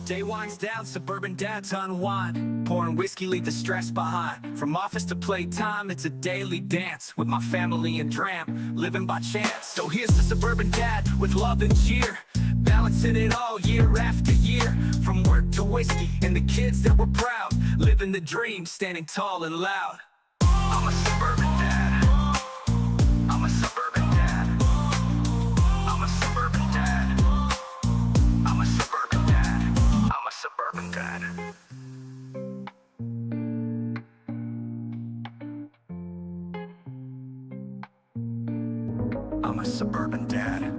Day winds down, suburban dads unwind. Pouring whiskey, leave the stress behind. From office to playtime, it's a daily dance. With my family and dram, living by chance. So here's the suburban dad with love and cheer, balancing it all year after year. From work to whiskey and the kids that were proud, living the dream, standing tall and loud. I'm a suburban dad. I'm a suburban dad. I'm a suburban dad. I'm a suburban dad. I'm a suburban dad. I'm a suburban dad.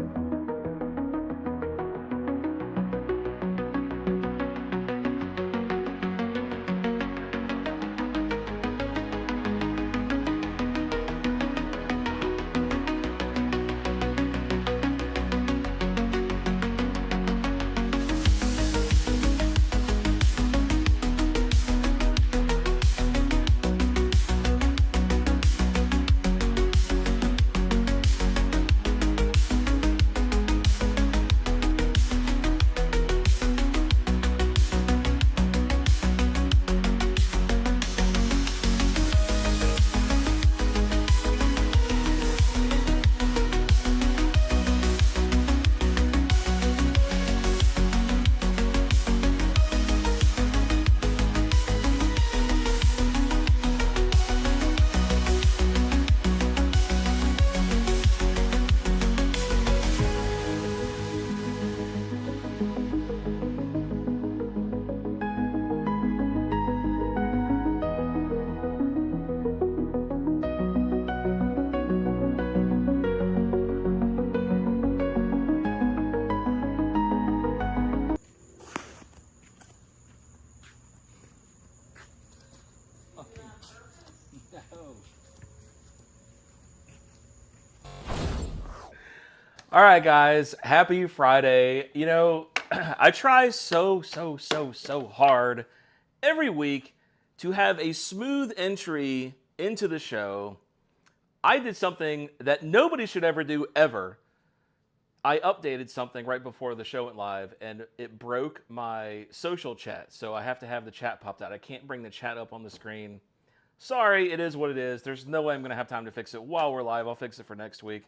All right, guys, happy Friday. You know, I try so hard every week to have a smooth entry into the show. I did something that nobody should ever do, ever. I updated something right before the show went live, and it broke my social chat, so I have to have the chat popped out. I can't bring the chat up on the screen. Sorry, it is what it is. There's no way I'm going to have time to fix it while we're live. I'll fix it for next week.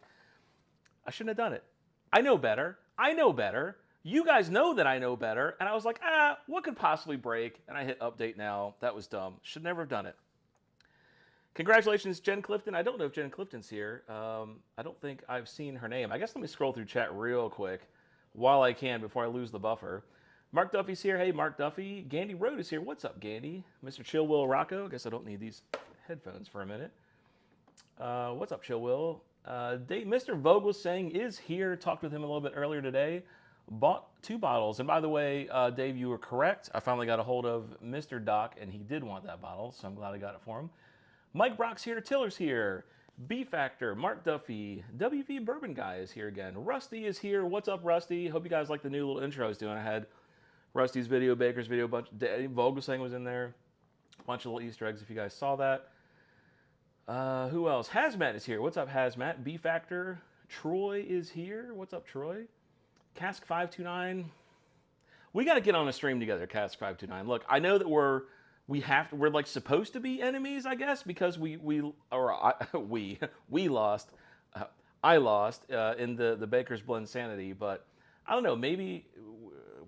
I shouldn't have done it. I know better. I know better. You guys know that I know better. And I was like, what could possibly break? And I hit update now. That was dumb. Should never have done it. Congratulations, Jen Clifton. I don't know if Jen Clifton's here. I don't think I've seen her name. I guess let me scroll through chat real quick while I can before I lose the buffer. Mark Duffy's here. Hey, Mark Duffy. Gandy Road is here. What's up, Gandy? Mr. Chill Will Rocco. I guess I don't need these headphones for a minute. What's up, Chill Will? Dave, Mr. Vogelsang is here. Talked with him a little bit earlier today. Bought 2 bottles. And by the way, Dave, you were correct. I finally got a hold of Mr. Doc, and he did want that bottle, so I'm glad I got it for him. Mike Brock's here. Tiller's here. B Factor, Mark Duffy, WV Bourbon Guy is here again. Rusty is here. What's up, Rusty? Hope you guys like the new little intro I was doing. I had Rusty's video, Baker's video, Vogelsang was in there. A bunch of little Easter eggs if you guys saw that. Who else? Hazmat is here. What's up, Hazmat? B Factor. Troy is here. What's up, Troy? Cask 529. We got to get on a stream together, Cask 529. Look, I know that we're like supposed to be enemies, I guess, because we lost. I lost in the Baker's Blend Sanity, but I don't know. Maybe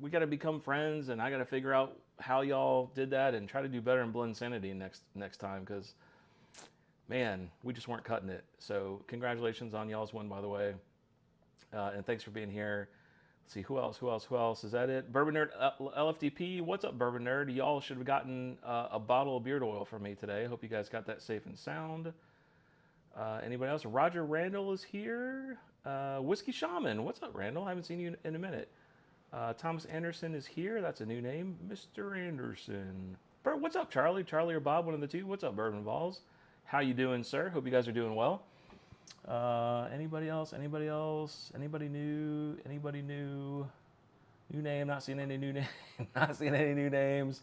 we got to become friends, and I got to figure out how y'all did that and try to do better in Blend Sanity next time, because man, we just weren't cutting it. So congratulations on y'all's win, by the way. And thanks for being here. Let's see, who else? Is that it? Bourbon Nerd LFDP. What's up, Bourbon Nerd? Y'all should have gotten a bottle of beard oil from me today. Hope you guys got that safe and sound. Anybody else? Roger Randall is here. Whiskey Shaman. What's up, Randall? I haven't seen you in a minute. Thomas Anderson is here. That's a new name. Mr. Anderson. What's up, Charlie? Charlie or Bob, one of the two. What's up, Bourbon Balls? How you doing, sir? Hope you guys are doing well. Anybody else? Anybody new? New name? Not seeing any new name. Not seeing any new names.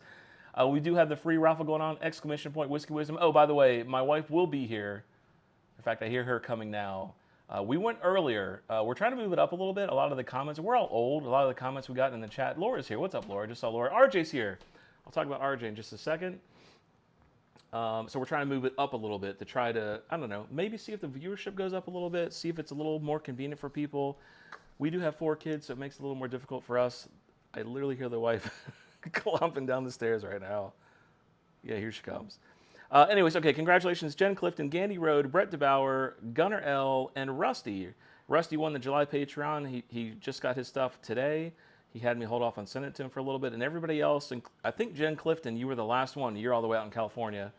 We do have the free raffle going on. ! Whiskey Wisdom. Oh, by the way, my wife will be here. In fact, I hear her coming now. We went earlier. We're trying to move it up a little bit. A lot of the comments, we're all old. A lot of the comments we got in the chat. Laura's here. What's up, Laura? Just saw Laura. RJ's here. I'll talk about RJ in just a second. So we're trying to move it up a little bit to try to, I don't know, maybe see if the viewership goes up a little bit, see if it's a little more convenient for people. We do have 4 kids, so it makes it a little more difficult for us. I literally hear the wife clomping down the stairs right now. Yeah, here she comes. Anyways, okay, congratulations, Jen Clifton, Gandy Road, Brett DeBauer, Gunnar L, and Rusty. Rusty won the July Patreon. He just got his stuff today. He had me hold off on sending it to him for a little bit. And everybody else, and I think Jen Clifton, you were the last one. You're all the way out in California.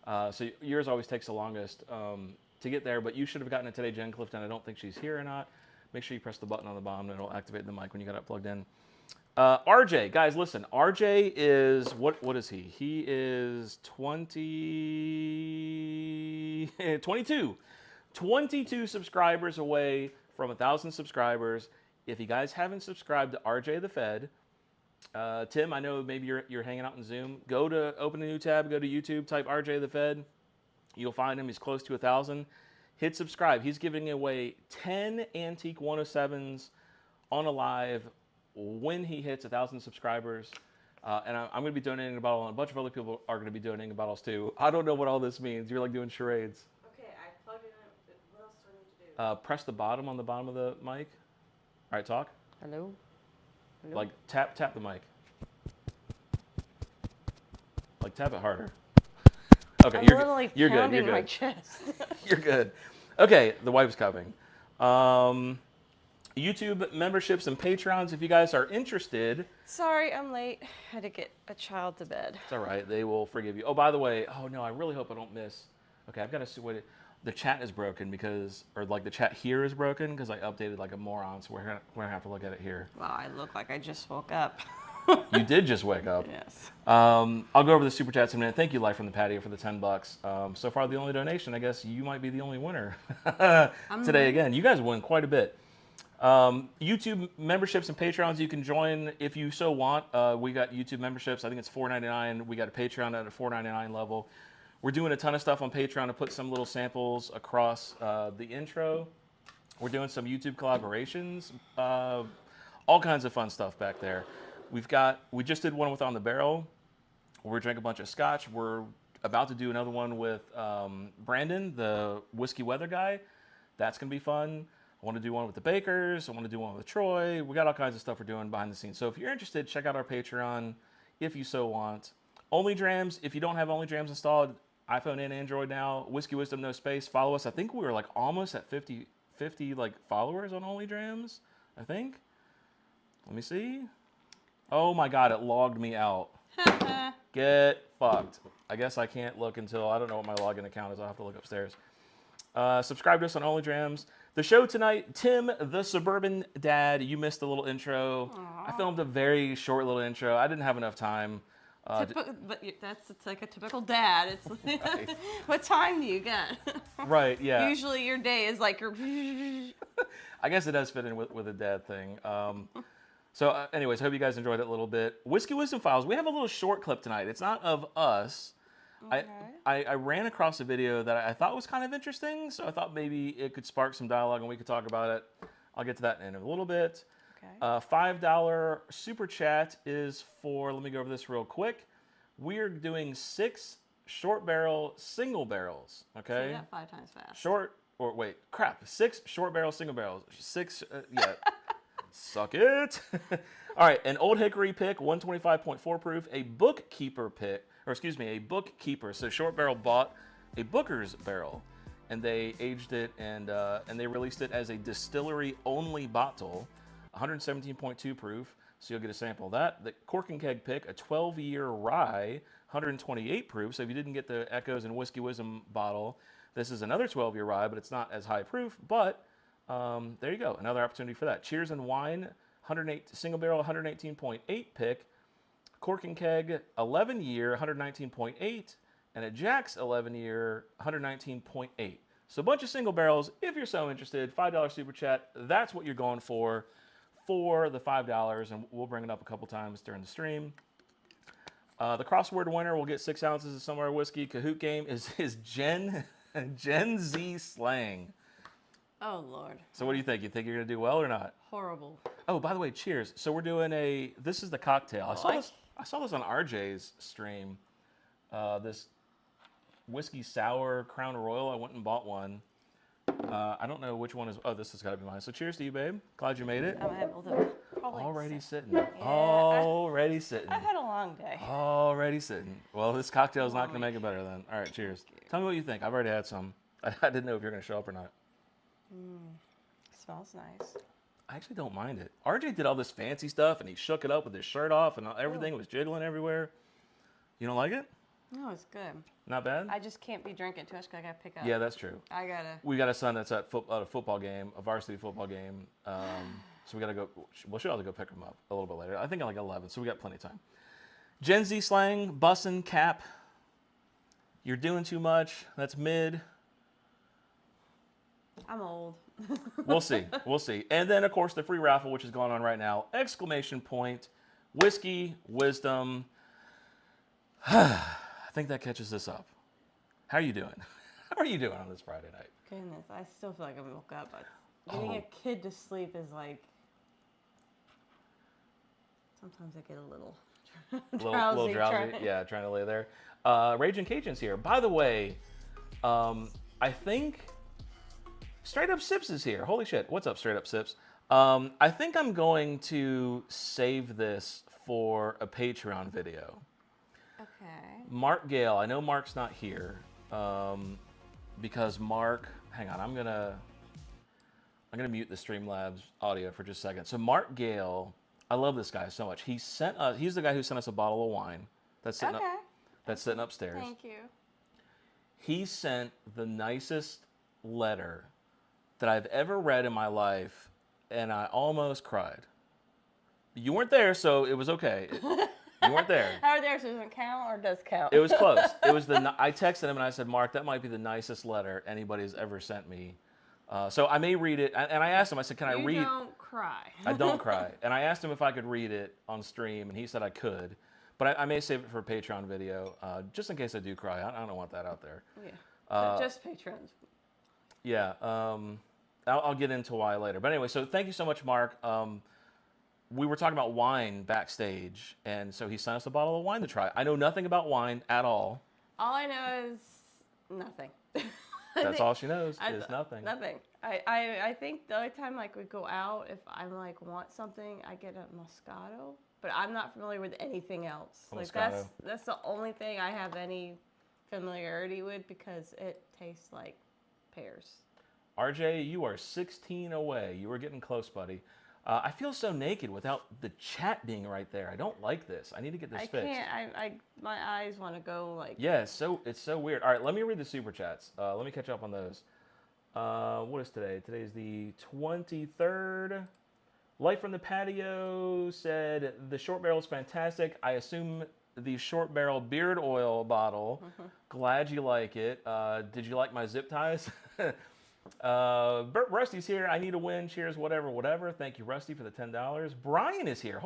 So yours always takes the longest to get there. But you should have gotten it today, Jen Clifton. I don't think she's here or not. Make sure you press the button on the bottom, and it'll activate the mic when you got it plugged in. RJ, guys, listen. RJ is, what is he? He is 22 subscribers away from 1,000 subscribers. If you guys haven't subscribed to RJ the Fed, Tim, I know maybe you're hanging out in Zoom. Go to, open a new tab, go to YouTube, type RJ the Fed. You'll find him. He's close to 1,000. Hit subscribe. He's giving away 10 antique 107s on a live when he hits 1,000 subscribers. And I'm going to be donating a bottle, and a bunch of other people are going to be donating bottles too. I don't know what all this means. You're like doing charades. Okay, I plugged it in. What else do I need to do? Press the bottom on the bottom of the mic. All right, talk. Hello? Hello? Like tap the mic. Like tap it harder. Okay, I'm you're literally good. You're pounding good. my chest. You're good. Okay, the wife's coming. YouTube memberships and Patrons, if you guys are interested. Sorry, I'm late. Had to get a child to bed. It's all right. They will forgive you. Oh, by the way, oh no, I really hope I don't miss. Okay, I've got to see what the chat is broken because, or like the chat here is broken because I updated like a moron, so we're gonna have to look at it here. Wow, I look like I just woke up. You did just wake up. Yes. I'll go over the super chats in a minute. Thank you, Life from the Patio, for the $10. So far, the only donation. I guess you might be the only winner today. Again, you guys win quite a bit. YouTube memberships and Patreons you can join if you so want. We got YouTube memberships. I think it's $4.99. We got a Patreon at a $4.99 level. We're doing a ton of stuff on Patreon to put some little samples across the intro. We're doing some YouTube collaborations. All kinds of fun stuff back there. We just did one with On the Barrel, where we drank a bunch of scotch. We're about to do another one with Brandon, the whiskey weather guy. That's going to be fun. I want to do one with the Bakers. I want to do one with Troy. We got all kinds of stuff we're doing behind the scenes. So if you're interested, check out our Patreon if you so want. Only Drams, if you don't have Only Drams installed, iPhone and Android now. Whiskey Wisdom, no space. Follow us. I think we were like almost at 50 like followers on Only Drams, I think. Let me see. Oh my God, it logged me out. Get fucked. I guess I can't look until, I don't know what my login account is. I'll have to look upstairs. Subscribe to us on Only Drams. The show tonight, Tim, the Suburban Dad. You missed a little intro. Aww. I filmed a very short little intro. I didn't have enough it's like a typical dad. It's right. What time do you get? Right, yeah. Usually your day is like your... I guess it does fit in with a dad thing. So anyways, hope you guys enjoyed it a little bit. Whiskey Wisdom Files. We have a little short clip tonight. It's not of us. Okay. I ran across a video that I thought was kind of interesting, so I thought maybe it could spark some dialogue and we could talk about it. I'll get to that in a little bit. Okay. $5 super chat is for, let me go over this real quick. We're doing 6 short barrel single barrels, okay? Say that 5 times fast. 6 short barrel single barrels. 6, yeah. Suck it. All right, an Old Hickory pick, 125.4 proof, a bookkeeper pick, or excuse me, a bookkeeper. So Short Barrel bought a Booker's barrel, and they aged it, and they released it as a distillery-only bottle, 117.2 proof, so you'll get a sample of that. The Cork and Keg pick, a 12-year rye, 128 proof, so if you didn't get the Echoes and Whiskey Wisdom bottle, this is another 12-year rye, but it's not as high proof, but there you go, another opportunity for that. Cheers and Wine, 108 single barrel, 118.8 pick, Cork and Keg, 11-year, 119.8, and a Jack's 11-year, 119.8. So a bunch of single barrels. If you're so interested, $5 super chat. That's what you're going for the $5, and we'll bring it up a couple times during the stream. The crossword winner will get 6 ounces of Somewhere Whiskey. Kahoot game is Gen Z slang. Oh, Lord. So what do you think? You think you're going to do well or not? Horrible. Oh, by the way, cheers. So we're doing this is the cocktail. I saw this on RJ's stream. This whiskey sour Crown Royal. I went and bought one. I don't know which one is. Oh, this has got to be mine. So cheers to you, babe. Glad you made it. I'm able to probably Already sit. sitting. Already sitting. I've had a long day. Already sitting. Well, this cocktail is not going to make it better then. All right, cheers. Tell me what you think. I've already had some. I didn't know if you're going to show up or not. Smells nice. I actually don't mind it. RJ did all this fancy stuff, and he shook it up with his shirt off, and everything was jiggling everywhere. You don't like it? No, it's good. Not bad? I just can't be drinking too much because I got to pick up. Yeah, that's true. We got a son that's at a football game, a varsity football game. So we got to go. Well, she'll have to go pick him up a little bit later. I think at like 11, so we got plenty of time. Gen Z slang, bussin', cap. You're doing too much. That's mid. I'm old. We'll see. We'll see. And then, of course, the free raffle, which is going on right now. Exclamation point. Whiskey Wisdom. I think that catches this up. How are you doing? How are you doing on this Friday night? Goodness, I still feel like I woke up. But getting a kid to sleep is like... Sometimes I get a little little drowsy. Yeah, trying to lay there. Raging Cajun's here. By the way, I think Straight Up Sips is here. Holy shit. What's up, Straight Up Sips? I think I'm going to save this for a Patreon video. Okay. Mark Gale. I know Mark's not here because Mark... Hang on. I'm gonna mute the Streamlabs audio for just a second. So Mark Gale... I love this guy so much. He's the guy who sent us a bottle of wine that's sitting upstairs. Thank you. He sent the nicest letter that I've ever read in my life, and I almost cried. You weren't there, so it was okay. You weren't there. How there doesn't count or does count? It was close. It was I texted him and I said, Mark, that might be the nicest letter anybody's ever sent me. So I may read it, and I asked him. I said, "Can I read?" You don't cry. I don't cry, and I asked him if I could read it on stream, and he said I could, but I may save it for a Patreon video, just in case I do cry. I don't want that out there. Yeah, just patrons. Yeah, I'll get into why later. But anyway, so thank you so much, Mark. We were talking about wine backstage, and so he sent us a bottle of wine to try. I know nothing about wine at all. All I know is nothing. That's all she knows is nothing. Nothing. I think the only time like we go out, if I like want something, I get a Moscato. But I'm not familiar with anything else. Like that's the only thing I have any familiarity with because it tastes like pears. RJ, you are 16 away. You were getting close, buddy. I feel so naked without the chat being right there. I don't like this. I need to get this fixed. I can't. My eyes want to go like. Yeah, it's so weird. All right, let me read the super chats. Let me catch up on those. What is today? Today's the 23rd. Light from the Patio said the short barrel is fantastic. I assume the short barrel beard oil bottle. Glad you like it. Did you like my zip ties? Rusty's here. I need a win. Cheers, whatever. Thank you, Rusty, for the $10. Brian is here.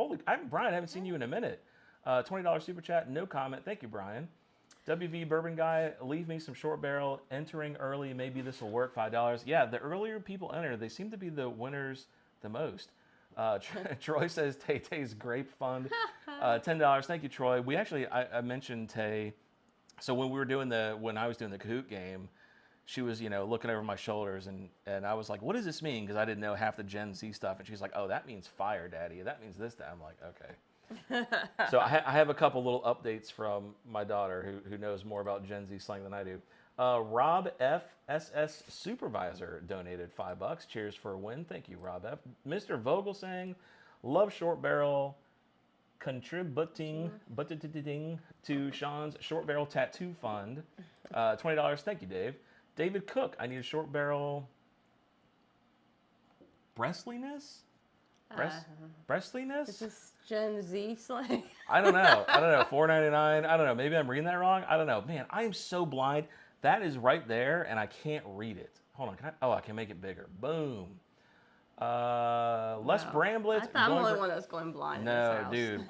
Brian, I haven't seen you in a minute. $20 super chat, no comment. Thank you, Brian. WV Bourbon Guy, leave me some short barrel. Entering early, maybe this will work. $5. Yeah, the earlier people enter, they seem to be the winners the most. Troy says Tay Tay's Grape Fund. $10. Thank you, Troy. We actually, I mentioned Tay. So when I was doing the Kahoot game, she was, looking over my shoulders, and I was like, what does this mean? Because I didn't know half the Gen Z stuff. And she's like, oh, that means fire, Daddy. That means this, that. I'm like, okay. So I have a couple little updates from my daughter who knows more about Gen Z slang than I do. Rob F. SS Supervisor donated $5. Cheers for a win. Thank you, Rob F. Mr. Vogel saying, love short barrel, contributing to Sean's short barrel tattoo fund. $20. Thank you, Dave. David Cook, I need a short barrel. Breastliness? Breastliness? Is this Gen Z slang? I don't know. $4.99. I don't know. Maybe I'm reading that wrong. I don't know. Man, I am so blind. That is right there, and I can't read it. Hold on. I can make it bigger. Boom. Les Bramblett. I thought I'm the only one that's going blind. No, dude.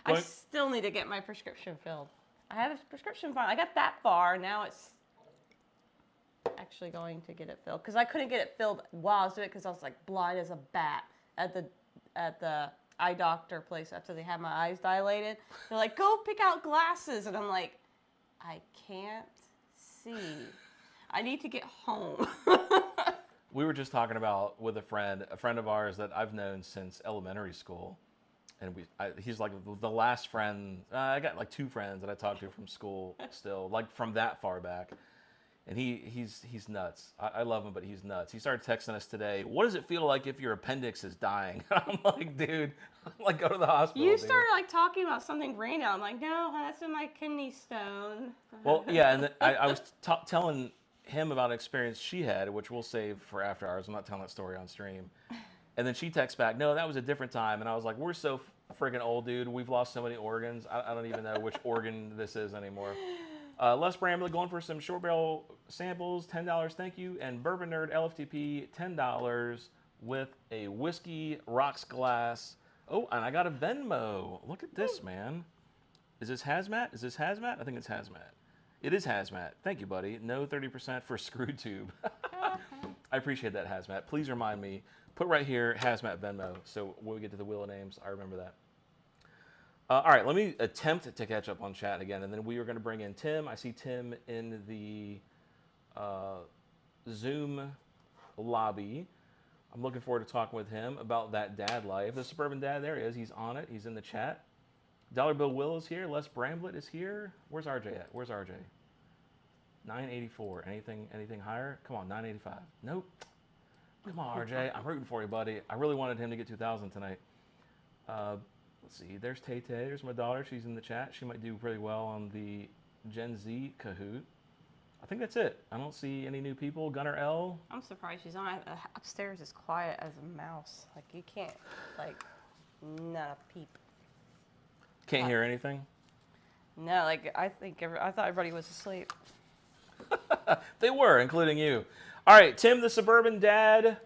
I still need to get my prescription filled. I have a prescription file. I got that far. Now I actually going to get it filled because I couldn't get it filled while I was doing it because I was like blind as a bat at the eye doctor place after they had my eyes dilated. They're like, go pick out glasses, and I'm like, I can't see. I need to get home. We were just talking about with a friend of ours that I've known since elementary school, and he's like the last friend. I got like 2 friends that I talked to from school still, like from that far back. And he's nuts. I love him, but he's nuts. He started texting us today. What does it feel like if your appendix is dying? I'm like, dude, like go to the hospital. You started like talking about something random. I'm like, no, that's in my kidney stone. Well, yeah, and I was telling him about an experience she had, which we'll save for after hours. I'm not telling that story on stream. And then she texts back, no, that was a different time. And I was like, we're so freaking old, dude. We've lost so many organs. I don't even know which organ this is anymore. Les Bramlett going for some short barrel samples, $10, thank you. And Bourbon Nerd LFTP, $10 with a whiskey rocks glass. Oh, and I got a Venmo. Look at this, man. Is this hazmat? Is this hazmat? I think it's hazmat. It is hazmat. Thank you, buddy. No 30% for screw tube. I appreciate that, hazmat. Please remind me. Put right here, hazmat Venmo. So when we get to the wheel of names, I remember that. All right, let me attempt to catch up on chat again, and then we are going to bring in Tim. I see Tim in the Zoom lobby. I'm looking forward to talking with him about that dad life. The Suburban Dad, there he is. He's on it. He's in the chat. Dollar Bill Will is here. Les Bramblett is here. Where's RJ at? Where's RJ? 984. Anything higher? Come on, 985. Nope. Come on, RJ. I'm rooting for you, buddy. I really wanted him to get 2,000 tonight. Let's see. There's Tay Tay. There's my daughter. She's in the chat. She might do pretty well on the Gen Z Kahoot. I think that's it. I don't see any new people. Gunnar L. I'm surprised she's on. Upstairs is quiet as a mouse. Like you can't, like, not a peep. Can't hear anything? No, like I thought everybody was asleep. They were, including you. All right, Tim, the Suburban Dad,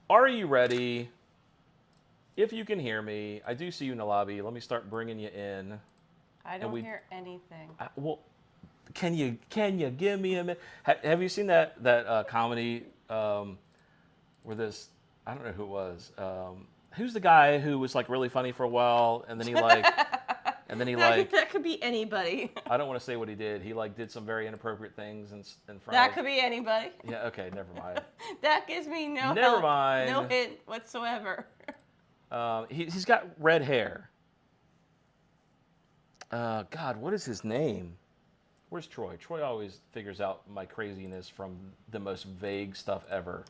are you ready? If you can hear me, I do see you in the lobby. Let me start bringing you in. I don't hear anything. Well, can you give me a minute? Have you seen that comedy where this? I don't know who it was. Who's the guy who was like really funny for a while, and then he like, that could be anybody. I don't want to say what he did. He like did some very inappropriate things in front of. That could be anybody. Yeah. Okay. Never mind. That gives me no Never help, mind. no hint whatsoever. He's got red hair. God, what is his name? Where's Troy? Troy always figures out my craziness from the most vague stuff ever.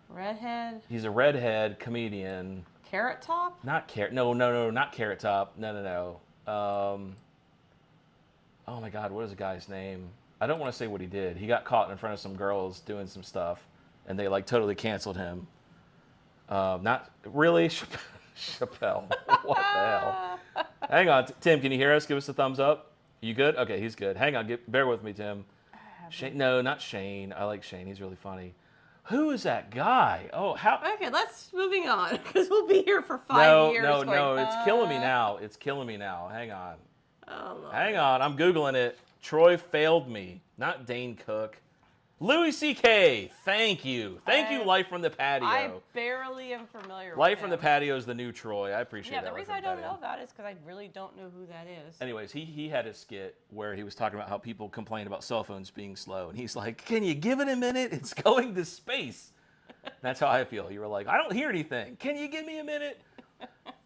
Redhead. He's a redhead comedian. Carrot Top? Not Carrot. No, not Carrot Top. No. Oh my God, what is the guy's name? I don't want to say what he did. He got caught in front of some girls doing some stuff, and they like totally canceled him. Not really. Chappelle. What the hell? Hang on, Tim. Can you hear us? Give us a thumbs up. You good? Okay, he's good. Hang on. Bear with me, Tim. Shane? No, not Shane. I like Shane. He's really funny. Who is that guy? Oh, how? Okay, moving on because we'll be here for 5 years. No. It's killing me now. It's killing me now. Hang on. Oh, Lord. Hang on. I'm Googling it. Troy failed me. Not Dane Cook. Louis C.K. Thank you. Thank you, Life from the Patio. I barely am familiar with Life from the Patio is the new Troy. I appreciate that. Yeah, the reason I don't know that is because I really don't know who that is. Anyways, he had a skit where he was talking about how people complain about cell phones being slow. And he's like, can you give it a minute? It's going to space. That's how I feel. You were like, I don't hear anything. Can you give me a minute?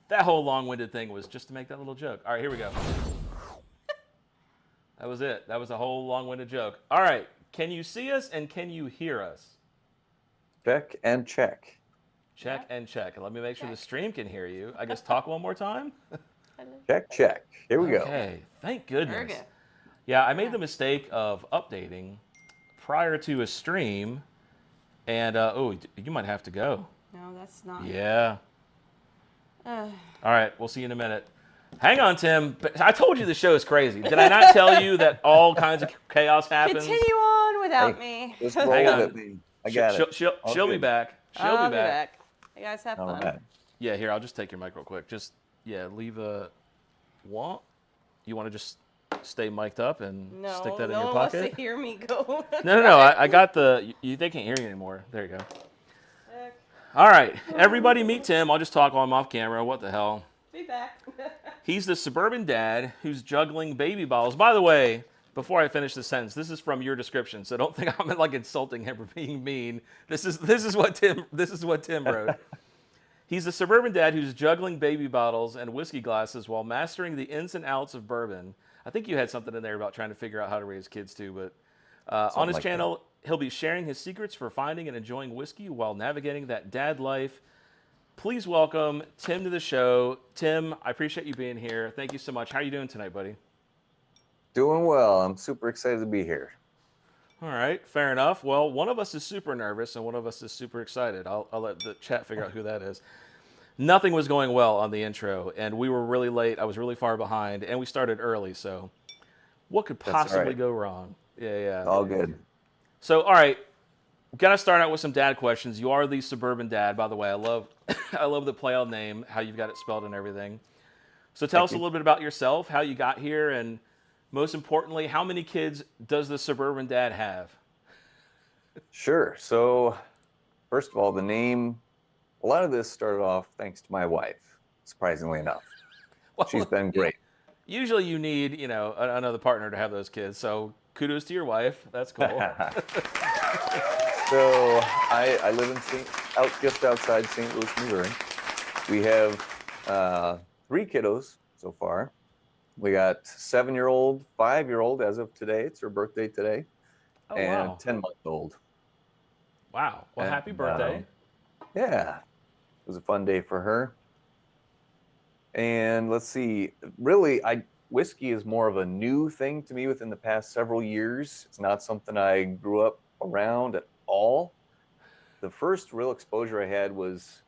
That whole long-winded thing was just to make that little joke. All right, here we go. That was it. That was a whole long-winded joke. All right. Can you see us and can you hear us? Check and check. Check and check. And let me make sure the stream can hear you. I guess talk one more time. Check. Here we go. Okay. Thank goodness. Very good. Yeah, I made the mistake of updating prior to a stream. And, you might have to go. No, that's not. Yeah. All right. We'll see you in a minute. Hang on, Tim. I told you the show is crazy. Did I not tell you that all kinds of chaos happens? Continue on without me. Just roll with me. I got it. She'll be back. She'll be back. You guys have fun. Okay. Yeah, here, I'll just take your mic real quick. Just, leave a... What? You want to just... stay mic'd up and stick that in no your one wants pocket? to hear me go. No. I got the. They can't hear you anymore. There you go. All right, everybody meet Tim. I'll just talk while I'm off camera. What the hell? Be back. He's the suburban dad who's juggling baby bottles. By the way, before I finish the sentence, this is from your description, so don't think I'm like insulting him or being mean. This is what Tim wrote. He's the suburban dad who's juggling baby bottles and whiskey glasses while mastering the ins and outs of bourbon. I think you had something in there about trying to figure out how to raise kids too, but on his like channel, he'll be sharing his secrets for finding and enjoying whiskey while navigating that dad life. Please welcome Tim to the show. Tim, I appreciate you being here. Thank you so much. How are you doing tonight, buddy? Doing well. I'm super excited to be here. All right, fair enough. Well, one of us is super nervous and one of us is super excited. I'll let the chat figure out who that is. Nothing was going well on the intro, and we were really late. I was really far behind, and we started early, so what could possibly go wrong? Yeah. All good. So, all right, got to start out with some dad questions. You are the suburban dad, by the way. I love the play on name, how you've got it spelled and everything. So tell us a little bit about yourself, how you got here, and most importantly, how many kids does the suburban dad have? Sure. So first of all, the name, a lot of this started off thanks to my wife, surprisingly enough. Well, she's been great. Usually you need, another partner to have those kids. So kudos to your wife. That's cool. So I live in just outside St. Louis, Missouri. We have 3 kiddos so far. We got 7-year-old, 5-year-old as of today. It's her birthday today. Oh, and wow. 10-month-old. Wow. Well, happy birthday. Yeah. It was a fun day for her. And let's see, really, whiskey is more of a new thing to me within the past several years. It's not something I grew up around at all. The first real exposure I had was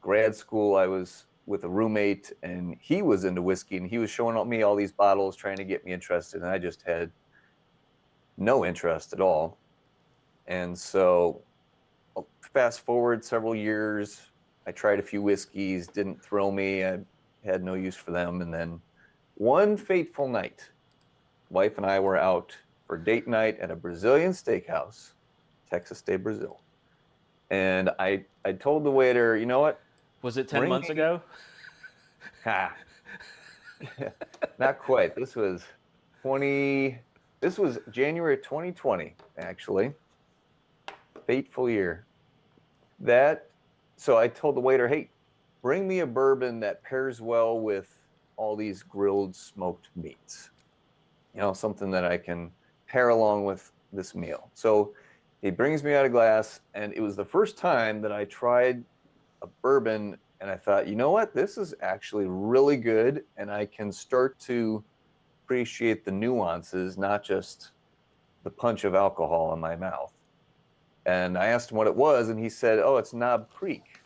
grad school. I was with a roommate, and he was into whiskey, and he was showing me all these bottles, trying to get me interested, and I just had no interest at all. And so fast forward several years, I tried a few whiskeys, didn't thrill me. I had no use for them. And then one fateful night, wife and I were out for date night at a Brazilian steakhouse, Texas Day, Brazil. And I told the waiter, you know what? Was it 10 months ago? Not quite. This was January 2020, actually. Fateful year. So I told the waiter, hey, bring me a bourbon that pairs well with all these grilled smoked meats. Something that I can pair along with this meal. So he brings me out a glass, and it was the first time that I tried a bourbon, and I thought, you know what? This is actually really good, and I can start to appreciate the nuances, not just the punch of alcohol in my mouth. And I asked him what it was, and he said, oh, it's Knob Creek.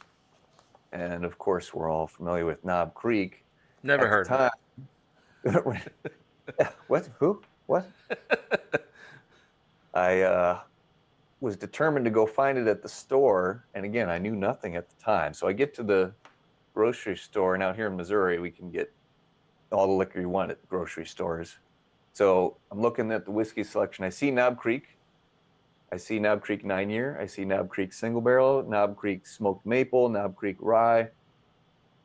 And of course, we're all familiar with Knob Creek. Never heard of it. What? Who? What? I was determined to go find it at the store. And again, I knew nothing at the time. So I get to the grocery store. And out here in Missouri, we can get all the liquor you want at grocery stores. So I'm looking at the whiskey selection. I see Knob Creek. I see Knob Creek 9-year. I see Knob Creek Single Barrel, Knob Creek Smoked Maple, Knob Creek Rye.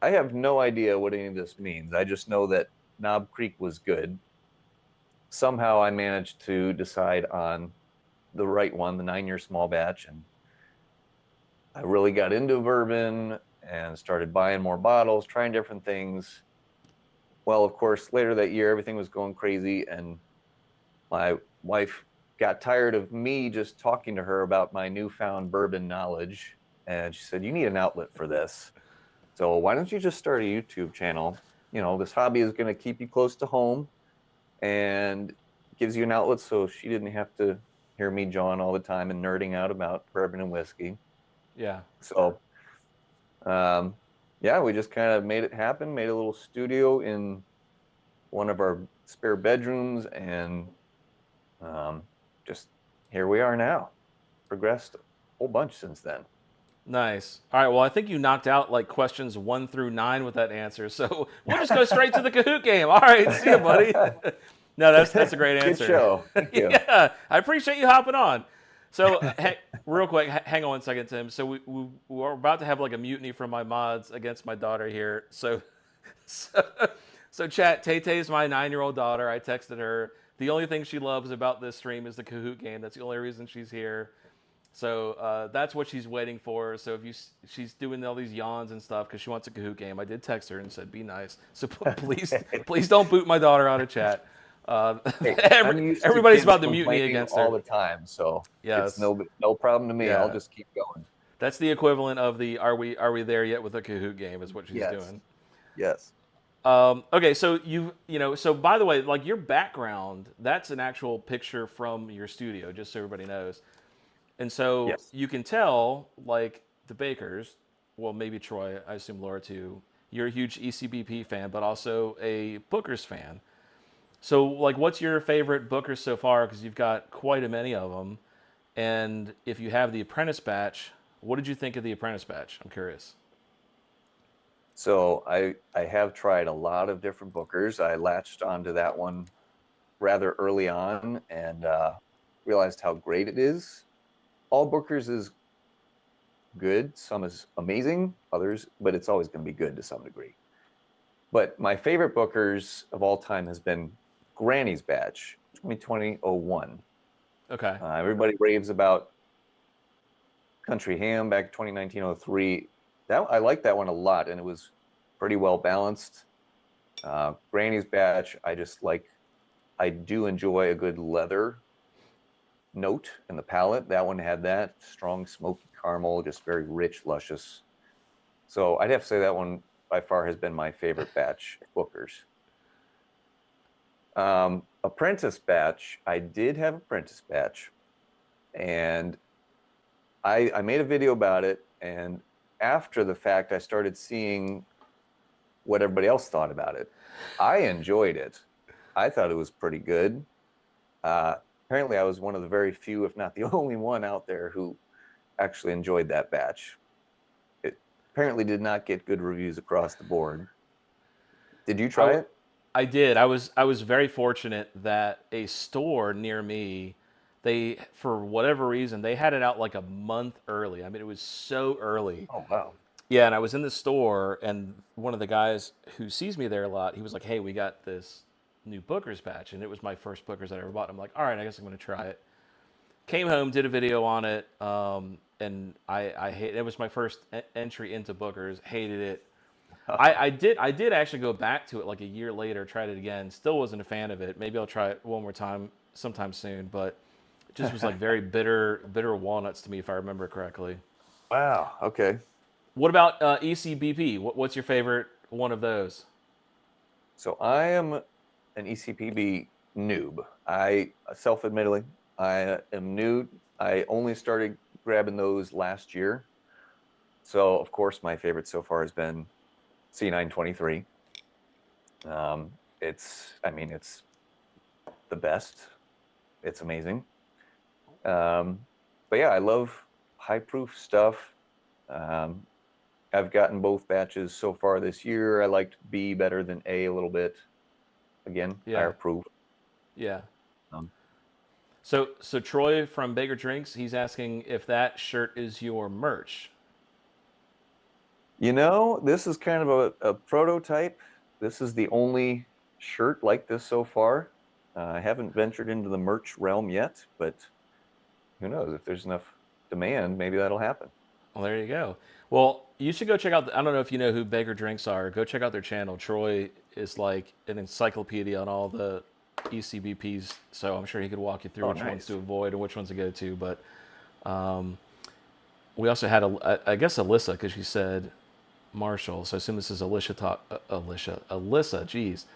I have no idea what any of this means. I just know that Knob Creek was good. Somehow I managed to decide on the right one, the 9-year small batch. And I really got into bourbon and started buying more bottles, trying different things. Well, of course, later that year, everything was going crazy. And my wife got tired of me just talking to her about my newfound bourbon knowledge. And she said, you need an outlet for this. So why don't you just start a YouTube channel? This hobby is going to keep you close to home and gives you an outlet, so she didn't have to hear me jawing all the time and nerding out about bourbon and whiskey. Yeah. So, we just kind of made it happen, made a little studio in one of our spare bedrooms, and just here we are now. Progressed a whole bunch since then. Nice. All right. Well, I think you knocked out like questions 1 through 9 with that answer. So we'll just go straight to the Kahoot game. All right. See you, buddy. No, that's a great answer. Good show. Thank you. Yeah, I appreciate you hopping on. So, real quick, hang on one second, Tim. So we're about to have like a mutiny from my mods against my daughter here. So, so chat. Tay Tay's my 9-year-old daughter. I texted her. The only thing she loves about this stream is the Kahoot game. That's the only reason she's here. So that's what she's waiting for. So she's doing all these yawns and stuff because she wants a Kahoot game. I did text her and said, "Be nice." So please don't boot my daughter out of chat. Hey, Everybody's about the mutiny against her all the time, so yes. it's no problem to me. Yeah. I'll just keep going. That's the equivalent of the "Are we there yet?" with a Kahoot game is what she's doing. Yes. Okay, so so by the way, like your background, that's an actual picture from your studio, just so everybody knows. And so you can tell, like the Bakers, well, maybe Troy, I assume Laura too, you're a huge ECBP fan, but also a Booker's fan. So, like, what's your favorite Bookers so far? Because you've got quite a many of them. And if you have the Apprentice batch, what did you think of the Apprentice batch? I'm curious. So I have tried a lot of different Bookers. I latched onto that one rather early on and realized how great it is. All Bookers is good. Some is amazing, others, but it's always going to be good to some degree. But my favorite Bookers of all time has been Granny's batch, 2020-01. Okay. Everybody raves about Country Ham back 2019-03. I like that one a lot, and it was pretty well balanced. Granny's batch, I do enjoy a good leather note in the palate. That one had that strong smoky caramel, just very rich, luscious. So I'd have to say that one by far has been my favorite batch of Bookers. Apprentice batch, I did have Apprentice batch, and I made a video about it, and after the fact, I started seeing what everybody else thought about it. I enjoyed it. I thought it was pretty good. Apparently, I was one of the very few, if not the only one out there who actually enjoyed that batch. It apparently did not get good reviews across the board. Did you try it? I did. I was very fortunate that a store near me, they, for whatever reason, they had it out like a month early. I mean, it was so early. Oh, wow. Yeah, and I was in the store, and one of the guys who sees me there a lot, he was like, "Hey, we got this new Booker's batch," and it was my first Booker's I ever bought. I'm like, "All right, I guess I'm going to try it." Came home, did a video on it, and I hate. It was my first entry into Booker's. Hated it. I did actually go back to it like a year later, tried it again. Still wasn't a fan of it. Maybe I'll try it one more time sometime soon, but it just was like very bitter walnuts to me, if I remember correctly. Wow. Okay. What about ECBP? What's your favorite one of those? So I am an ECPB noob. Self-admittedly, I am new. I only started grabbing those last year. So, of course, my favorite so far has been C923. It's the best. It's amazing. But yeah, I love high proof stuff. I've gotten both batches so far this year. I liked B better than A a little bit. Again, higher proof. Yeah. So Troy from Baker Drinks, he's asking if that shirt is your merch. You know, this is kind of a prototype. This is the only shirt like this so far. I haven't ventured into the merch realm yet, but who knows? If there's enough demand, maybe that'll happen. Well, there you go. Well, you should go check out, I don't know if you know who Baker Drinks are. Go check out their channel. Troy is like an encyclopedia on all the ECBPs, so I'm sure he could walk you through which ones to avoid and which ones to go to. But we also had, I guess, Alyssa, because she said Marshall, so I assume this is Alyssa, geez.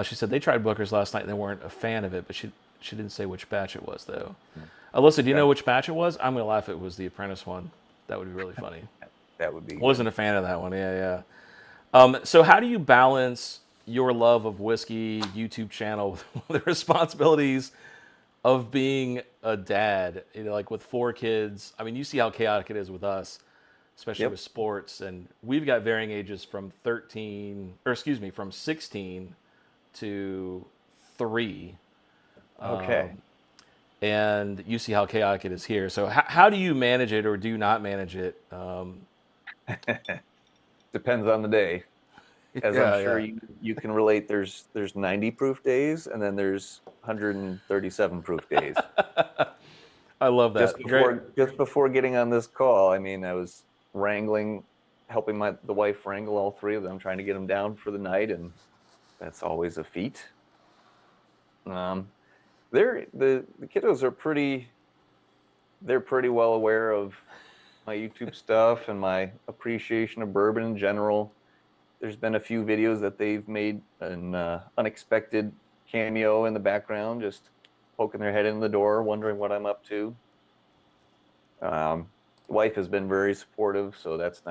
She said they tried Booker's last night and they weren't a fan of it, but she didn't say which batch it was, though. Alyssa, do you know which batch it was? I'm going to laugh if it was the Apprentice one. That would be really funny. That would be. Wasn't a fan of that one. Yeah. So how do you balance your love of whiskey, YouTube channel, with the responsibilities of being a dad? You know, like with 4 kids. I mean, you see how chaotic it is with us, especially with sports, and we've got varying ages from 16 to 3. Okay. And you see how chaotic it is here. So how do you manage it, or do you not manage it? Depends on the day. As I'm sure you can relate, there's 90 proof days, and then there's 137 proof days. I love that. Just before getting on this call, I mean, I was helping the wife wrangle all 3 of them, trying to get them down for the night, and that's always a feat. The kiddos are they're pretty well aware of my YouTube stuff and my appreciation of bourbon in general. There's been a few videos that they've made an unexpected cameo in the background, just poking their head in the door, wondering what I'm up to. The wife has been very supportive, so that's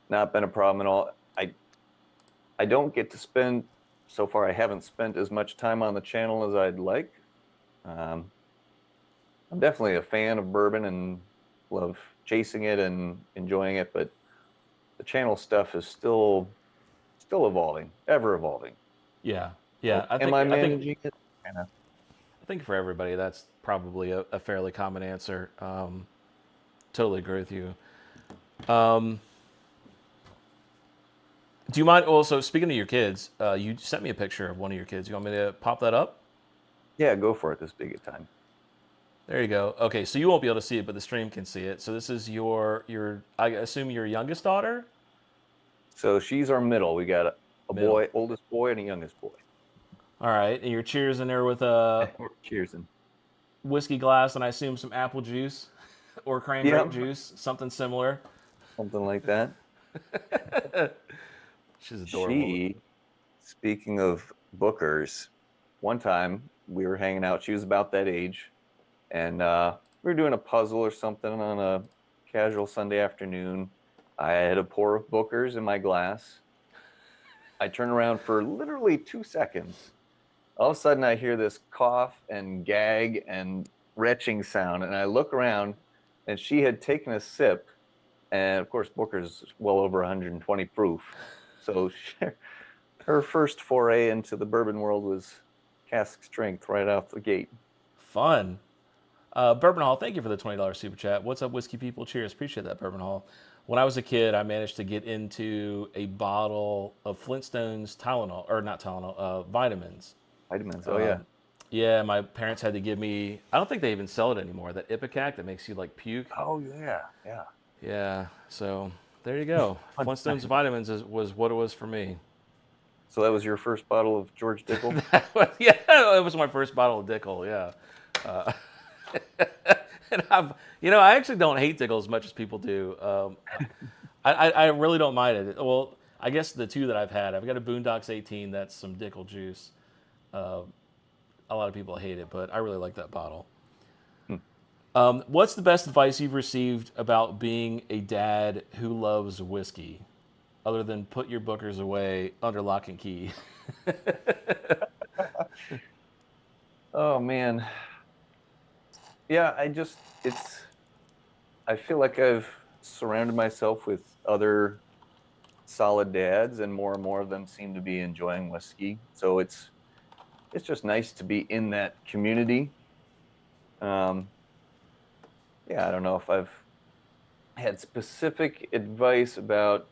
not been a problem at all. I don't get to spend, so far I haven't spent as much time on the channel as I'd like. I'm definitely a fan of bourbon and love chasing it and enjoying it, but the channel stuff is still evolving, ever evolving. Yeah. Am I managing it? I think for everybody, that's probably a fairly common answer. Totally agree with you. Do you mind? Also, speaking of your kids, you sent me a picture of one of your kids. You want me to pop that up? Yeah, go for it. This big a time. There you go. Okay, so you won't be able to see it, but the stream can see it. So this is your I assume your youngest daughter? So she's our middle. We got a boy, oldest boy, and a youngest boy. All right, and you're cheersing there with a cheersing whiskey glass, and I assume some apple juice or cranberry juice, something similar. Something like that. She's adorable. Speaking of bookers, one time we were hanging out. She was about that age, and we were doing a puzzle or something on a casual Sunday afternoon. I had a pour of bookers in my glass. I turn around for literally 2 seconds. All of a sudden, I hear this cough and gag and retching sound, and I look around, and she had taken a sip, and of course, Booker's well over 120 proof. So her first foray into the bourbon world was cask strength right off the gate. Fun. Bourbon Hall, thank you for the $20 super chat. What's up, whiskey people? Cheers. Appreciate that, Bourbon Hall. When I was a kid, I managed to get into a bottle of Flintstones Tylenol, or not Tylenol, vitamins. Vitamins, oh yeah. Yeah, my parents had to give me, I don't think they even sell it anymore, that Ipecac that makes you like puke. Oh yeah, yeah. Yeah, so there you go. Flintstones vitamins was what it was for me. So that was your first bottle of George Dickel? Yeah, it was my first bottle of Dickel, yeah. And I actually don't hate Dickel as much as people do. I really don't mind it. Well, I guess the 2 that I've got a Boondocks 18 that's some Dickel juice. A lot of people hate it, but I really like that bottle. What's the best advice you've received about being a dad who loves whiskey, other than put your bookers away under lock and key? Oh man. Yeah, I feel like I've surrounded myself with other solid dads, and more of them seem to be enjoying whiskey. So it's just nice to be in that community. Yeah, I don't know if I've had specific advice about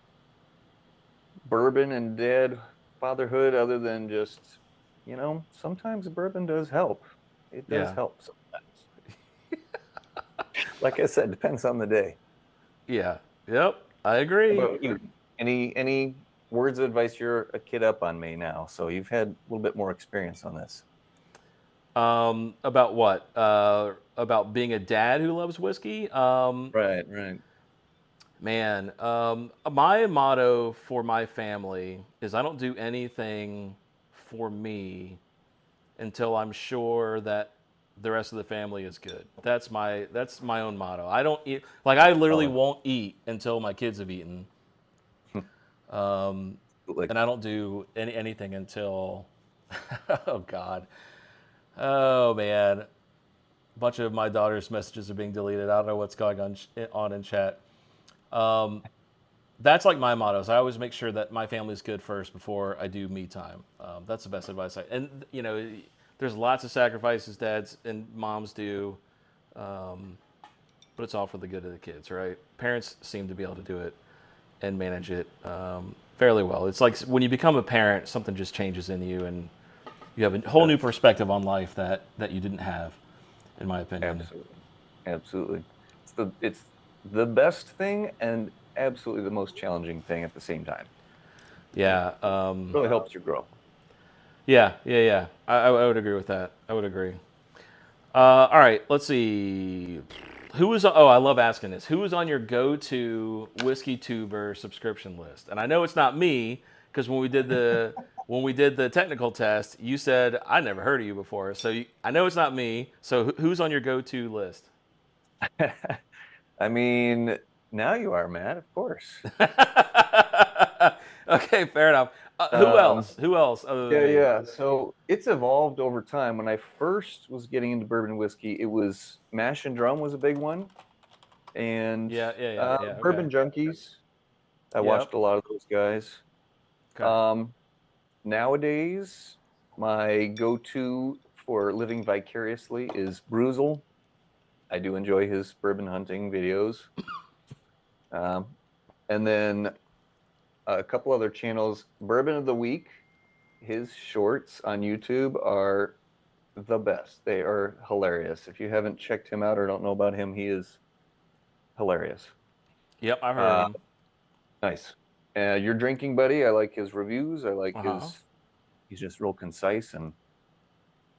bourbon and dad fatherhood, other than just, sometimes bourbon does help. It does help sometimes. Like I said, depends on the day. Yeah. Yep. I agree. How about you? Any words of advice? You're a kid up on me now, so you've had a little bit more experience on this. About what? About being a dad who loves whiskey? Right. Man, my motto for my family is I don't do anything for me until I'm sure that the rest of the family is good. That's my own motto. I don't eat, like I literally won't eat until my kids have eaten. And I don't do anything until, oh God. Oh man. A bunch of my daughter's messages are being deleted. I don't know what's going on in chat. That's like my motto. So I always make sure that my family's good first before I do me time. That's the best advice. And you know, there's lots of sacrifices dads and moms do, but it's all for the good of the kids, right? Parents seem to be able to do it and manage it fairly well. It's like when you become a parent, something just changes in you, and you have a whole new perspective on life that you didn't have, in my opinion. Absolutely. It's the best thing and absolutely the most challenging thing at the same time. Yeah. Really helps you grow. Yeah. I would agree with that. I would agree. All right, let's see. I love asking this. Who is on your go-to whiskey tuber subscription list? And I know it's not me, because when we did the technical test, you said I never heard of you before. So I know it's not me. So who's on your go-to list? I mean, now you are, Matt, of course. Okay, fair enough. Who else? Who else? Other than me? Yeah. So it's evolved over time. When I first was getting into bourbon whiskey, it was Mash and Drum was a big one, and Yeah. Bourbon Junkies. I watched a lot of those guys. Okay. Nowadays, my go-to for living vicariously is Bruzel. I do enjoy his bourbon hunting videos. And then a couple other channels. Bourbon of the Week, his shorts on YouTube are the best. They are hilarious. If you haven't checked him out or don't know about him, he is hilarious. Yep, I've heard of him. Nice. Your Drinking Buddy, I like his reviews. I like he's just real concise and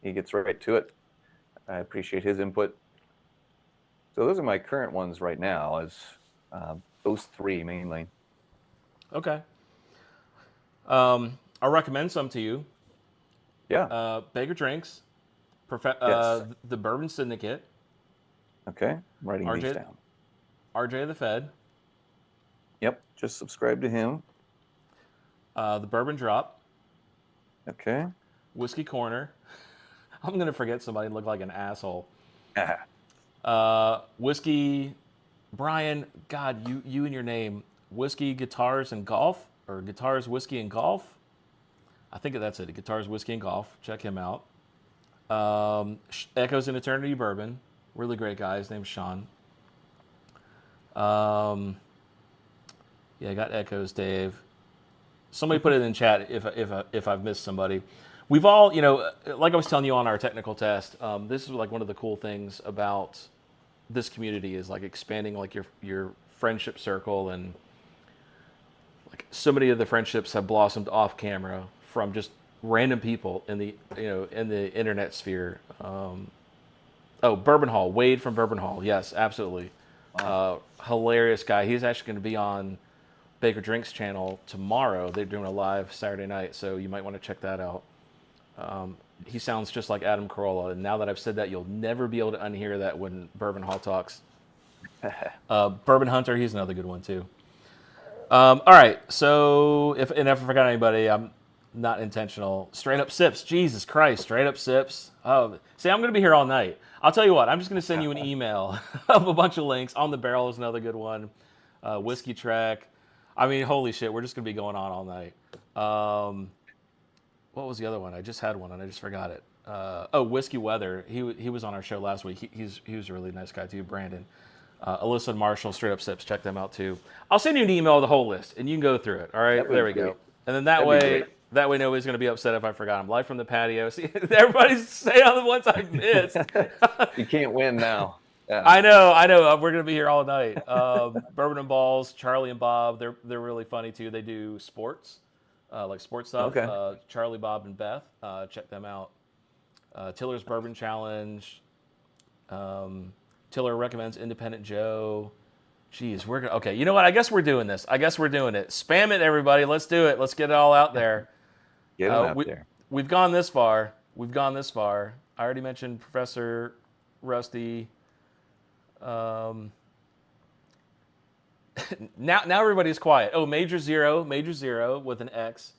he gets right to it. I appreciate his input. So those are my current ones right now, as those three mainly. Okay. I'll recommend some to you. Yeah. Baker Drinks, Yes. the Bourbon Syndicate. Okay. I'm writing these down. RJ the Fed. Yep. Just subscribe to him. The Bourbon Drop. Okay. Whiskey Corner. I'm going to forget somebody and look like an asshole. Whiskey, Brian, God, you and your name. Whiskey, Guitars, and Golf? Or Guitars, Whiskey, and Golf? I think that's it. Guitars, Whiskey, and Golf. Check him out. Echoes in Eternity Bourbon. Really great guy. His name's Sean. Yeah, I got Echoes, Dave. Somebody put it in chat if I've missed somebody. We've all, like I was telling you on our technical test, this is like one of the cool things about this community is like expanding like your friendship circle, and like so many of the friendships have blossomed off camera from just random people in the internet sphere. Bourbon Hall, Wade from Bourbon Hall, yes, absolutely. Wow. Hilarious guy. He's actually going to be on Baker Drinks channel tomorrow. They're doing a live Saturday night, so you might want to check that out. He sounds just like Adam Carolla, and now that I've said that, you'll never be able to unhear that when Bourbon Hall talks. Bourbon Hunter, he's another good one too. All right, so if I forgot anybody, I'm not intentional. Straight Up Sips, Jesus Christ, Straight Up Sips. Oh, see, I'm going to be here all night. I'll tell you what, I'm just going to send you an email of a bunch of links. On the Barrel is another good one. Whiskey Trek. I mean, holy shit, we're just going to be going on all night. What was the other one? I just had one and I just forgot it. Whiskey Weather. He was on our show last week. He was a really nice guy too, Brandon. Alyssa and Marshall, Straight Up Sips. Check them out too. I'll send you an email of the whole list and you can go through it. All right, there we go. And then that way nobody's going to be upset if I forgot them. Live from the patio. See, everybody's saying all the ones I missed. You can't win now. Yeah. I know. We're going to be here all night. Bourbon and Balls, Charlie and Bob. They're really funny too. They do sports. Like sports stuff. Okay. Charlie, Bob, and Beth. Check them out. Tiller's Bourbon Challenge. Tiller recommends Independent Joe. Jeez, okay. You know what? I guess we're doing this. I guess we're doing it. Spam it, everybody. Let's do it. Let's get it all out there. Get it out there. We've gone this far. I already mentioned Professor Rusty. Now everybody's quiet. Oh, Major Zero with an X.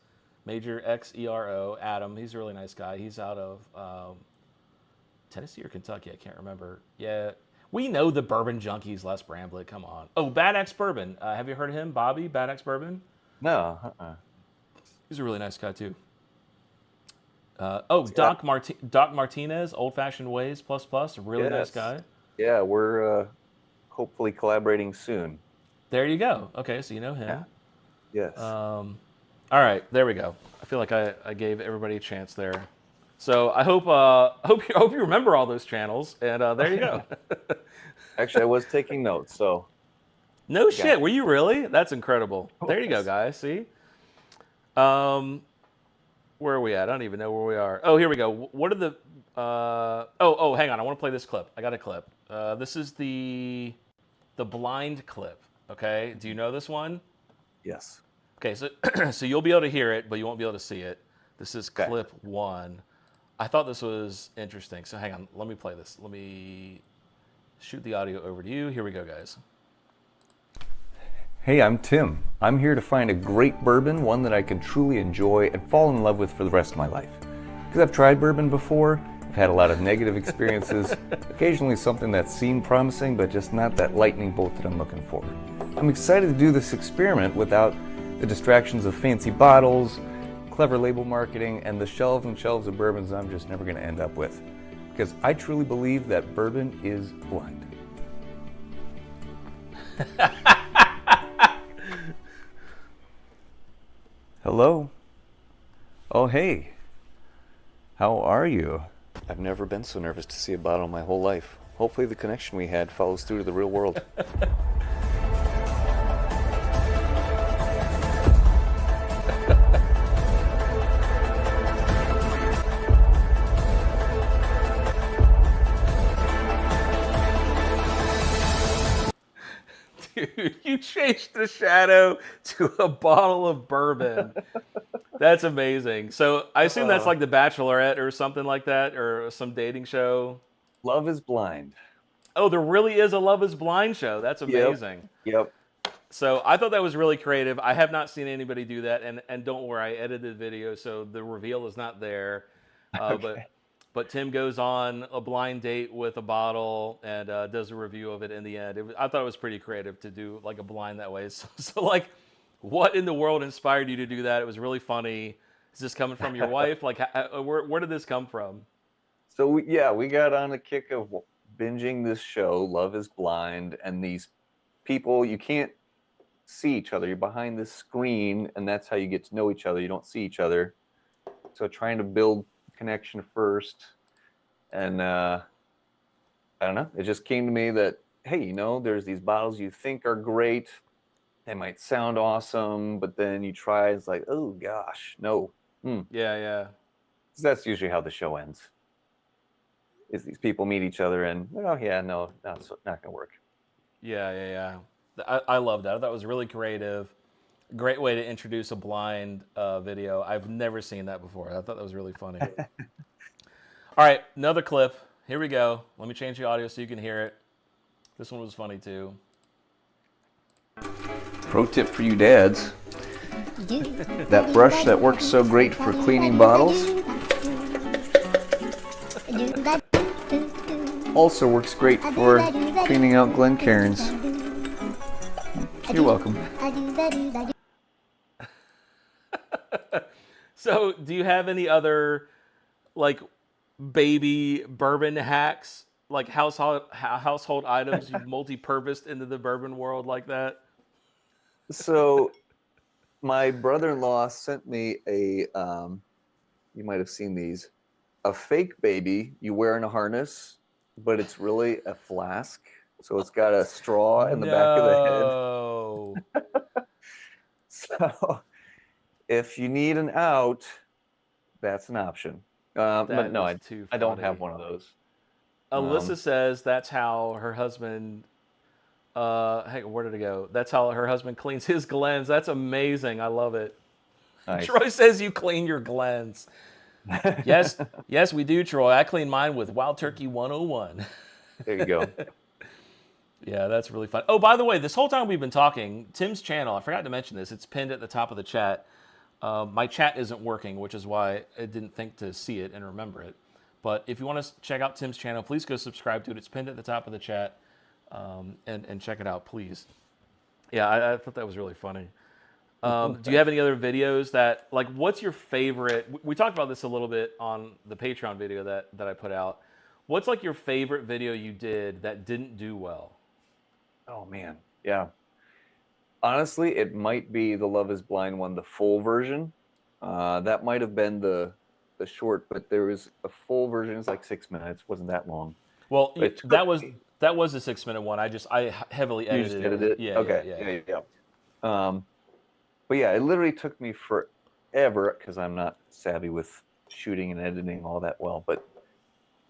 Major Xero, Adam. He's a really nice guy. He's out of Tennessee or Kentucky. I can't remember. Yeah, we know the Bourbon Junkies, Les Bramblett. Come on. Oh, Bad Axe Bourbon. Have you heard of him? Bobby, Bad Axe Bourbon? No. He's a really nice guy too. Doc Martinez, Old Fashioned Ways + really nice guy. Yeah, we're hopefully collaborating soon. There you go. Okay, so you know him. Yeah. Yes. All right, there we go. I feel like I gave everybody a chance there. So I hope you remember all those channels, and there you go. Actually, I was taking notes, so. No shit, were you really? That's incredible. There you go, guys. See? Where are we at? I don't even know where we are. Oh, here we go. What are the... hang on. I want to play this clip. I got a clip. This is the blind clip, okay? Do you know this one? Yes. Okay, so so you'll be able to hear it, but you won't be able to see it. This is clip 1. I thought this was interesting. So hang on. Let me play this. Let me shoot the audio over to you. Here we go, guys. Hey, I'm Tim. I'm here to find a great bourbon, one that I can truly enjoy and fall in love with for the rest of my life. Because I've tried bourbon before, I've had a lot of negative experiences, occasionally something that seemed promising, but just not that lightning bolt that I'm looking for. I'm excited to do this experiment without the distractions of fancy bottles, clever label marketing, and the shelves and shelves of bourbons I'm just never going to end up with. Because I truly believe that bourbon is blind. Hello? Oh, hey. How are you? I've never been so nervous to see a bottle in my whole life. Hopefully the connection we had follows through to the real world. Dude, you changed the shadow to a bottle of bourbon. That's amazing. So I assume that's like The Bachelorette or something like that, or some dating show. Love is Blind. Oh, there really is a Love is Blind show. That's amazing. Yep. So I thought that was really creative. I have not seen anybody do that, and don't worry, I edited the video, so the reveal is not there. Okay. But Tim goes on a blind date with a bottle and does a review of it in the end. I thought it was pretty creative to do like a blind that way. So like, what in the world inspired you to do that? It was really funny. Is this coming from your wife? Like, where did this come from? So we got on a kick of binging this show, Love is Blind, and these people, you can't see each other. You're behind this screen, and that's how you get to know each other. You don't see each other. So trying to build connection first, and I don't know, it just came to me that, hey, there's these bottles you think are great, they might sound awesome, but then you try, it's like, oh gosh, no. Yeah. That's usually how the show ends, is these people meet each other and, oh yeah, no, that's not gonna work. Yeah. I love that. That was really creative. Great way to introduce a blind video. I've never seen that before. I thought that was really funny. All right, another clip. Here we go. Let me change the audio so you can hear it. This one was funny too. Pro tip for you dads. That brush that works so great for cleaning bottles also works great for cleaning out Glencairns. You're welcome. So, do you have any other like baby bourbon hacks, like household items you've multi-purposed into the bourbon world like that? So, my brother-in-law sent me a, you might have seen these, a fake baby you wear in a harness, but it's really a flask. So it's got a straw in the back of the head. So if you need an out, that's an option. But no, I don't have one of those. Alyssa says that's how her husband, hey, where did it go? That's how her husband cleans his Glens. That's amazing. I love it. Nice. Troy says you clean your Glens. Yes, we do, Troy. I clean mine with Wild Turkey 101. There you go. Yeah, that's really fun. Oh, by the way, this whole time we've been talking, Tim's channel, I forgot to mention this, it's pinned at the top of the chat. My chat isn't working, which is why I didn't think to see it and remember it. But if you want to check out Tim's channel, please go subscribe to it. It's pinned at the top of the chat, and check it out, please. Yeah, I thought that was really funny. Do you have any other videos that, like, what's your favorite? We talked about this a little bit on the Patreon video that I put out. What's like your favorite video you did that didn't do well? Oh man, yeah. Honestly, it might be the Love Is Blind one, the full version. That might have been the short, but there was a full version. It's like 6 minutes. Wasn't that long. Well, But it took that was me- the 6 minute one. I heavily you just edited edited it. it. Yeah, Okay. yeah. But yeah, it literally took me forever because I'm not savvy with shooting and editing all that well. But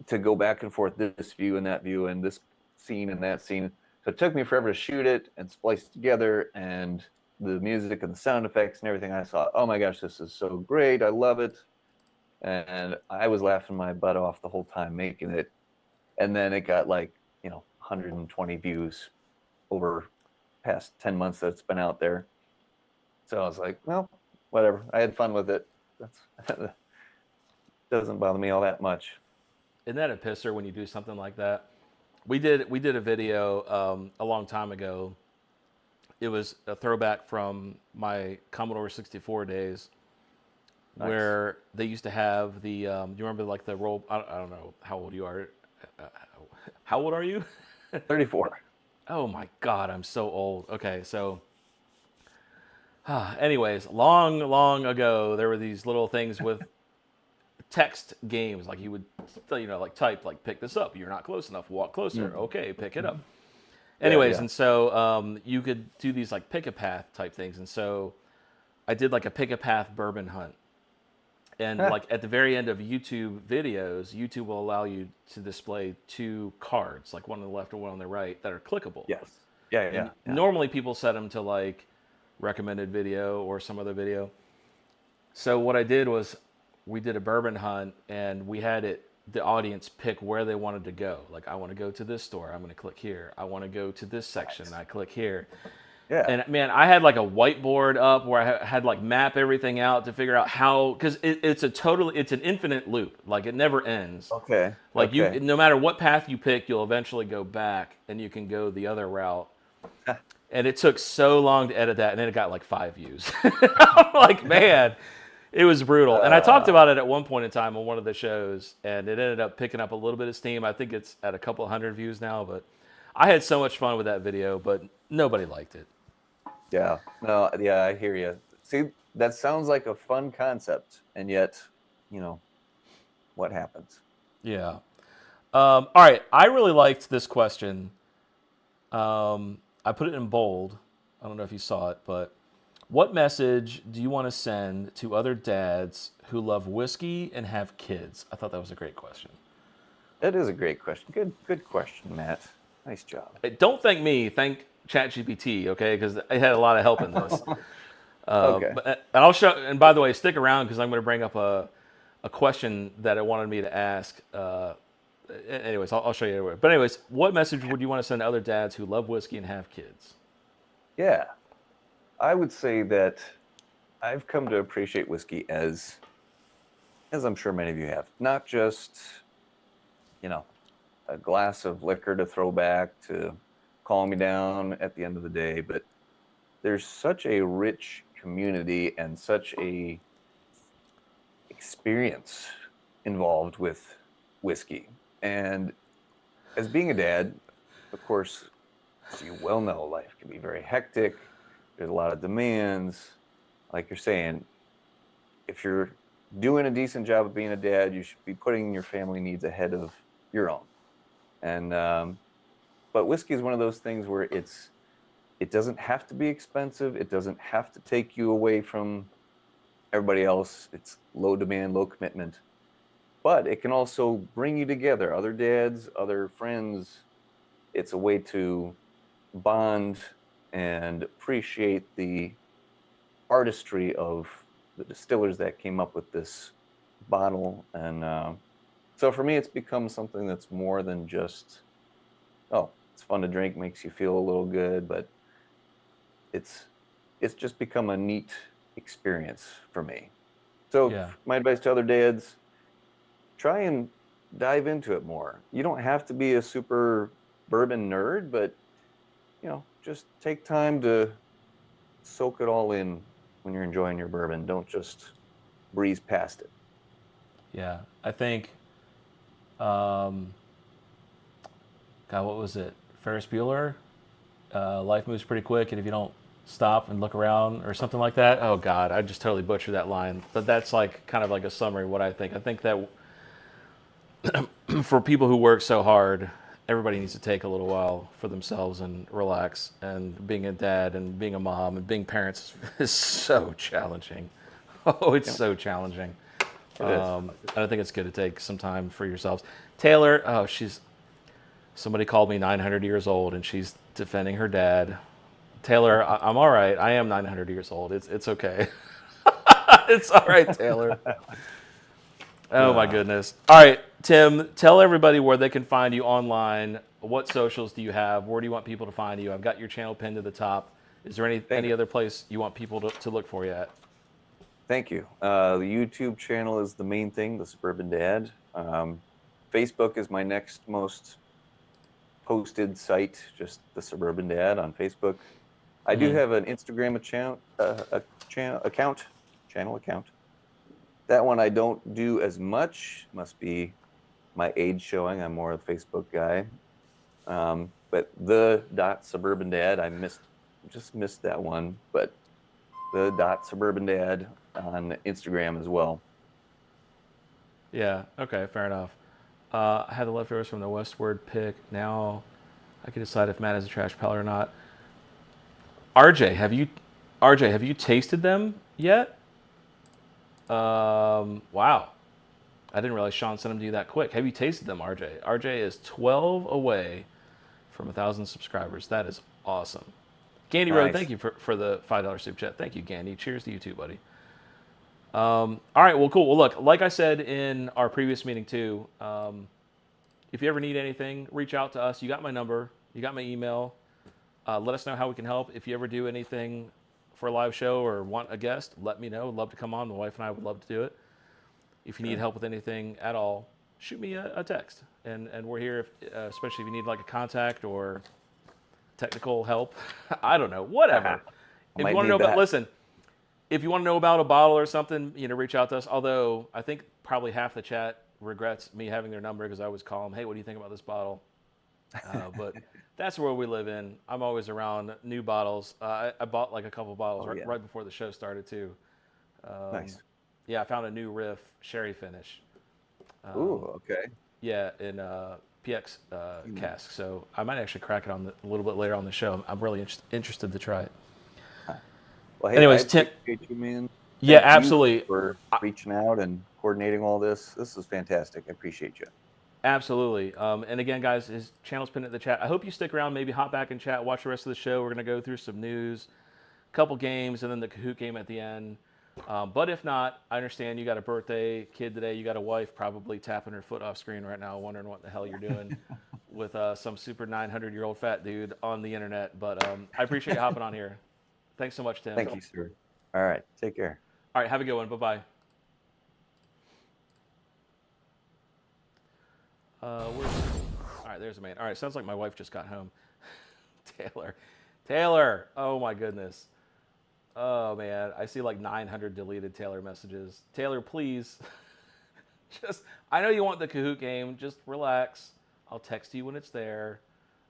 to go back and forth, this view and that view, and this scene and that scene. So it took me forever to shoot it and splice it together, and the music and the sound effects and everything. I thought, oh my gosh, this is so great. I love it. And I was laughing my butt off the whole time making it. And then it got like, 120 views over past 10 months that it's been out there. So I was like, well, whatever. I had fun with it. That's doesn't bother me all that much. Isn't that a pisser when you do something like that? We did a video a long time ago. It was a throwback from my Commodore 64 days, Nice. where they used to have the. Do you remember like the roll? I don't know how old you are. How old are you? 34. Oh my God, I'm so old. Okay, so. Anyways, long ago, there were these little things with text games, like you would, like type, like pick this up. You're not close enough. Walk closer. Okay, pick it up. Anyways, yeah. and so you could do these like pick a path type things, and so I did like a pick a path bourbon hunt, and like at the very end of YouTube videos, YouTube will allow you to display two cards, like one on the left or one on the right, that are clickable. Yes. Yeah. And normally people set them to like recommended video or some other video. So what I did was we did a bourbon hunt, and we had the audience pick where they wanted to go. Like, I want to go to this store. I'm going to click here. I want to go to this section. Nice. I click here. Yeah. And man, I had like a whiteboard up where I had like map everything out to figure out how, because it's an infinite loop. Like, it never ends. Okay. Like okay. no matter what path you pick, you'll eventually go back and you can go the other route. And it took so long to edit that, and then it got like 5 views. I'm like, man, it was brutal. And I talked about it at one point in time on one of the shows, and it ended up picking up a little bit of steam. I think it's at a couple hundred views now, but I had so much fun with that video, but nobody liked it. Yeah. No, yeah, I hear you. See, that sounds like a fun concept, and yet, what happens? Yeah. All right. I really liked this question. I put it in bold. I don't know if you saw it, but what message do you want to send to other dads who love whiskey and have kids? I thought that was a great question. That is a great question. Good question, Matt. Nice job. Hey, don't thank me. Thank ChatGPT, okay? Because I had a lot of help in this. Okay. And I'll show. And by the way, stick around because I'm going to bring up a question that it wanted me to ask. Anyways, I'll show you everywhere. But anyways, what message would you want to send to other dads who love whiskey and have kids? Yeah. I would say that I've come to appreciate whiskey as I'm sure many of you have, not just, a glass of liquor to throw back to calm me down at the end of the day, but there's such a rich community and such a experience involved with whiskey. And as being a dad, of course, as you well know, life can be very hectic. There's a lot of demands. Like you're saying, if you're doing a decent job of being a dad, you should be putting your family needs ahead of your own. And but whiskey is one of those things where it doesn't have to be expensive. It doesn't have to take you away from everybody else. It's low demand, low commitment. But it can also bring you together, other dads, other friends. It's a way to bond and appreciate the artistry of the distillers that came up with this bottle. And so for me, it's become something that's more than just, it's fun to drink, makes you feel a little good, but it's just become a neat experience for me. So Yeah. my advice to other dads, try and dive into it more. You don't have to be a super bourbon nerd, but just take time to soak it all in when you're enjoying your bourbon. Don't just breeze past it. Yeah, I think, God, what was it? Ferris Bueller? Life moves pretty quick, and if you don't stop and look around or something like that. Oh God, I just totally butchered that line. But that's like kind of like a summary of what I think. I think that for people who work so hard, everybody needs to take a little while for themselves and relax. And being a dad and being a mom and being parents is so challenging. Oh, it's so challenging. It is. And I think it's good to take some time for yourselves. Taylor, somebody called me 900 years old, and she's defending her dad. Taylor, I'm all right. I am 900 years old. It's okay. It's all right, Taylor. Oh my goodness. All right, Tim, tell everybody where they can find you online. What socials do you have? Where do you want people to find you? I've got your channel pinned to the top. Is there any other place you want people to look for you at? Thank you. The YouTube channel is the main thing, the Suburban Dad. Facebook is my next most posted site, just the Suburban Dad on Facebook. I do have an Instagram channel account. That one I don't do as much. Must be my age showing. I'm more a Facebook guy. But the .Suburban Dad, I just missed that one. But the .Suburban Dad on Instagram as well. Yeah. Okay. Fair enough. I had the leftovers from the Westward pick. Now I can decide if Matt is a trash pal or not. RJ, have you tasted them yet? Wow. I didn't realize Sean sent them to you that quick. Have you tasted them, RJ? RJ is 12 away from 1,000 subscribers. That is awesome. Gandy Road, thank you for the $5 super chat. Thank you, Gandy. Cheers to you too, buddy. All right, well, cool. Well, look, like I said in our previous meeting too, if you ever need anything, reach out to us. You got my number. You got my email. Let us know how we can help. If you ever do anything for a live show or want a guest, let me know. I'd love to come on. My wife and I would love to do it. If you need help with anything at all, shoot me a text. And we're here, especially if you need like a contact or technical help. I don't know, whatever. If you want to know about, listen, if you want to know about a bottle or something, reach out to us. Although I think probably half the chat regrets me having their number because I always call them, hey, what do you think about this bottle? But that's the world we live in. I'm always around new bottles. I bought like a couple bottles right before the show started too. Nice. Yeah, I found a new Riff sherry finish. Ooh, okay. Yeah, in PX cask. So I might actually crack it on a little bit later on the show. I'm really interested to try it. Well, hey, anyways, Tim, appreciate you, man. Yeah, absolutely. For reaching out and coordinating all this. This is fantastic. I appreciate you. Absolutely. And again, guys, his channel's pinned in the chat. I hope you stick around, maybe hop back and chat, watch the rest of the show. We're going to go through some news, a couple games, and then the Kahoot game at the end. But if not, I understand you got a birthday kid today. You got a wife probably tapping her foot off screen right now, wondering what the hell you're doing with some super 900-year-old fat dude on the internet. But I appreciate you hopping on here. Thanks so much, Tim. Thank you, sir. All right. Take care. All right. Have a good one. Bye-bye. All right, there's a man. All right, sounds like my wife just got home. Taylor. Oh my goodness. Oh man, I see like 900 deleted Taylor messages. Taylor, please, I know you want the Kahoot game. Just relax. I'll text you when it's there,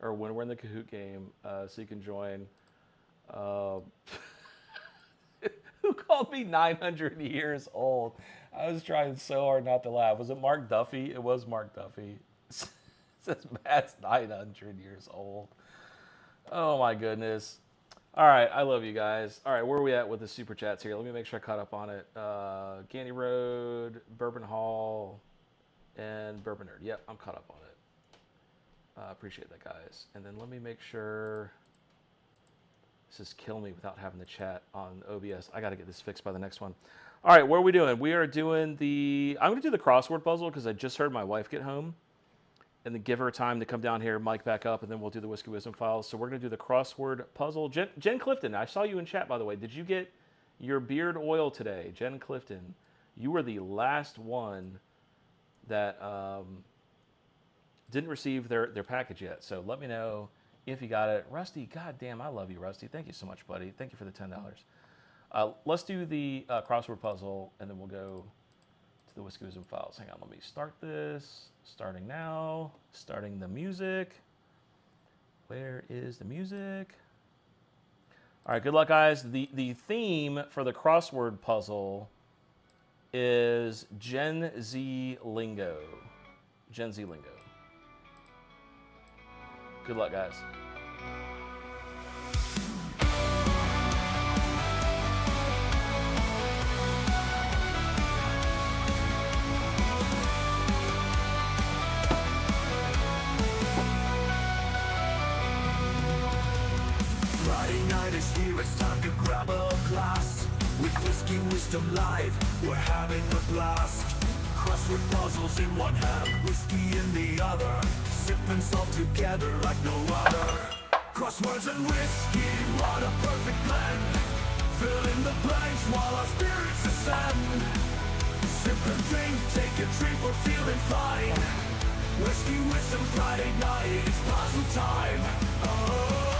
or when we're in the Kahoot game, so you can join. Who called me 900 years old? I was trying so hard not to laugh. Was it Mark Duffy? It was Mark Duffy. It says Matt's 900 years old. Oh my goodness. All right, I love you guys. All right, where are we at with the super chats here? Let me make sure I caught up on it. Gandy Road, Bourbon Hall, and Bourbon Nerd. Yep, I'm caught up on it. Appreciate that, guys. And then let me make sure. This is killing me without having the chat on OBS. I got to get this fixed by the next one. All right, what are we doing? We are doing I'm going to do the crossword puzzle because I just heard my wife get home. And then give her time to come down here, mic back up, and then we'll do the Whiskey Wisdom files. So we're going to do the crossword puzzle. Jen Clifton, I saw you in chat, by the way. Did you get your beard oil today? Jen Clifton, you were the last one that didn't receive their package yet. So let me know if you got it. Rusty, goddamn, I love you, Rusty. Thank you so much, buddy. Thank you for the $10. Let's do the crossword puzzle, and then we'll go to the WhiskeyWisdom files. Hang on, let me start this. Starting now. Starting the music. Where is the music? All right, good luck, guys. The theme for the crossword puzzle is Gen Z lingo. Gen Z lingo. Good luck, guys. Friday night is here, it's time to grab a glass. With WhiskeyWisdom Live, we're having a blast. Crossword puzzles in one hand, whiskey in the other. Sipping salt together like no other. Crosswords and whiskey, what a perfect blend. Fill in the blanks while our spirits ascend. Sip and drink, take a drink, we're feeling fine. WhiskeyWisdom Friday night, it's puzzle time.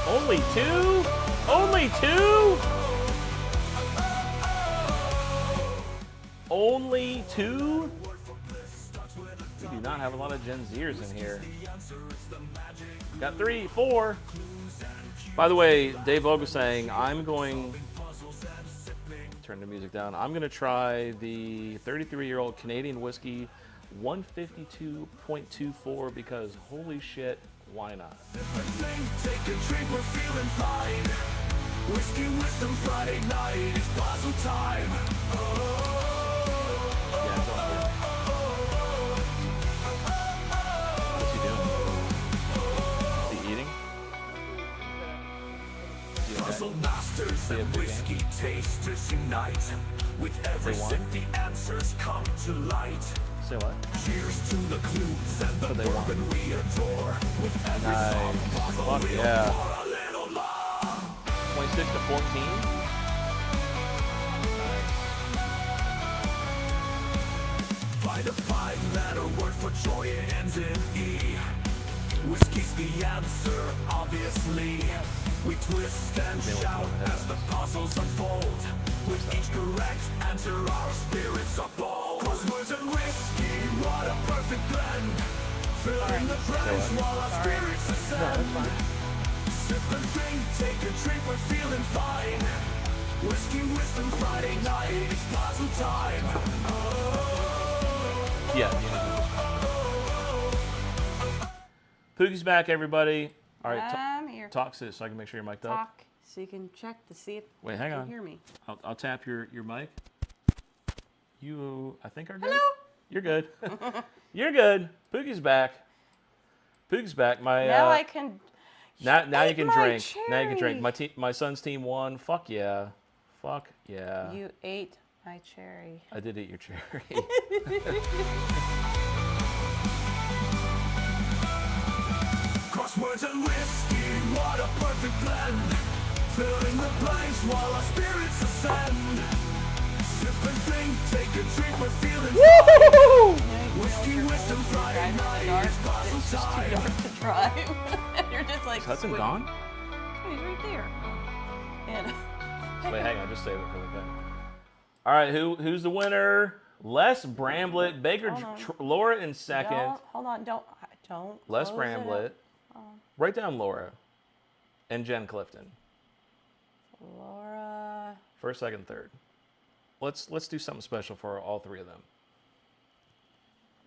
Only two? Only two? Only two? We do not have a lot of Gen Zers in here. Got 3, 4. By the way, Dave Vogel saying, I'm going... Turn the music down. I'm going to try the 33-year-old Canadian whiskey 152.24 because holy shit, why not? Take a drink, we're feeling fine. WhiskeyWisdom Friday night, it's puzzle time. Yeah, it's all good. What's he doing? Is he eating? Puzzle masters and whiskey tasters unite. With every sip, the answers come to light. Say what? Cheers to the clues and the What they bourbon we adore. With every song puzzle Fuck we yeah. pour a little love. 26 to 14. Find a 5-letter word for joy, it ends in E. Whiskey's the answer, obviously. We twist and shout as the puzzles unfold. With each correct answer, our spirits are bold. Crosswords and whiskey, what a perfect blend. Fill in the blanks while our spirits ascend. Sip and drink, take a drink, we're feeling fine. WhiskeyWisdom Friday night, it's puzzle time. Yeah. Poogie's back, everybody. All right, I'm here. talk so I can make sure you're mic'd up. Talk so you can check to see if Wait, you hang can on. hear me. I'll tap your mic. You, I think, are good. Hello. You're good. You're good. Poogie's back. Poogie's back. My Now I can. now you can my drink. Now you can cherry. drink. My son's team won. Fuck yeah. Fuck yeah. You ate my cherry. I did eat your cherry. Crosswords and whiskey, what a perfect blend. Fill in the blanks while our spirits ascend. Sip and drink, take a drink, we're feeling Woo! WhiskeyWisdom Friday night, it's puzzle It's just too time. dark to drive. You're just like. Is Hudson swimming. gone? Oh, he's right there. And Wait, hang on. Just save it for the thing. All right, who's the winner? Les Bramblett, Baker, Hold on. Laura in second. Hold on, don't. Les close it Bramblett. up. Write down Laura and Jen Clifton. Laura. First, second, third. Let's do something special for all three of them.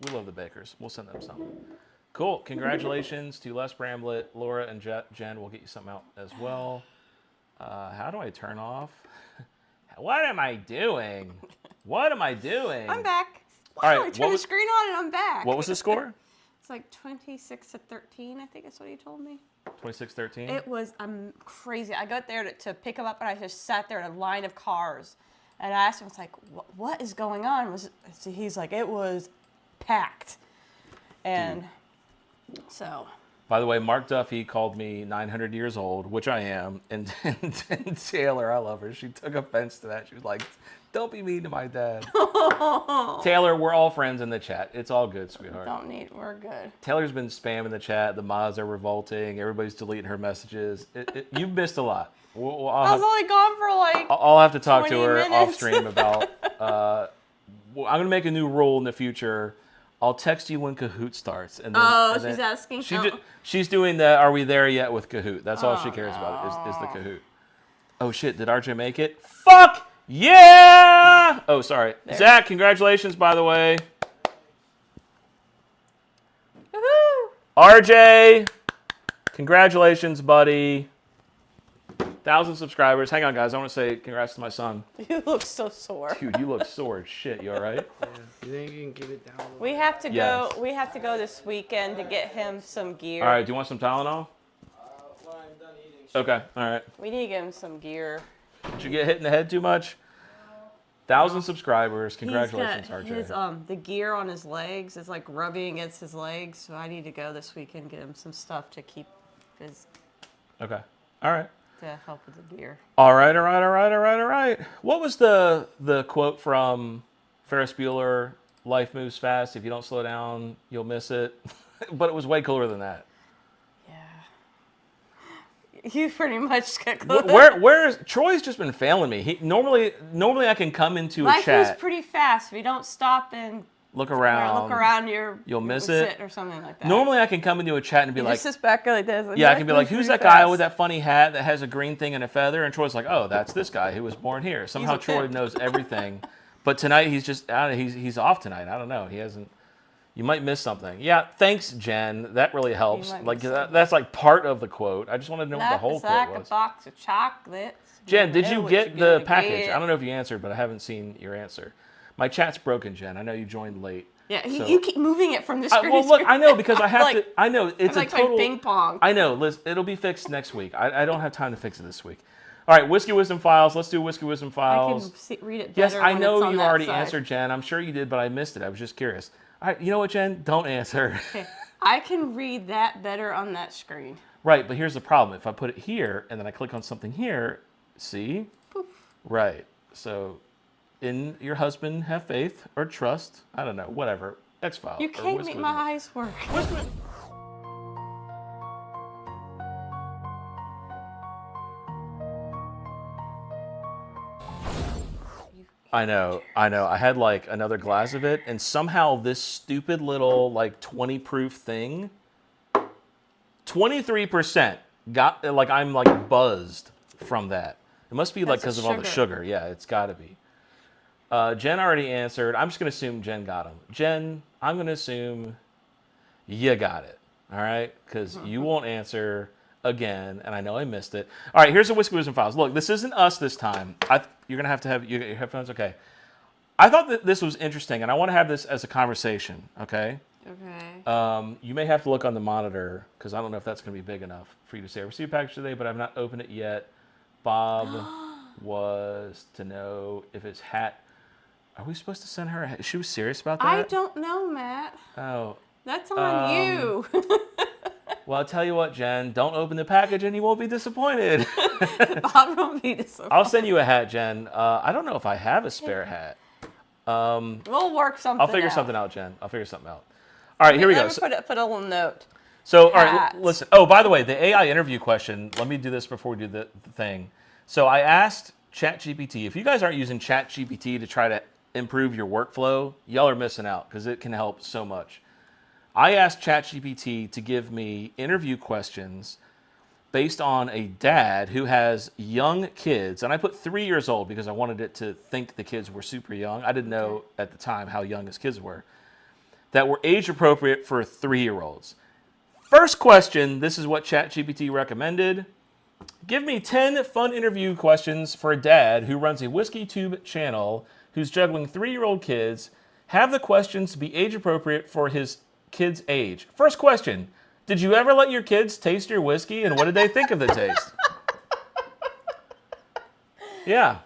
We love the Bakers. We'll send them something. Cool. Congratulations to Les Bramblett, Laura, and Jen. We'll get you something out as well. How do I turn off? What am I doing? What am I doing? I'm back. All Wow, right, I what turned the was- screen on and I'm back. What was the score? It's like 26 to 13, I think that's what he told me. 26-13? It was crazy. I got there to pick him up and I just sat there in a line of cars. And I asked him, it's like, what is going on? He's like, it was packed. And so. By the way, Mark Duffy called me 900 years old, which I am. And Taylor, I love her. She took offense to that. She was like, don't be mean to my dad. Taylor, we're all friends in the chat. It's all good, sweetheart. We're good. Taylor's been spamming the chat. The mods are revolting. Everybody's deleting her messages. You've missed a lot. I was only gone for like I'll have to talk to 20 her minutes. off stream about. I'm going to make a new rule in the future. I'll text you when Kahoot starts. And then, she's asking. She's doing the "Are we there yet?" with Kahoot. That's all she cares about is the Kahoot. Oh shit! Did RJ make it? Fuck yeah! Oh, sorry, there. Zach. Congratulations, by the way. Woohoo! RJ, congratulations, buddy. 1,000 subscribers. Hang on, guys. I want to say congrats to my son. You look so sore. Dude, you look sore as shit. You all right? Yeah. You think you can get it down? We have to go. We have to go this weekend to get him some gear. All right. Do you want some Tylenol? When I'm done eating. Okay. All right. We need to get him some gear. Did you get hit in the head too much? 1,000 subscribers. Congratulations, He's got RJ. his, the gear on his legs is like rubbing against his legs, so I need to go this weekend and get him some stuff to keep his. Okay. All right. To help with the gear. All right. What was the quote from Ferris Bueller? Life moves fast. If you don't slow down, you'll miss it. But it was way cooler than that. Yeah. You pretty much got close. Where's Troy's just been failing me. He normally I can come into a Life chat. Life moves pretty fast. If you don't stop and look around, you'll miss it or something like that. Normally I can come into a chat and be like, just sits back like this. Yeah, I can be like, who's that guy with that funny hat that has a green thing and a feather? And Troy's like, oh, that's this guy who was born here. Somehow Troy knows everything. But tonight he's just he's off tonight. I don't know. He hasn't. You might miss something. Yeah, thanks, Jen. That really helps. Like that's like part of the quote. I just wanted to know what the whole quote was. Like a box of chocolates. Jen, did you get the package? I don't know if you answered, but I haven't seen your answer. My chat's broken, Jen. I know you joined late. Yeah, you keep moving it from the screen. Well, look, I know because I have to. I know it's like a total ping pong. I know, Liz. It'll be fixed next week. I don't have time to fix it this week. All right, Whiskey Wisdom Files. Let's do Whiskey Wisdom Files. I can read it better. Yes, I know when you it's on already that side. answered, Jen. I'm sure you did, but I missed it. I was just curious. All right, you know what, Jen? Don't answer. Okay. I can read that better on that screen. Right, but here's the problem. If I put it here and then I click on something here, see? Poof. Right. So, in your husband, have faith or trust. I don't know. Whatever. X-Files. You can't make my eyes work. I know. I had like another glass of it, and somehow this stupid little like 20 proof thing, 23% got like I'm like buzzed from that. It must be like because of all the sugar. Yeah, it's got to be. Jen already answered. I'm just gonna assume Jen got them. Jen, I'm gonna assume you got it. All right, because you won't answer again, and I know I missed it. All right, here's the Whiskey Wisdom Files. Look, this isn't us this time. You're going to have your headphones. Okay. I thought that this was interesting, and I want to have this as a conversation, okay? Okay. You may have to look on the monitor, because I don't know if that's going to be big enough for you to say. I received a package today, but I've not opened it yet. Bob was to know if his hat... Are we supposed to send her a hat? She was serious about that? I don't know, Matt. Oh. That's on you. Well, I'll tell you what, Jen. Don't open the package and you won't be disappointed. Bob won't be disappointed. I'll send you a hat, Jen. I don't know if I have a spare hat. We'll work something out. I'll figure something out, Jen. I'll figure something out. All right, here we go. Put a little note. So, all right, listen. Oh, by the way, the AI interview question, let me do this before we do the thing. So I asked ChatGPT, if you guys aren't using ChatGPT to try to improve your workflow, y'all are missing out because it can help so much. I asked ChatGPT to give me interview questions based on a dad who has young kids, and I put 3 years old because I wanted it to think the kids were super young. I didn't know at the time how young his kids were, that were age appropriate for 3-year-olds. First question, this is what ChatGPT recommended. Give me 10 fun interview questions for a dad who runs a WhiskeyTube channel who's juggling 3-year-old kids. Have the questions be age appropriate for his kids' age. First question, did you ever let your kids taste your whiskey, and what did they think of the taste? Yeah.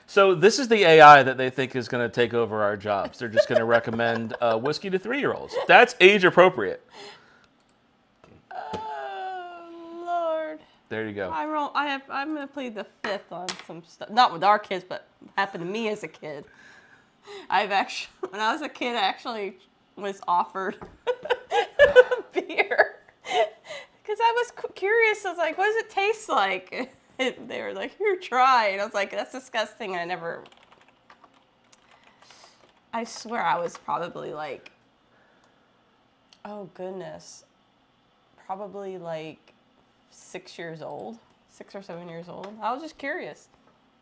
So this is the AI that they think is going to take over our jobs. They're just going to recommend whiskey to 3-year-olds. That's age appropriate. There you go. I'm gonna plead the fifth on some stuff. Not with our kids, but happened to me as a kid. When I was a kid, I actually was offered beer because I was curious. I was like, "What does it taste like?" And they were like, "Here, try." And I was like, "That's disgusting." I swear I was probably like, oh goodness, probably like 6 years old, 6 or 7 years old. I was just curious.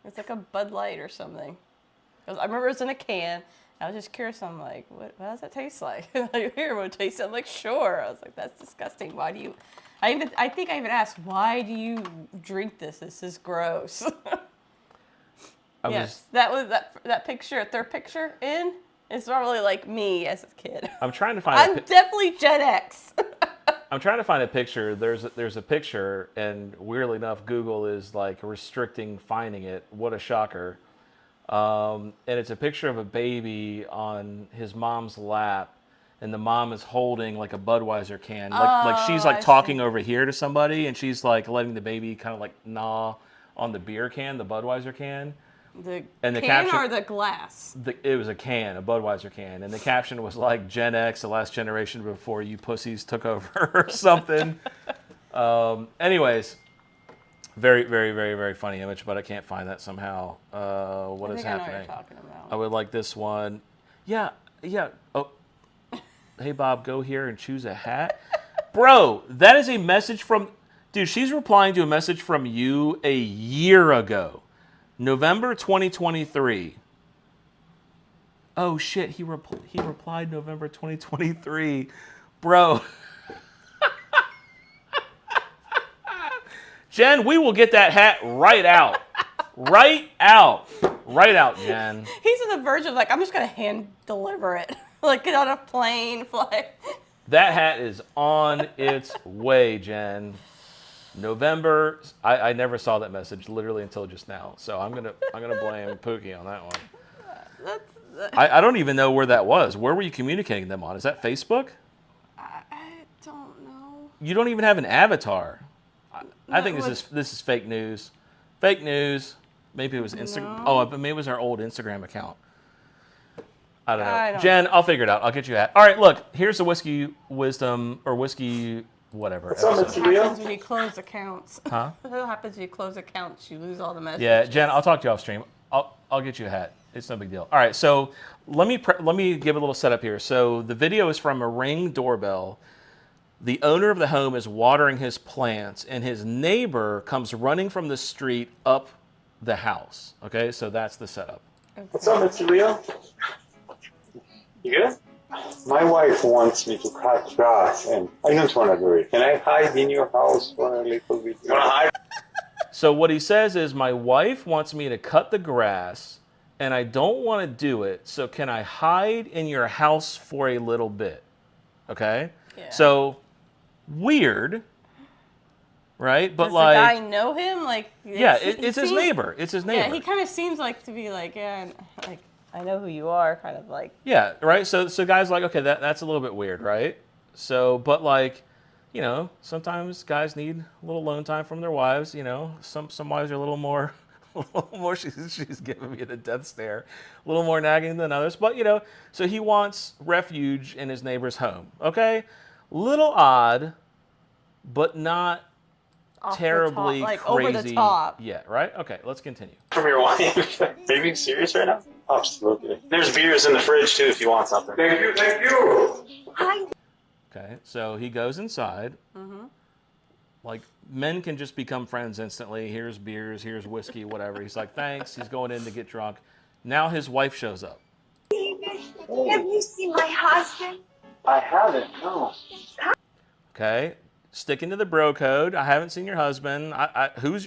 It's like a Bud Light or something. I remember it was in a can. I was just curious. I'm like, what does that taste like? Here, what it tastes? I'm like, sure. I was like, that's disgusting. Why do you? I think I even asked, why do you drink this? This is gross. Yes, that was that picture. Third picture in. It's probably like me as a kid. I'm trying to find. I'm definitely Gen X. I'm trying to find a picture. There's a picture, and weirdly enough, Google is like restricting finding it. What a shocker! And it's a picture of a baby on his mom's lap, and the mom is holding like a Budweiser can, like she's like talking over here to somebody, and she's like letting the baby kind of like gnaw on the beer can, the Budweiser can. The can caption, or the glass? It was a can, a Budweiser can, and the caption was like Gen X, the last generation before you pussies took over, or something. Anyways, very, very, very, very funny image, but I can't find that somehow. What is happening? I know what you're talking about. I would like this one. Yeah. Oh, hey Bob, go here and choose a hat, bro. That is a message from, dude. She's replying to a message from you a year ago. November 2023. Oh shit, he replied November 2023. Bro. Jen, we will get that hat right out. Right out, Jen. He's on the verge of like, I'm just gonna hand deliver it. Like, get on a plane, fly. That hat is on its way, Jen. November. I never saw that message literally until just now, so I'm gonna blame Pookie on that one. I don't even know where that was. Where were you communicating them on? Is that Facebook? I don't know. You don't even have an avatar. I think this is fake news. Fake news. Maybe it was Instagram. No. Oh, but maybe it was our old Instagram account. I don't know. Jen, I'll figure it out. I'll get you a hat. All right, look. Here's the Whiskey Wisdom or Whiskey whatever. What happens when you close accounts? Huh? What happens when you close accounts? You lose all the messages. Yeah, Jen, I'll talk to you off stream. I'll get you a hat. It's no big deal. All right, so let me give a little setup here. So the video is from a Ring doorbell. The owner of the home is watering his plants, and his neighbor comes running from the street up the house. Okay, so that's the setup. Okay. What's up, Mr. Leo? You good? My wife wants me to cut grass, and I don't want to do it. Can I hide in your house for a little bit? You want to hide? So what he says is, my wife wants me to cut the grass, and I don't want to do it, so can I hide in your house for a little bit? Okay? Yeah. So, weird, right? But Does like, the guy know him? Like, it's his neighbor. It's his neighbor. Yeah, he kind of seems like to be like, yeah, like, I know who you are, kind of like. Yeah, right? So guys like, okay, that's a little bit weird, right? So, but like, you know, sometimes guys need a little alone time from their wives, you know. Some wives are a little more, she's giving me the death stare, a little more nagging than others. But, you know, so he wants refuge in his neighbor's home, okay? Little odd, but not Off terribly the top, like crazy. over the top. Yeah, right? Okay, let's continue. From your wife? Are you being serious right now? Absolutely. There's beers in the fridge, too, if you want something. Thank you, thank you. Hi. Okay, so he goes inside. Mm-hmm. Like, men can just become friends instantly. Here's beers, here's whiskey, whatever. He's like, thanks. He's going in to get drunk. Now his wife shows up. Have you seen my husband? I haven't, no. Okay, sticking to the bro code. I haven't seen your husband.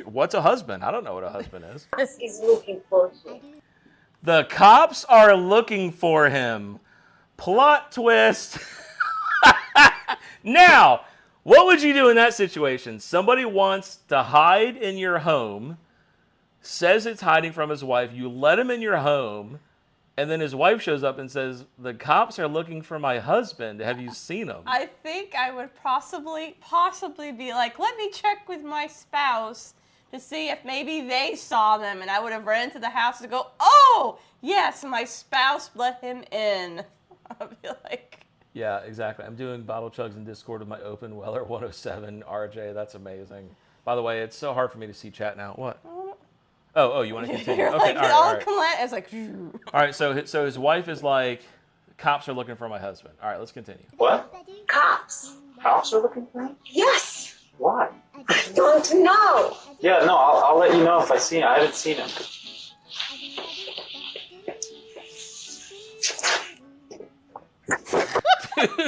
What's a husband? I don't know what a husband is. He's looking for you. The cops are looking for him. Plot twist. Now, what would you do in that situation? Somebody wants to hide in your home, says it's hiding from his wife. You let him in your home, And then his wife shows up and says, "The cops are looking for my husband. Have you seen him?" I think I would possibly be like, let me check with my spouse to see if maybe they saw them, and I would have ran into the house to go, oh, yes, my spouse let him in. I'd be like... Yeah, exactly. I'm doing bottle chugs in Discord with my open Weller 107 RJ. That's amazing. By the way, it's so hard for me to see chat now. What? Oh, you want to continue? You're Okay, like, all right. It's like... All right, so his wife is like, cops are looking for my husband. All right, let's continue. What? Cops. Cops are looking for him? Yes. Why? I don't know. Yeah, no, I'll let you know if I see him. I haven't seen him.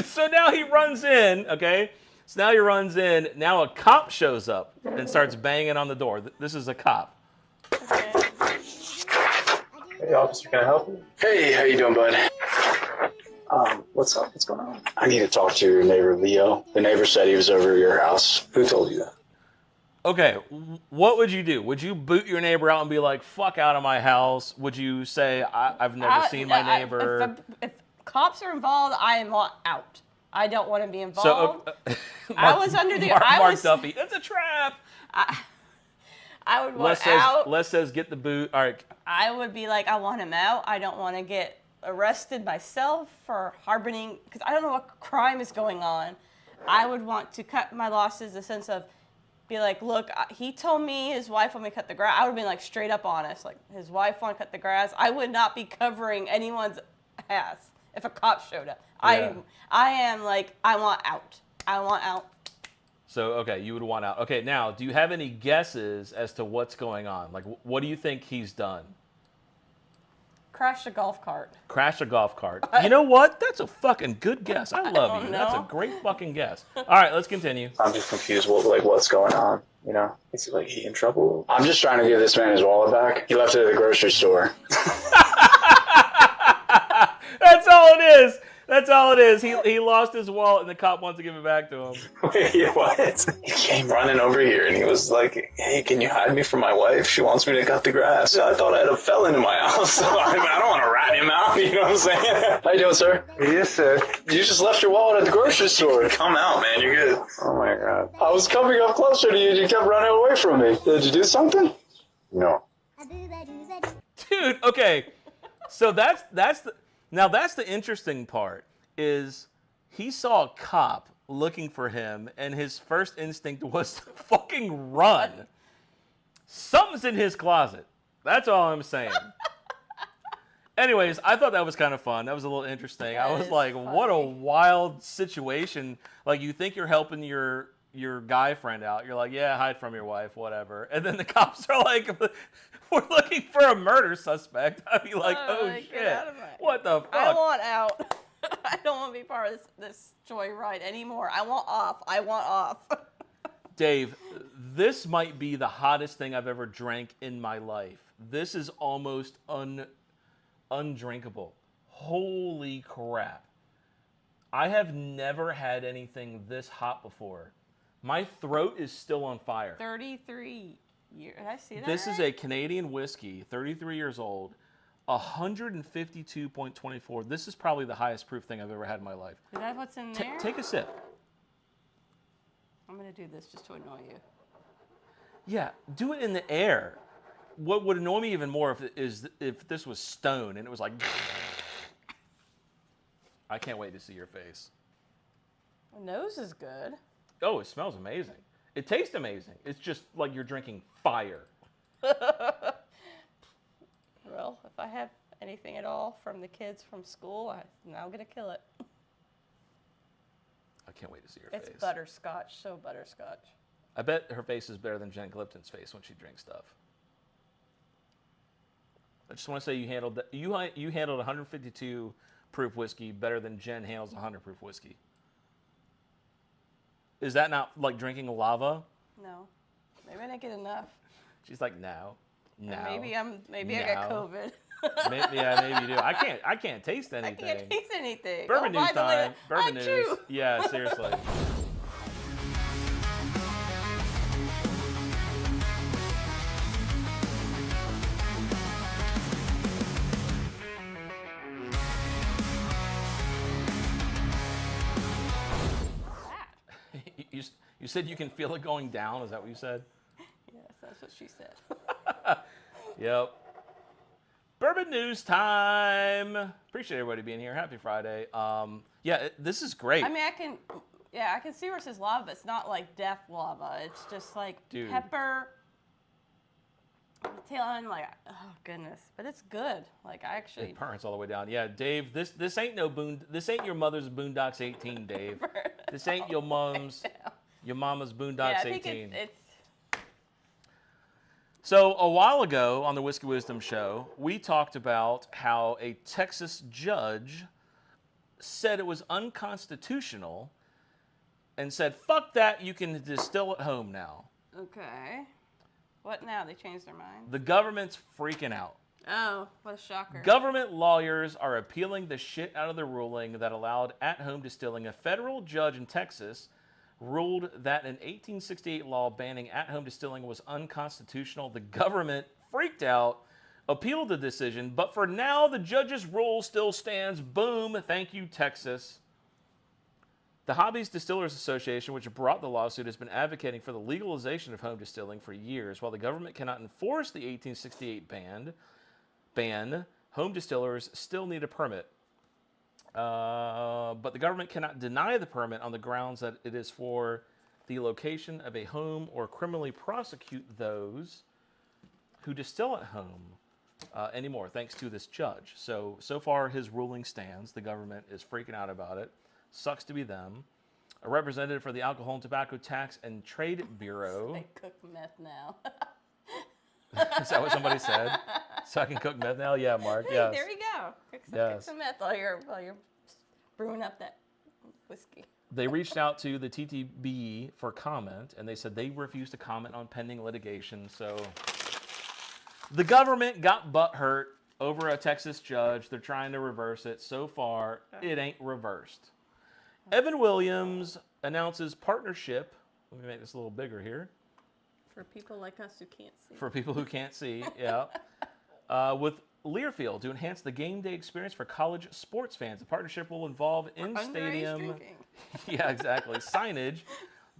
So now he runs in, okay? So now he runs in. Now a cop shows up and starts banging on the door. This is a cop. Okay. Hey, officer, can I help you? Hey, how you doing, bud? What's up? What's going on? I need to talk to your neighbor, Leo. The neighbor said he was over at your house. Who told you that? Okay, what would you do? Would you boot your neighbor out and be like, fuck out of my house? Would you say, I've never seen my neighbor? If cops are involved, I am out. I don't want to be involved. So, I was under the... Mark Duffy, it's a trap. I would want out. Les says, get the boot. All right. I would be like, I want him out. I don't want to get arrested myself for harboring, because I don't know what crime is going on. I would want to cut my losses in the sense of, be like, look, he told me his wife wanted me to cut the grass. I would have been like straight up honest. Like, his wife wanted to cut the grass. I would not be covering anyone's ass if a cop showed up. Yeah. I am like, I want out. I want out. So, okay, you would want out. Okay, now, do you have any guesses as to what's going on? Like, what do you think he's done? Crash a golf cart. Crash a golf cart. You know what? That's a fucking good guess. I love don't you. know. That's a great fucking guess. All right, let's continue. I'm just confused. What's going on? You know, is he like he in trouble? I'm just trying to give this man his wallet back. He left it at the grocery store. That's all it is. That's all it is. He lost his wallet and the cop wants to give it back to him. Wait, what? He came running over here and he was like, hey, can you hide me from my wife? She wants me to cut the grass. I thought I had a felon in my house. So I don't want to rat him out, you know what I'm saying? How you doing, sir? Yes, sir. You just left your wallet at the grocery store. Come out, man. You're good. Oh, my God. I was coming up closer to you and you kept running away from me. Did you do something? No. Dude, okay. So that's the interesting part is he saw a cop looking for him and his first instinct was to fucking run. Something's in his closet. That's all I'm saying. Anyways, I thought that was kind of fun. That was a little interesting. I was like, what a wild situation. Like, you think you're helping your guy friend out. You're like, yeah, hide from your wife, whatever. And then the cops are like, we're looking for a murder suspect. I'd be like, oh shit. What the fuck? I want out. I don't want to be part of this joyride anymore. I want off. Dave, this might be the hottest thing I've ever drank in my life. This is almost undrinkable. Holy crap. I have never had anything this hot before. My throat is still on fire. 33 years. Did I see that? This is a Canadian whiskey, 33 years old, 152.24. This is probably the highest proof thing I've ever had in my life. Is that what's in there? Take a sip. I'm going to do this just to annoy you. Yeah, do it in the air. What would annoy me even more if this was stone and it was like... I can't wait to see your face. The nose is good. Oh, it smells amazing. It tastes amazing. It's just like you're drinking fire. Well, if I have anything at all from the kids from school, I'm now going to kill it. I can't wait to see your face. It's butterscotch, so butterscotch. I bet her face is better than Jen Clifton's face when she drinks stuff. I just want to say you handled 152 proof whiskey better than Jen handles 100 proof whiskey. Is that not like drinking lava? No. Maybe I didn't get enough. She's like, no. Maybe I got COVID. maybe you do. I can't taste anything. I can't taste anything. Bourbon news time. Bourbon news. True. Yeah, seriously. You said you can feel it going down. Is that what you said? Yes, that's what she said. Yep. Bourbon news time. Appreciate everybody being here. Happy Friday. Yeah, this is great. I mean, I can see where it says lava, but it's not like death lava. It's just like Dude. pepper. Tail end, like, oh goodness, but it's good. Like I actually. It burns all the way down. Yeah, Dave. This ain't no This ain't your mother's Boondocks 18, Dave. This ain't your mama's Boondocks Yeah, I think 18. it's So a while ago on the Whiskey Wisdom show, we talked about how a Texas judge said it was unconstitutional and said, fuck that, you can distill at home now. okay. What now? They changed their mind. The government's freaking out. Oh, what a shocker. Government lawyers are appealing the shit out of the ruling that allowed at-home distilling. A federal judge in Texas ruled that an 1868 law banning at-home distilling was unconstitutional. The government freaked out, appealed the decision, but for now, the judge's rule still stands. Boom. Thank you, Texas. The Hobbies Distillers Association, which brought the lawsuit, has been advocating for the legalization of home distilling for years. While the government cannot enforce the 1868 ban, home distillers still need a permit. But the government cannot deny the permit on the grounds that it is for the location of a home or criminally prosecute those who distill at home anymore, thanks to this judge. So far, his ruling stands. The government is freaking out about it. Sucks to be them. A representative for the Alcohol and Tobacco Tax and Trade Bureau. I cook meth now. Is that what somebody said? So I can cook meth now? Yeah, Mark. Yes. There you go. Cook Yes. some meth while you're brewing up that whiskey. They reached out to the TTB for comment, and they said they refuse to comment on pending litigation. So the government got butthurt over a Texas judge. They're trying to reverse it. So far, it ain't reversed. Evan Williams announces partnership. Let me make this a little bigger here. For people like us who can't see. For people who can't see, yeah. With Learfield to enhance the game day experience for college sports fans. The partnership will involve in-stadium, yeah, exactly, signage,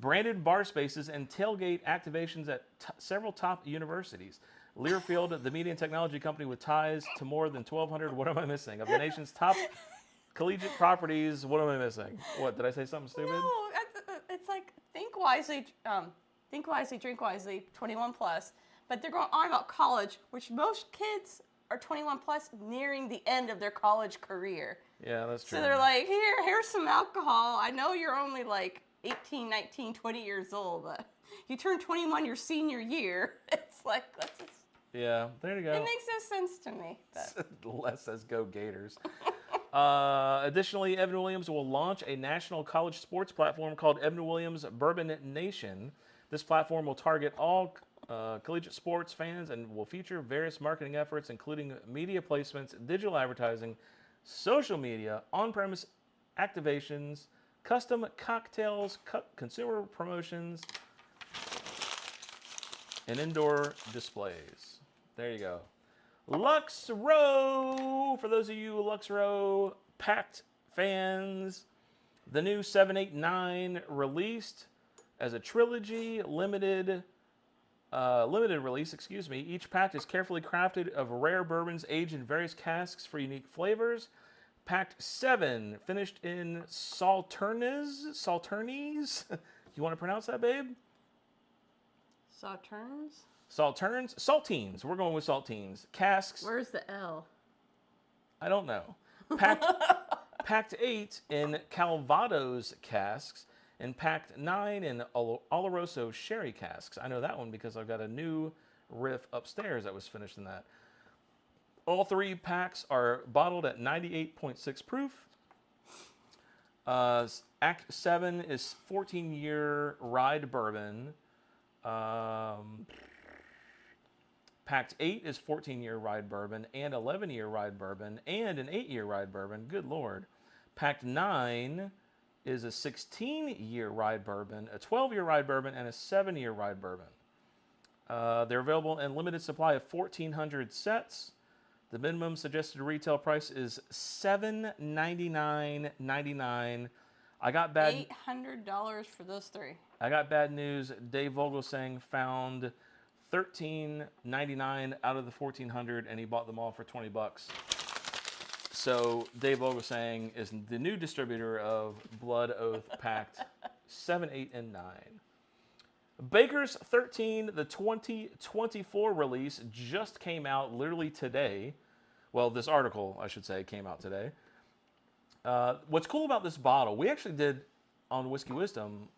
branded bar spaces, and tailgate activations at several top universities. Learfield, the media and technology company with ties to more than 1,200, what am I missing, of the nation's top collegiate properties. What am I missing? What, did I say something stupid? No, it's like think wisely, drink wisely, 21 plus. But they're going on about college, which most kids are 21 plus, nearing the end of their college career. Yeah, that's true. So they're like, here's some alcohol. I know you're only like 18, 19, 20 years old, but you turn 21 your senior year. It's like, let's just... Yeah, there you go. It makes no sense to me. Les says go Gators. Additionally, Evan Williams will launch a national college sports platform called Evan Williams Bourbon Nation. This platform will target all collegiate sports fans and will feature various marketing efforts, including media placements, digital advertising, social media, on-premise activations, custom cocktails, consumer promotions, and indoor displays. There you go. Lux Row, for those of you Lux Row Pact fans, the new 789 released as a trilogy limited release, Each pact is carefully crafted of rare bourbons aged in various casks for unique flavors. Pact 7, finished in Sauternes. You want to pronounce that, babe? Sauternes? Saltines. We're going with saltines. Casks. Where's the L? I don't know. Pact 8 in Calvados casks, and Pact 9 in Oloroso sherry casks. I know that one because I've got a new riff upstairs that was finished in that. All three packs are bottled at 98.6 proof. Act 7 is 14-year ride bourbon. Pact 8 is 14-year ride bourbon and 11-year ride bourbon and an 8-year ride bourbon. Good Lord. Pact 9 is a 16-year ride bourbon, a 12-year ride bourbon, and a 7-year ride bourbon. They're available in limited supply of 1,400 sets. The minimum suggested retail price is $799.99. I got bad. $800 for those 3. I got bad news. Dave Vogelsang found $13.99 out of the 1,400, and he bought them all for $20. So Dave Vogelsang is the new distributor of Blood Oath Pact 7, 8, and 9. Baker's 13, the 2024 release, just came out literally today. Well, this article, I should say, came out today. What's cool about this bottle, we actually did on Whiskey Wisdom,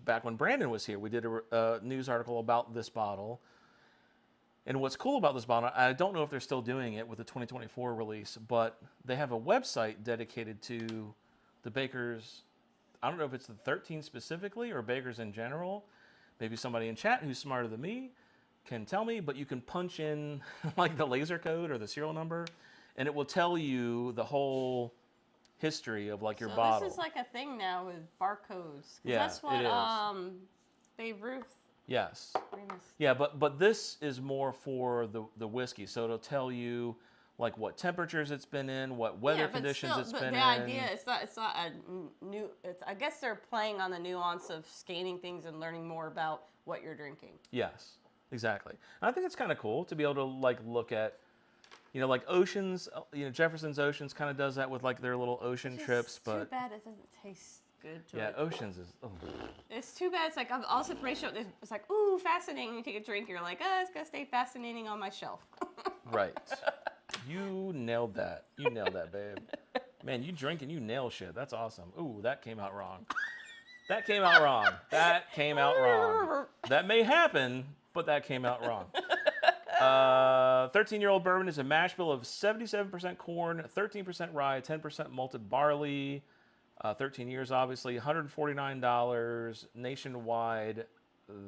back when Brandon was here, we did a news article about this bottle. And what's cool about this bottle, I don't know if they're still doing it with the 2024 release, but they have a website dedicated to the Baker's, I don't know if it's the 13 specifically or Baker's in general. Maybe somebody in chat who's smarter than me can tell me, but you can punch in like the laser code or the serial number, and it will tell you the whole history of like your bottle. This is like a thing now with barcodes. Yeah, that's what it is. Babe Ruth. Yes. Remus. Yeah, but this is more for the whiskey, so it'll tell you like what temperatures it's been in, what weather conditions it's been in. The idea, it's not a new. I guess they're playing on the nuance of scanning things and learning more about what you're drinking. Yes, exactly. And I think it's kind of cool to be able to like look at, you know, like Oceans. You know, Jefferson's Oceans kind of does that with like their little ocean trips. But too bad it doesn't taste good to yeah, it. Oceans is. Oh. It's too bad. It's like all this information. It's like, ooh, fascinating. You take a drink, you're like, oh, it's gonna stay fascinating on my shelf. Right. You nailed that. You nailed that, babe. Man, you drink and you nail shit. That's awesome. Ooh, that came out wrong. That came out wrong. That came out wrong. That may happen, but that came out wrong. 13-year-old bourbon is a mash bill of 77% corn, 13% rye, 10% malted barley. 13 years, obviously. $149 nationwide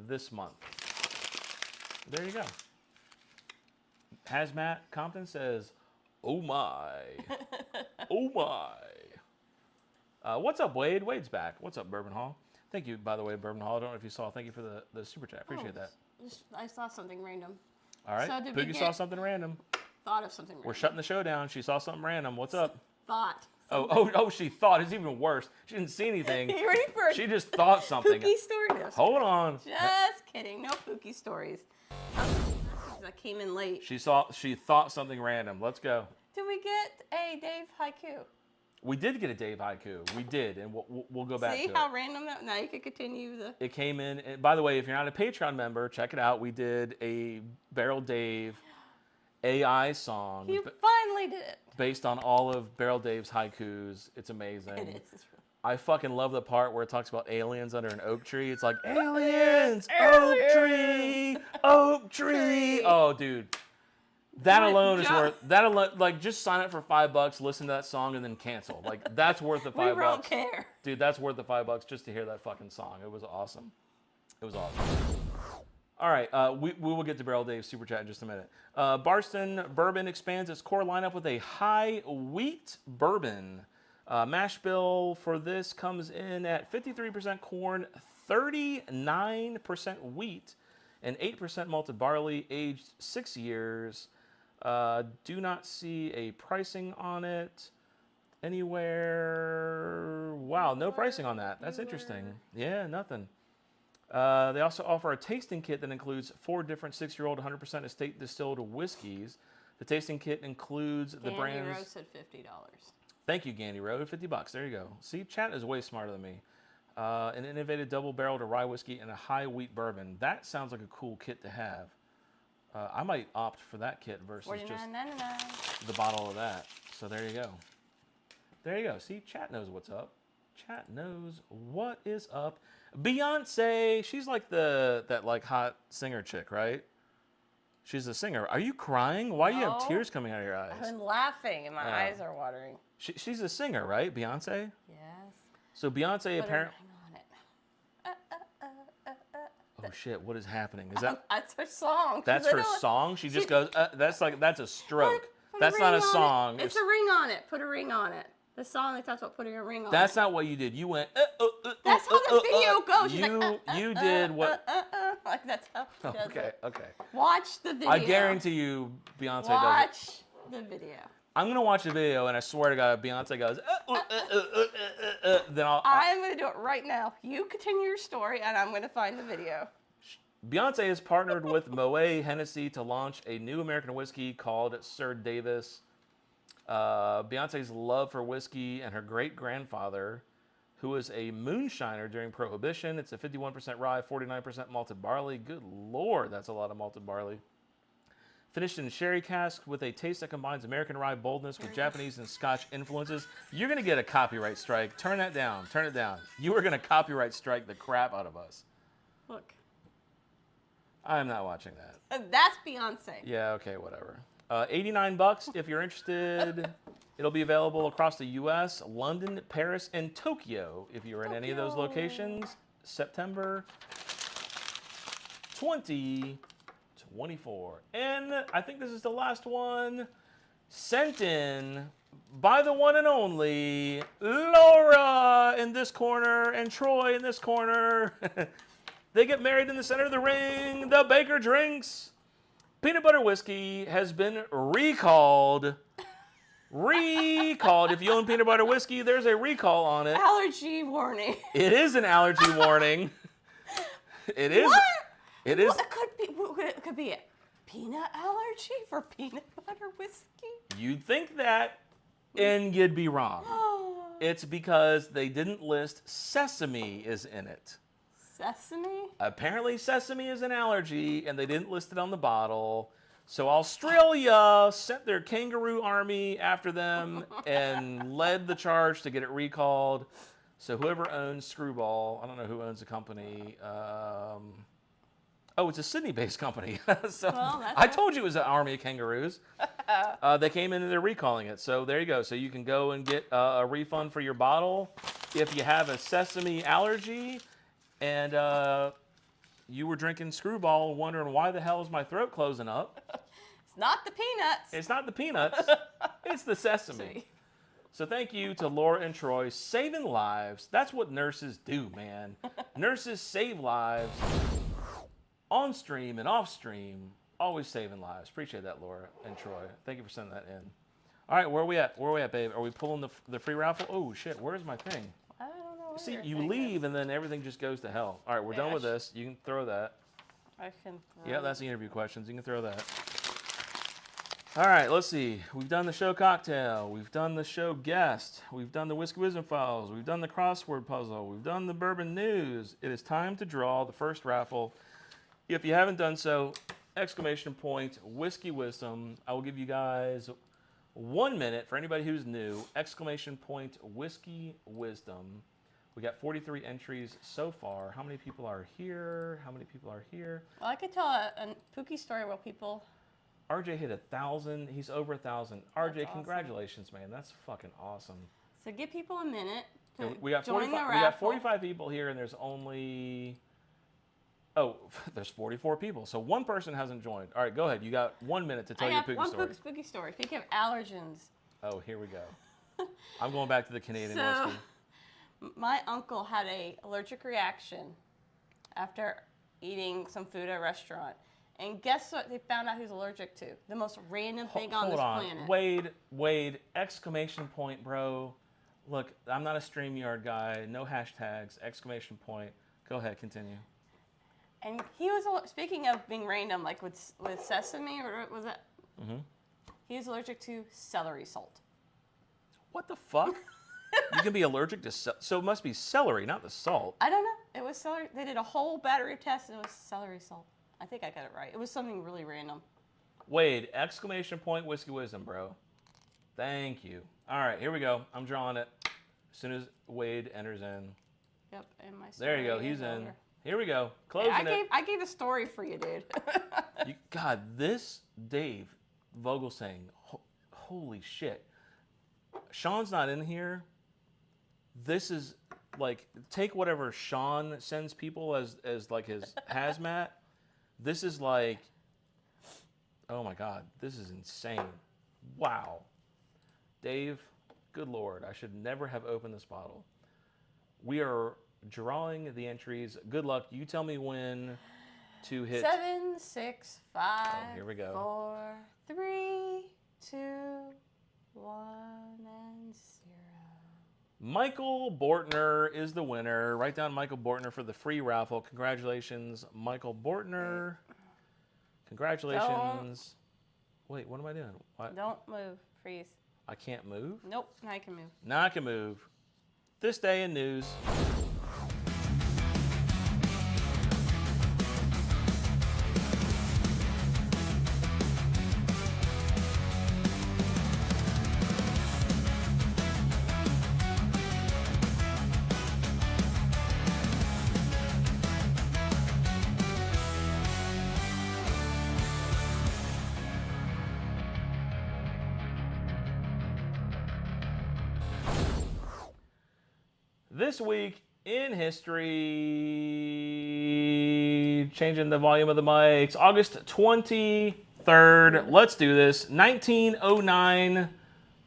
this month. There you go. Hazmat Compton says, "Oh my, oh my." What's up, Wade? Wade's back. What's up, Bourbon Hall? Thank you, by the way, Bourbon Hall. I don't know if you saw. Thank you for the super chat. Appreciate that. I saw something random. All right. So did Poogie we saw get- something random. Thought of something random. We're shutting the show down. She saw something random. What's up? Thought. Oh, she thought. It's even worse. She didn't see anything. You ready for She just thought something. Pookie story? No, Hold on. Just kidding. No Pookie stories. I came in late. She thought something random. Let's go. Did we get a Dave haiku? We did get a Dave haiku. We did, and we'll go back See to how it. random that? Now you can continue the. It came in. And by the way, if you're not a Patreon member, check it out. We did a Barrel Dave AI song You finally did it. based on all of Barrel Dave's haikus. It's amazing. It is. It's really... I fucking love the part where it talks about aliens under an oak tree. It's like, aliens, oak tree, oak tree. Oh, dude. That Good alone is job. worth, that alone, like, just sign up for $5, listen to that song, and then cancel. Like, that's worth the $5. We don't care. Dude, that's worth the $5 just to hear that fucking song. It was awesome. It was awesome. All right, we will get to Barrel Dave's super chat in just a minute. Barston Bourbon expands its core lineup with a high wheat bourbon. Mash bill for this comes in at 53% corn, 39% wheat, and 8% malted barley, aged 6 years. Do not see a pricing on it anywhere. Wow, no pricing on that. That's interesting. Yeah, nothing. They also offer a tasting kit that includes 4 different 6-year-old 100% estate distilled whiskeys. The tasting kit includes the brands. Gandy Rose said $50. Thank you, Gandy Road. $50. There you go. See, chat is way smarter than me. An innovative double-barreled rye whiskey and a high wheat bourbon. That sounds like a cool kit to have. I might opt for that kit versus just $49.99. the bottle of that. So there you go. There you go. See, chat knows what's up. Chat knows what is up. Beyonce, she's like that like hot singer chick, right? She's a singer. Are you crying? Why do you have No. tears coming out of your eyes? I've been laughing and my Oh. eyes are watering. She's a singer, right? Beyonce? Yes. So Beyonce Put a apparently. ring on it. Oh shit! What is happening? Is that That's her song. that's her Literally- song? She just goes. That's a stroke. Put That's ring not a on it. song. It's a ring on it. Put a ring on it. The song that talks about putting a ring on That's it. not what you did. You went. That's how the video goes. She's You like, you did what? Like that's how she does Okay, it. okay. Watch the video. I guarantee you, Beyonce does it. Watch the video. I'm going to watch a video, and I swear to God, Beyonce goes, then I'm going to do it right now. You continue your story, and I'm going to find the video. Beyonce has partnered with Moet Hennessy to launch a new American whiskey called Sir Davis. Beyonce's love for whiskey and her great-grandfather, who was a moonshiner during Prohibition. It's a 51% rye, 49% malted barley. Good Lord, that's a lot of malted barley. Finished in sherry cask with a taste that combines American rye boldness with Japanese and Scotch influences. You're going to get a copyright strike. Turn that down. Turn it down. You are going to copyright strike the crap out of us. Look. I'm not watching that. That's Beyonce. Yeah, okay, whatever. $89 if you're interested. It'll be available across the U.S., London, Paris, and Tokyo if you're in any of those locations. September 2024. And I think this is the last one sent in by the one and only Laura in this corner and Troy in this corner. They get married in the center of the ring. The baker drinks. Peanut butter whiskey has been recalled. Recalled. If you own peanut butter whiskey, there's a recall on it. Allergy warning. It is an allergy warning. It is. What? It is. Well, it could be a peanut allergy for peanut butter whiskey. You'd think that, and you'd be wrong. It's because they didn't list sesame is in it. Sesame? Apparently sesame is an allergy, and they didn't list it on the bottle. So Australia sent their kangaroo army after them and led the charge to get it recalled. So whoever owns Screwball, I don't know who owns the company. Oh, it's a Sydney-based company. So well, I told you it was an army of kangaroos. They came in and they're recalling it. So there you go. So you can go and get a refund for your bottle if you have a sesame allergy. And you were drinking Screwball, wondering why the hell is my throat closing up? It's not the peanuts. It's not the peanuts. It's the sesame. So thank you to Laura and Troy, saving lives. That's what nurses do, man. Nurses save lives on stream and off stream, always saving lives. Appreciate that, Laura and Troy. Thank you for sending that in. All right, where are we at? Where are we at, babe? Are we pulling the free raffle? Oh, shit, where's my thing? I don't know. See, you leave and then everything just goes to hell. All right, we're done with this. You can throw that. I can throw Yeah, that's the interview questions. You can throw that. All right, let's see. We've done the show cocktail. We've done the show guest. We've done the Whiskey Wisdom Files. We've done the crossword puzzle. We've done the bourbon news. It is time to draw the first raffle. If you haven't done so, exclamation point, Whiskey Wisdom. I will give you guys 1 minute for anybody who's new. Exclamation point, Whiskey Wisdom. We got 43 entries so far. How many people are here? How many people are here? Well, I could tell a Pookie story where people... RJ hit 1,000. He's over 1,000. RJ, awesome. Congratulations, man. That's fucking awesome. So give people a minute to We got join 45, the we raffle. got 45 people here, and there's only... Oh, there's 44 people. So one person hasn't joined. All right, go ahead. You got 1 minute to tell your Pookie story. one spooky story. Speaking of allergens. Oh, here we go. I'm going back to the Canadian whiskey. My uncle had an allergic reaction after eating some food at a restaurant. And guess what they found out he was allergic to? The most random thing on this planet. Wade, exclamation point, bro. Look, I'm not a StreamYard guy. No hashtags, exclamation point. Go ahead, continue. And he was, speaking of being random, like with sesame, or was that? Mm-hmm. He was allergic to celery salt. What the fuck? You can be allergic to so it must be celery, not the salt. I don't know. It was celery. They did a whole battery of tests, and it was celery salt. I think I got it right. It was something really random. Wade, exclamation point, Whiskey Wisdom, bro. Thank you. All right, here we go. I'm drawing it as soon as Wade enters in. Yep, and my there you go. He's in. Here we go. Closing it. I gave a story for you, dude. God, this Dave Vogelsang, holy shit. Sean's not in here. This is like, take whatever Sean sends people as like his hazmat. This is like, oh my God, this is insane. Wow. Dave, good Lord, I should never have opened this bottle. We are drawing the entries. Good luck. You tell me when to hit. 7, 6, 5, here we go. 4, 3, 2, 1-0. Michael Bortner is the winner. Write down Michael Bortner for the free raffle. Congratulations, Michael Bortner. Congratulations. Wait, what am I doing? What? Don't move. Freeze. I can't move? Nope. Now I can move. Now I can move. This day in news. This week in history, changing the volume of the mics, August 23rd. Let's do this. 1909.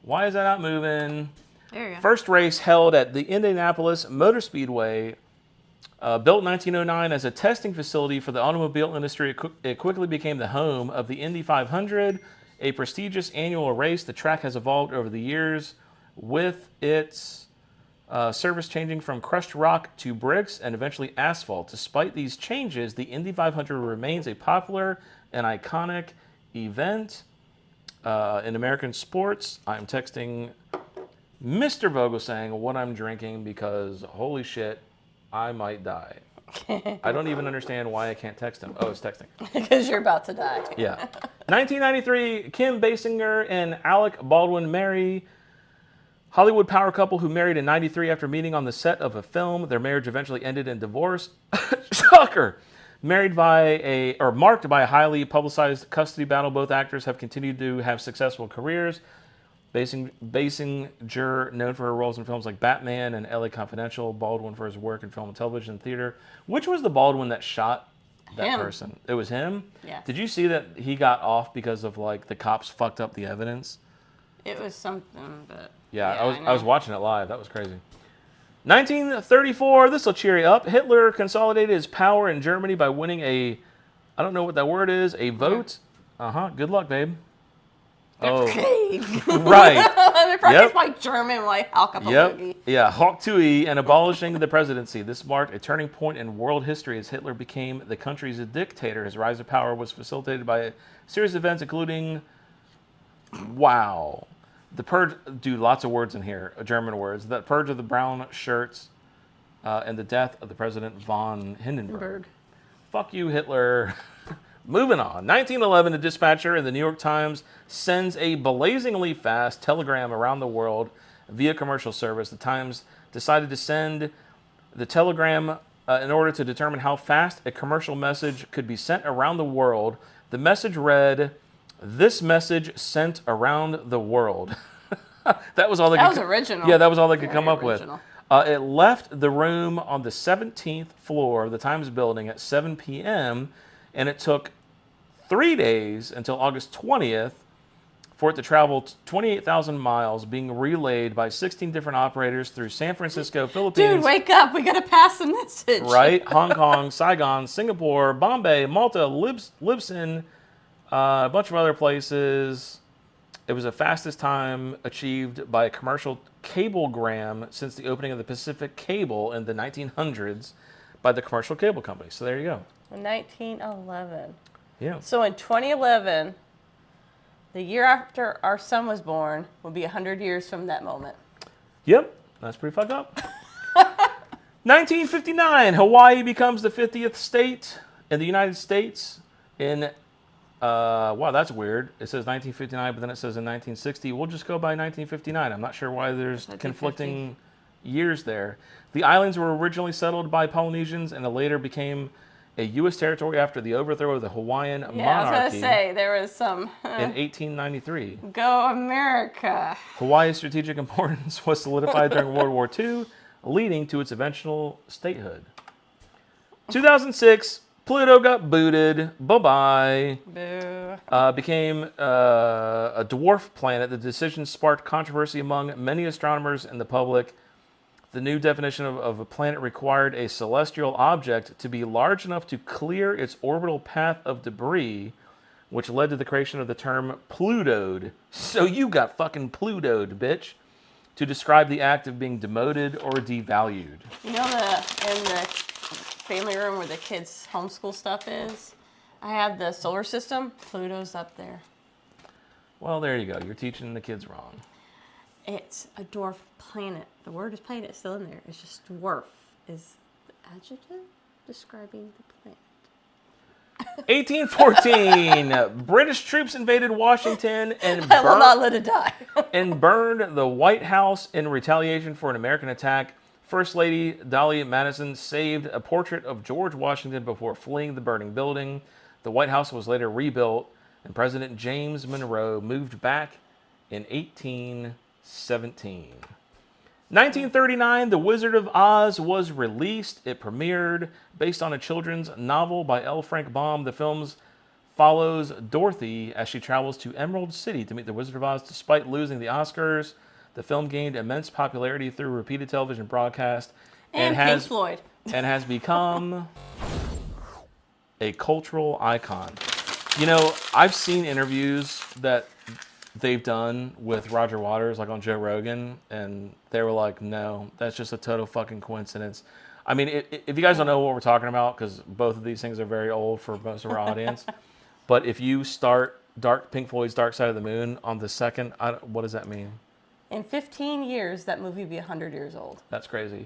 Why is that not moving? There you go. First race held at the Indianapolis Motor Speedway. Built in 1909 as a testing facility for the automobile industry, it quickly became the home of the Indy 500, a prestigious annual race. The track has evolved over the years with its surface changing from crushed rock to bricks and eventually asphalt. Despite these changes, the Indy 500 remains a popular and iconic event in American sports. I'm texting Mr. Vogel saying what I'm drinking because holy shit, I might die. I don't even understand why I can't text him. Oh, it's texting. Because you're about to die. Yeah. 1993, Kim Basinger and Alec Baldwin marry. Hollywood power couple who married in 93 after meeting on the set of a film. Their marriage eventually ended in divorce. Shocker! Marked by a highly publicized custody battle, both actors have continued to have successful careers. Basinger, known for her roles in films like Batman and LA Confidential. Baldwin for his work in film and television and theater. Which was the Baldwin that shot that person? It was him? Yeah. Did you see that he got off because of like the cops fucked up the evidence? It was something, but... Yeah, I was watching it live. That was crazy. 1934, this will cheer you up. Hitler consolidated his power in Germany by winning a, I don't know what that word is, a vote. Good luck, babe. Oh, right. It's my German, like, Yep. Yeah, Hawk Tui, and abolishing the presidency. This marked a turning point in world history as Hitler became the country's dictator. His rise to power was facilitated by a series of events, including, wow, the purge, dude, lots of words in here, German words. The purge of the brown shirts and the death of the President von Hindenburg. Fuck you, Hitler. Moving on. 1911, a dispatcher in the New York Times sends a blazingly fast telegram around the world via commercial service. The Times decided to send the telegram in order to determine how fast a commercial message could be sent around the world. The message read, "This message sent around the world." That was all they was original. Yeah, that was all they could come up original. with. It left the room on the 17th floor of the Times building at 7 p.m., and it took 3 days until August 20th for it to travel 28,000 miles, being relayed by 16 different operators through San Francisco, Philippines. Dude, wake up. We got to pass the message. Right? Hong Kong, Saigon, Singapore, Bombay, Malta, Libsyn, a bunch of other places. It was the fastest time achieved by a commercial cablegram since the opening of the Pacific Cable in the 1900s by the commercial cable company. So there you go. 1911. Yeah. So in 2011, the year after our son was born, will be 100 years from that moment. Yep. That's pretty fucked up. 1959, Hawaii becomes the 50th state in the United States. Wow, that's weird. It says 1959, but then it says in 1960. We'll just go by 1959. I'm not sure why there's conflicting years there. The islands were originally settled by Polynesians and later became a U.S. territory after the overthrow of the Hawaiian monarchy. Yeah, I was going to say, there was some... in 1893. Go America. Hawaii's strategic importance was solidified during World War II, leading to its eventual statehood. 2006, Pluto got booted. Bye-bye. Boo. Became a dwarf planet. The decision sparked controversy among many astronomers and the public. The new definition of a planet required a celestial object to be large enough to clear its orbital path of debris, which led to the creation of the term Plutoed. So you got fucking Plutoed, bitch, to describe the act of being demoted or devalued. You know in the family room where the kids' homeschool stuff is? I have the solar system. Pluto's up there. Well, there you go. You're teaching the kids wrong. It's a dwarf planet. The word is planet still in there. It's just dwarf is the adjective describing the planet. 1814, British troops invaded Washington and I will not let it die. and burned the White House in retaliation for an American attack. First Lady Dolly Madison saved a portrait of George Washington before fleeing the burning building. The White House was later rebuilt, and President James Monroe moved back in 1817. 1939, The Wizard of Oz was released. It premiered based on a children's novel by L. Frank Baum. The film follows Dorothy as she travels to Emerald City to meet the Wizard of Oz. Despite losing the Oscars, the film gained immense popularity through repeated television broadcast and Pink Floyd. And has become a cultural icon. You know, I've seen interviews that they've done with Roger Waters, like on Joe Rogan, and they were like, no, that's just a total fucking coincidence. I mean, if you guys don't know what we're talking about, because both of these things are very old for most of our audience, but if you start Pink Floyd's Dark Side of the Moon on the second, what does that mean? In 15 years, that movie would be 100 years old. That's crazy.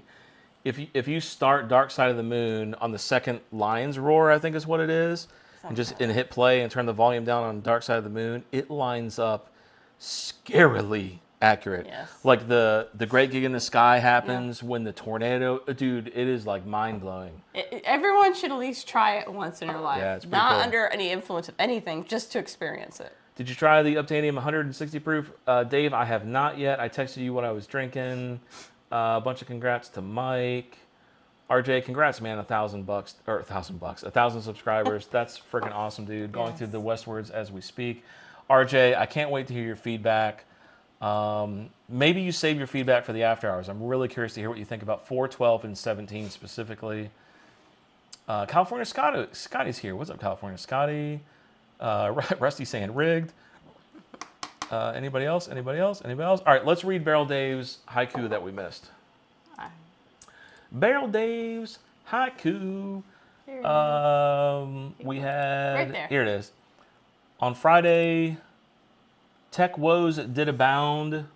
If you start Dark Side of the Moon on the second lion's roar, I think is what it is, and hit play and turn the volume down on Dark Side of the Moon, it lines up scarily accurate. Yes. Like the Great Gig in the Sky happens when the tornado, dude, it is like mind blowing. Everyone should at least try it once in their life. Yeah, it's pretty not cool. Under any influence of anything, just to experience it. Did you try the Obtainium 160 proof? Dave, I have not yet. I texted you what I was drinking. A bunch of congrats to Mike. RJ, congrats, man. $1,000 subscribers. That's freaking awesome, dude. Going through the Westwards as we speak. RJ, I can't wait to hear your feedback. Maybe you save your feedback for the after hours. I'm really curious to hear what you think about 412 and 17 specifically. California Scotty's here. What's up, California Scotty? Rusty saying rigged. Anybody else? Anybody else? Anybody else? All right, let's read Barrel Dave's haiku that we missed. Barrel Dave's haiku. We had Right there. Here it is. On Friday, tech woes did abound.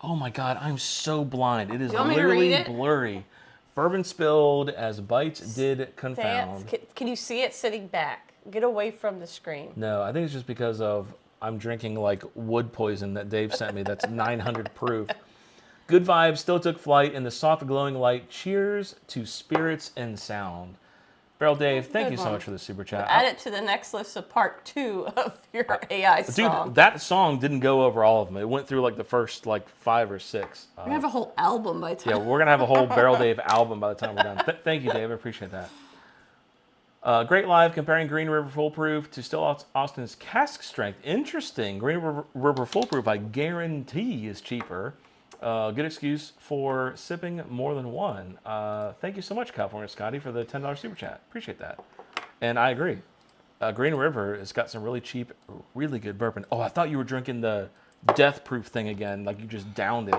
Oh my God, I'm so blind. It is literally blurry. Bourbon spilled as bites did confound. Can you see it sitting back? Get away from the screen. No, I think it's just because of I'm drinking like wood poison that Dave sent me. That's 900 proof. Good vibes still took flight in the soft glowing light. Cheers to spirits and sound. Barrel Dave, thank you so much for the super chat. Add it to the next list of part 2 of your AI song. Dude, that song didn't go over all of them. It went through like the first like 5 or 6. We're gonna have a whole album by the time. Yeah, we're gonna have a whole Barrel Dave album by the time we're done. Thank you, Dave. I appreciate that. Great live comparing Green River Foolproof to Still Austin's cask strength. Interesting. Green River Foolproof, I guarantee, is cheaper. Good excuse for sipping more than one. Thank you so much, California Scotty, for the $10 super chat. Appreciate that. And I agree. Green River has got some really cheap, really good bourbon. Oh, I thought you were drinking the death proof thing again. Like you just downed it.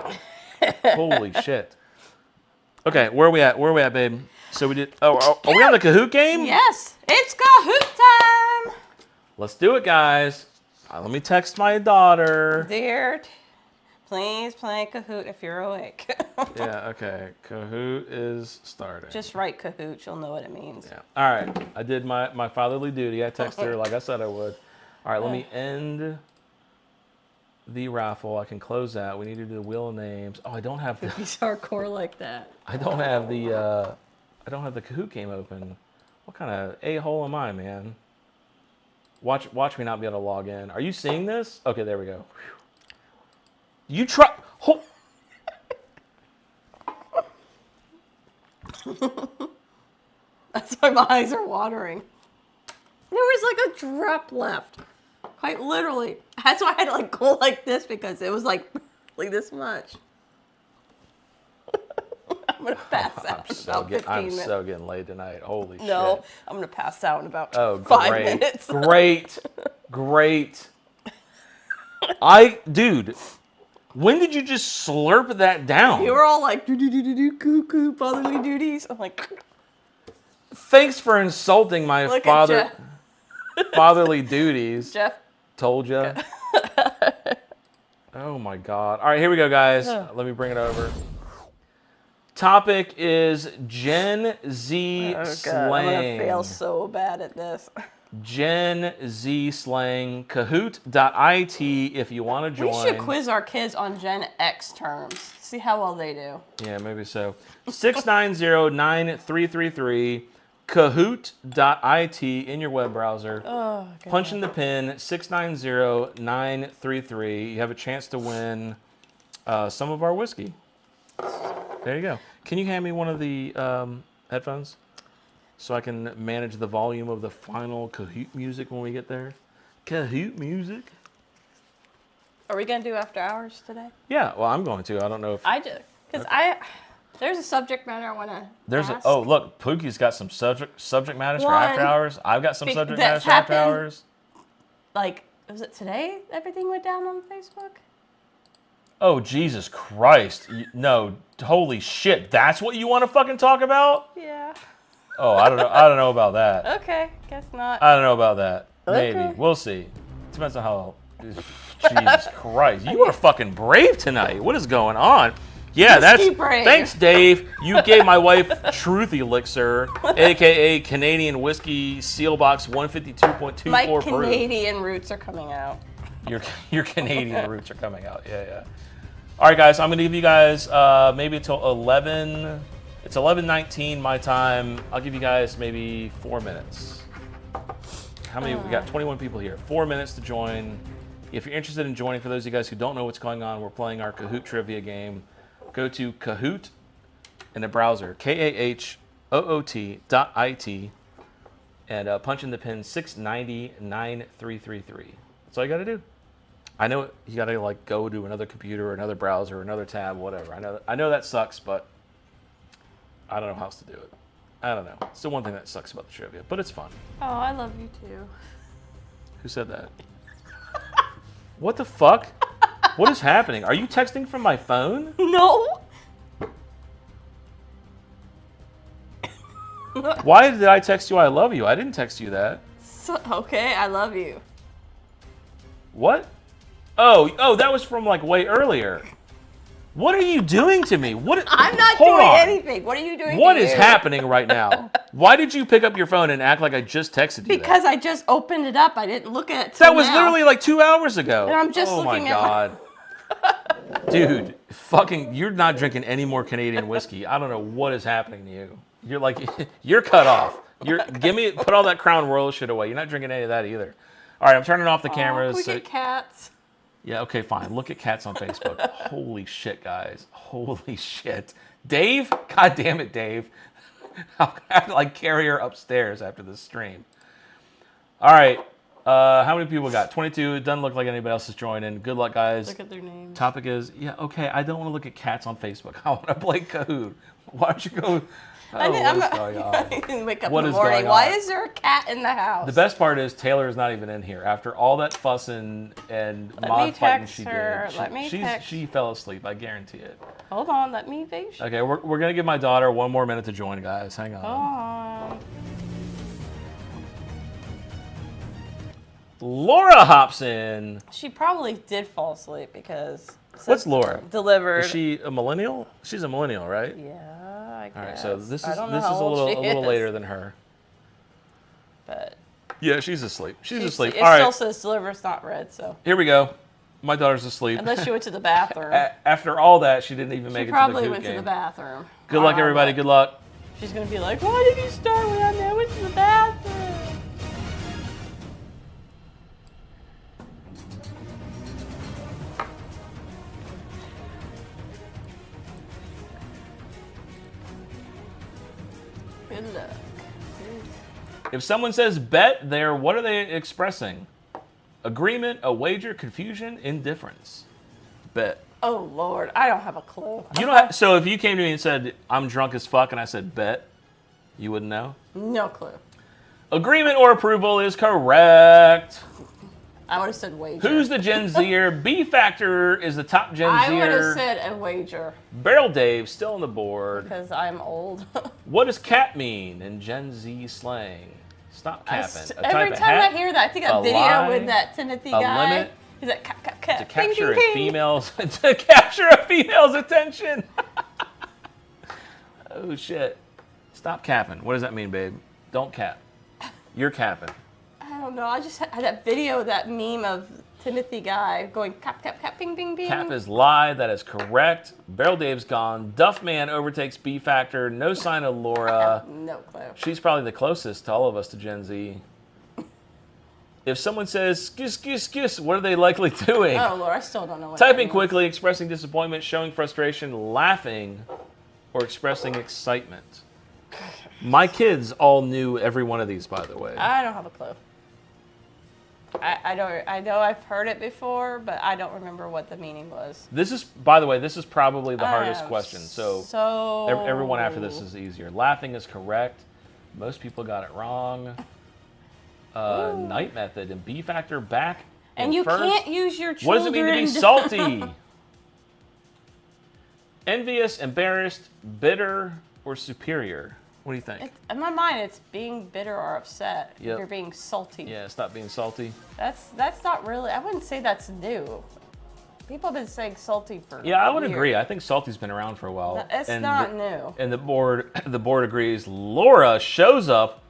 Holy shit. Okay, where are we at? Where are we at, babe? So we did. Oh, are we on the Kahoot game? Yes, it's Kahoot time. Let's do it, guys. Let me text my daughter. Dear, please play Kahoot if you're awake. Yeah, okay. Kahoot is starting. Just write Kahoot. You'll know what it means. Yeah. All right. I did my fatherly duty. I texted her like I said I would. All right, let me end the raffle. I can close that. We need to do the wheel of names. Oh, I don't have the. He's hardcore like that. I don't have the Kahoot game open. What kind of a-hole am I, man? Watch me not be able to log in. Are you seeing this? Okay, there we go. Whew. You try. That's why my eyes are watering. There was like a drop left. Quite literally. That's why I had to like go like this because it was like this much. I'm gonna pass out in about 15 minutes. I'm so getting laid tonight. Holy shit. No, I'm gonna pass out in about 5 great. minutes. Great. Great. Dude, when did you just slurp that down? You were all like, do, cuckoo, fatherly duties. I'm like, thanks for insulting my look at Jeff. fatherly duties. Jeff. Told ya. Oh my God. All right, here we go, guys. Let me bring it over. Topic is Gen Z slang. I'm gonna fail so bad at this. Gen Z slang. Kahoot.it if you want to join. We should quiz our kids on Gen X terms. See how well they do. Yeah, maybe so. 690-9333. Kahoot.it in your web browser. Oh, God. Punch in the pin 690-933. You have a chance to win some of our whiskey. There you go. Can you hand me one of the headphones so I can manage the volume of the final Kahoot music when we get there? Kahoot music? Are we going to do after hours today? Yeah, well, I'm going to. I don't know if... I do. Because there's a subject matter I want to ask. Oh, look, Pookie's got some subject matters for after hours. I've got some subject matters for after hours. Like, was it today everything went down on Facebook? Oh, Jesus Christ. No, holy shit. That's what you want to fucking talk about? Yeah. Oh, I don't know. I don't know about that. Okay, guess not. I don't know about that. Okay. Maybe. We'll see. Depends on how... Jesus Christ. You are fucking brave tonight. What is going on? Yeah, Whiskey brave. Thanks, Dave. You gave my wife Truth Elixir, a.k.a. Canadian Whiskey Seal Box 152.24 My proof. Canadian roots are coming out. Your Canadian roots are coming out. Yeah. All right, guys. I'm going to give you guys maybe until 11. It's 11:19 my time. I'll give you guys maybe 4 minutes. How many? We got 21 people here. 4 minutes to join. If you're interested in joining, for those of you guys who don't know what's going on, we're playing our Kahoot trivia game. Go to Kahoot in the browser, KAHOOT.IT, and punch in the pin 690-9333. That's all you got to do. I know you got to like go to another computer or another browser or another tab, whatever. I know that sucks, but I don't know how else to do it. I don't know. It's the one thing that sucks about the trivia, but it's fun. Oh, I love you too. Who said that? What the fuck? What is happening? Are you texting from my phone? No. Why did I text you I love you? I didn't text you that. Okay, I love you. What? Oh, that was from like way earlier. What are you doing to me? I'm not doing anything. What are you doing? What is happening right now? Why did you pick up your phone and act like I just texted you? Because I just opened it up. I didn't look at it. That was literally like 2 hours ago. And I'm just looking at. Oh my God. Dude, fucking, you're not drinking any more Canadian whiskey. I don't know what is happening to you. You're like, you're cut off. Put all that Crown Royal shit away. You're not drinking any of that either. All right, I'm turning off the cameras. Can we get cats? Yeah, okay, fine. Look at cats on Facebook. Holy shit, guys. Holy shit. Dave? God damn it, Dave. I'll have to like carry her upstairs after this stream. All right. How many people got? 22. It doesn't look like anybody else is joining. Good luck, guys. Look at their names. Topic is, yeah, okay, I don't want to look at cats on Facebook. I want to play Kahoot. Why don't you go... I didn't wake up in the morning. Why is there a cat in the house? The best part is Taylor is not even in here. After all that fussing and mod fighting she did, she fell asleep. I guarantee it. Hold on, let me face. Okay, we're gonna give my daughter 1 more minute to join, guys. Hang on. Laura hops in. She probably did fall asleep because. What's Laura? Delivered. Is she a millennial? She's a millennial, right? Yeah, I guess. All right, so this is a little later than her. But. Yeah, she's asleep. She's asleep. It All right. still says deliver, it's not red, so. Here we go. My daughter's asleep. Unless she went to the bathroom. After all that, she didn't even make it to the Kahoot game. Probably went to the bathroom. Good luck, everybody. Good luck. She's going to be like, why did you start when I went to the bathroom? Good luck. If someone says bet there, what are they expressing? Agreement, a wager, confusion, indifference. Bet. Oh, Lord. I don't have a clue. You don't have, so if you came to me and said, I'm drunk as fuck, and I said bet, you wouldn't know? No clue. Agreement or approval is correct. I would have said wager. Who's the Gen Zer? B Factor is the top Gen Zer. I would have said a wager. Barrel Dave still on the board. Because I'm old. What does cap mean in Gen Z slang? Stop capping. Every time I hear that, I think that video with that Timothy guy. Limit, He's like, cap, cap, cap. to capture ding, ding, a female's to capture a female's attention. Oh shit! Stop capping. What does that mean, babe? Don't cap. You're capping. I don't know. I just had that video, that meme of Timothy guy going cap, cap, cap, ping, ping, ping. Cap is lie. That is correct. Barrel Dave's gone. Duff Man overtakes B Factor. No sign of Laura. No clue. She's probably the closest to all of us to Gen Z. If someone says, "Skis, skis, skis," what are they likely doing? Oh, Lord, I still don't know what Typing that means. quickly, expressing disappointment, showing frustration, laughing, or expressing excitement. My kids all knew every one of these, by the way. I don't have a clue. I don't. I know I've heard it before, but I don't remember what the meaning was. This is, by the way, this is probably the hardest question. So everyone after this is easier. Laughing is correct. Most people got it wrong. Night method and B Factor back. And you first. can't use your children. What does it mean to be salty? Envious, embarrassed, bitter, or superior? What do you think? In my mind, it's being bitter or upset. Yep. If you're being salty. Yeah, stop being salty. That's not really. I wouldn't say that's new. People have been saying salty for. Yeah, I would years. agree. I think salty's been around for a while. It's not new. And the board agrees. Laura shows up.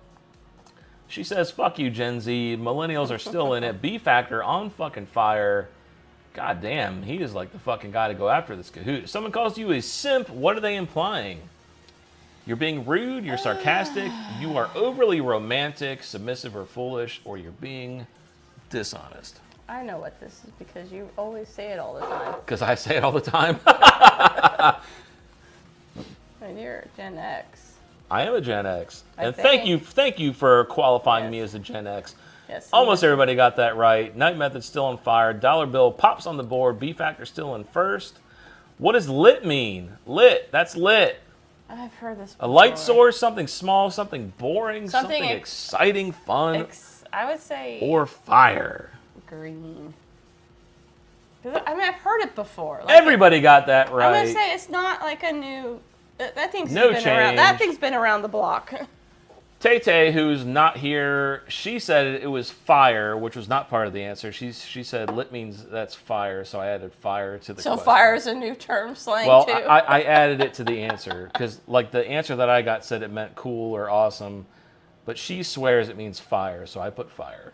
She says, "Fuck you, Gen Z. Millennials are still in it. B Factor on fucking fire. God damn, he is like the fucking guy to go after this Kahoot. If someone calls you a simp, what are they implying? You're being rude, you're sarcastic, you are overly romantic, submissive, or foolish, or you're being dishonest." I know what this is because you always say it all the time. Because I say it all the time. And you're Gen X. I am a Gen X. And think. thank you for qualifying me as a Gen X. Yes. Almost everybody got that right. Night Method's still on fire. Dollar Bill pops on the board. B Factor still in first. What does lit mean? Lit. That's lit. I've heard this before. A light source, something small, something boring, something exciting, fun, I would say. or fire. Green. I mean, I've heard it before. Like Everybody got that right. I'm gonna say it's not like a new. That thing's No been around. change. That thing's been around the block. Tay-Tay, who's not here, she said it was fire, which was not part of the answer. She said lit means that's fire, so I added fire to the question. So fire is a new term slang well, too. I added it to the answer because like the answer that I got said it meant cool or awesome, but she swears it means fire, so I put fire.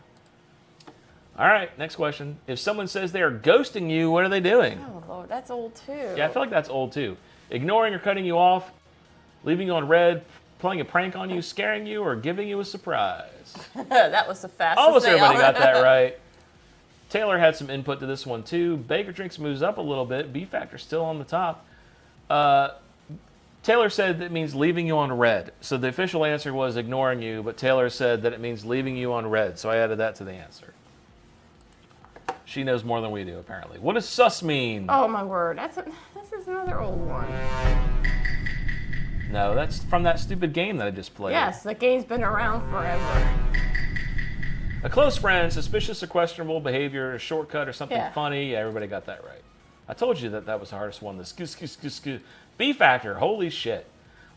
All right, next question. If someone says they are ghosting you, what are they doing? Oh Lord, that's old too. Yeah, I feel like that's old too. Ignoring or cutting you off, leaving you on red, playing a prank on you, scaring you, or giving you a surprise. That was the fastest. Almost thing everybody got that right. Taylor had some input to this one too. Baker Drinks moves up a little bit. B Factor still on the top. Taylor said that means leaving you on red. So the official answer was ignoring you, but Taylor said that it means leaving you on red. So I added that to the answer. She knows more than we do, apparently. What does sus mean? Oh my word, this is another old one. No, that's from that stupid game that I just played. Yes, the game's been around forever. A close friend, suspicious or questionable behavior, a shortcut or something Yeah. funny. Yeah, everybody got that right. I told you that was the hardest one. The B Factor, holy shit.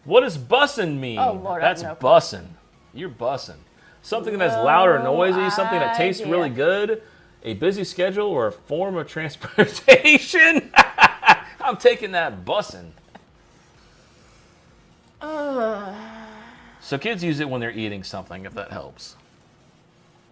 What does bussin' mean? Oh, Lord, I have That's no clue. bussin'. You're bussin'. Something that's loud or noisy, something that tastes idea. really good, a busy schedule, or a form of transportation. I'm taking that bussin'. So kids use it when they're eating something, if that helps.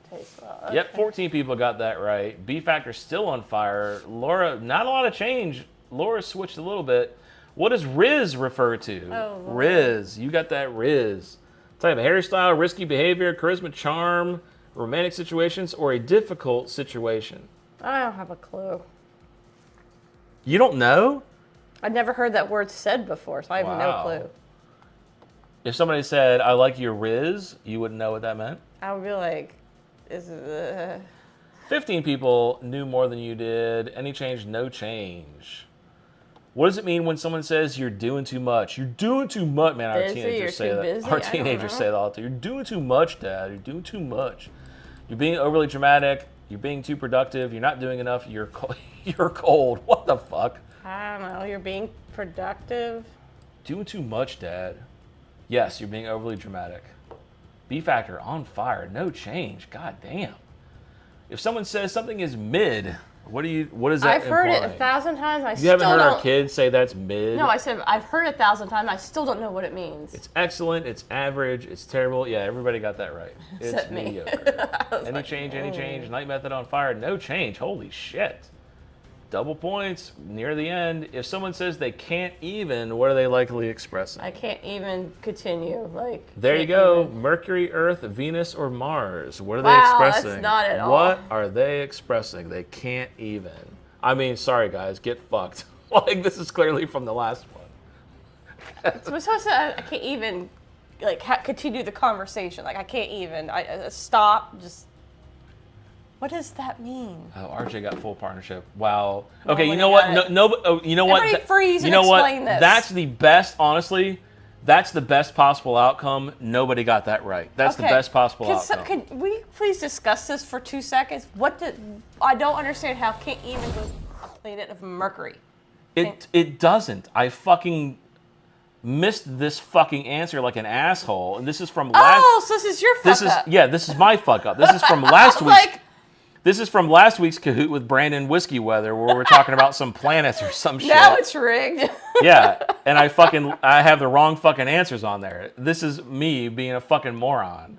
Tastes well. Yep, 14 people got that right. B Factor still on fire. Laura, not a lot of change. Laura switched a little bit. What does Riz refer to? Oh, Lord. Riz. You got that Riz. Type of hairstyle, risky behavior, charisma, charm, romantic situations, or a difficult situation. I don't have a clue. You don't know? I've never heard that word said before, so I have no Wow. clue. If somebody said, I like your Riz, you wouldn't know what that meant? I would be like, is it 15 people knew more than you did. Any change? No change. What does it mean when someone says you're doing too much? You're doing too much. Man, our Busy, teenagers you're say too that. busy? Our I don't teenagers know. say that all the time. You're doing too much, Dad. You're doing too much. You're being overly dramatic. You're being too productive. You're not doing enough. You're you're cold. What the fuck? I don't know. You're being productive. Doing too much, Dad. Yes, you're being overly dramatic. B factor on fire. No change. God damn. If someone says something is mid, what is that? I've heard it implying? 1,000 times. You haven't heard our kids say that's mid? No, I said I've heard it 1,000 times. I still don't know what it means. It's excellent. It's average. It's terrible. Yeah, everybody got that right. It's Except me. mediocre. Any change? Any change? Night method on fire. No change. Holy shit. Double points near the end. If someone says they can't even, what are they likely expressing? I can't even continue. Like There you go. even. Mercury, Earth, Venus, or Mars. What are Wow, they that's expressing? not at all. What are they expressing? They can't even. I mean, sorry guys, get fucked. Like this is clearly from the last one. So we're supposed to. I can't even like continue the conversation. Like I can't even. I stop. Just. What does that mean? Oh, RJ got full partnership. Wow. Okay, Nobody you know what? got it. You know what? Everybody freeze you and know what? explain this. That's the best. Honestly, that's the best possible outcome. Nobody got that right. That's the best possible outcome. Can we please discuss this for 2 seconds? I don't understand how can't even go planet of Mercury. It doesn't. I fucking missed this fucking answer like an asshole. And this is from last. Oh, so this is your fuck up. Yeah, this is my fuck up. This is from last week's. This is from last week's Kahoot with Brandon Whiskey Weather, where we're talking about some planets or some shit. Now it's rigged. Yeah, and I have the wrong fucking answers on there. This is me being a fucking moron.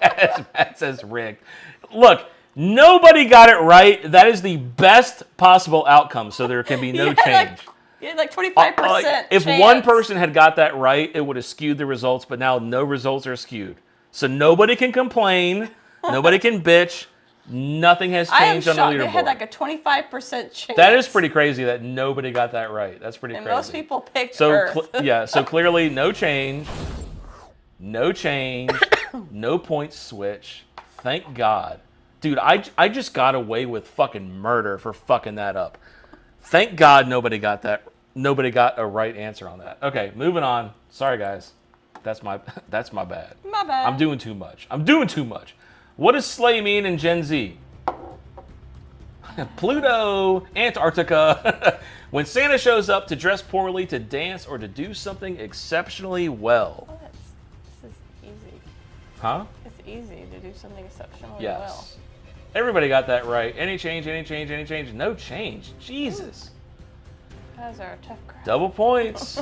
As Matt says rigged. Look, nobody got it right. That is the best possible outcome, so there can be no change. Like 25%. If chance. one person had got that right, it would have skewed the results, but now no results are skewed. So nobody can complain. Nobody can bitch. Nothing has changed on the leaderboard. They had like a 25% chance. That is pretty crazy that nobody got that right. That's pretty crazy. Most people picked Earth. So clearly no change. No change. No point switch. Thank God. Dude, I just got away with fucking murder for fucking that up. Thank God nobody got that. Nobody got a right answer on that. Okay, moving on. Sorry guys. That's my bad. My bad. I'm doing too much. What does slay mean in Gen Z? Pluto, Antarctica. When Santa shows up to dress poorly, to dance, or to do something exceptionally well. Oh, this is easy. Huh? It's easy to do something exceptionally Yes. well. Everybody got that right. Any change? No change. Jesus. Guys are a tough crowd. Double points.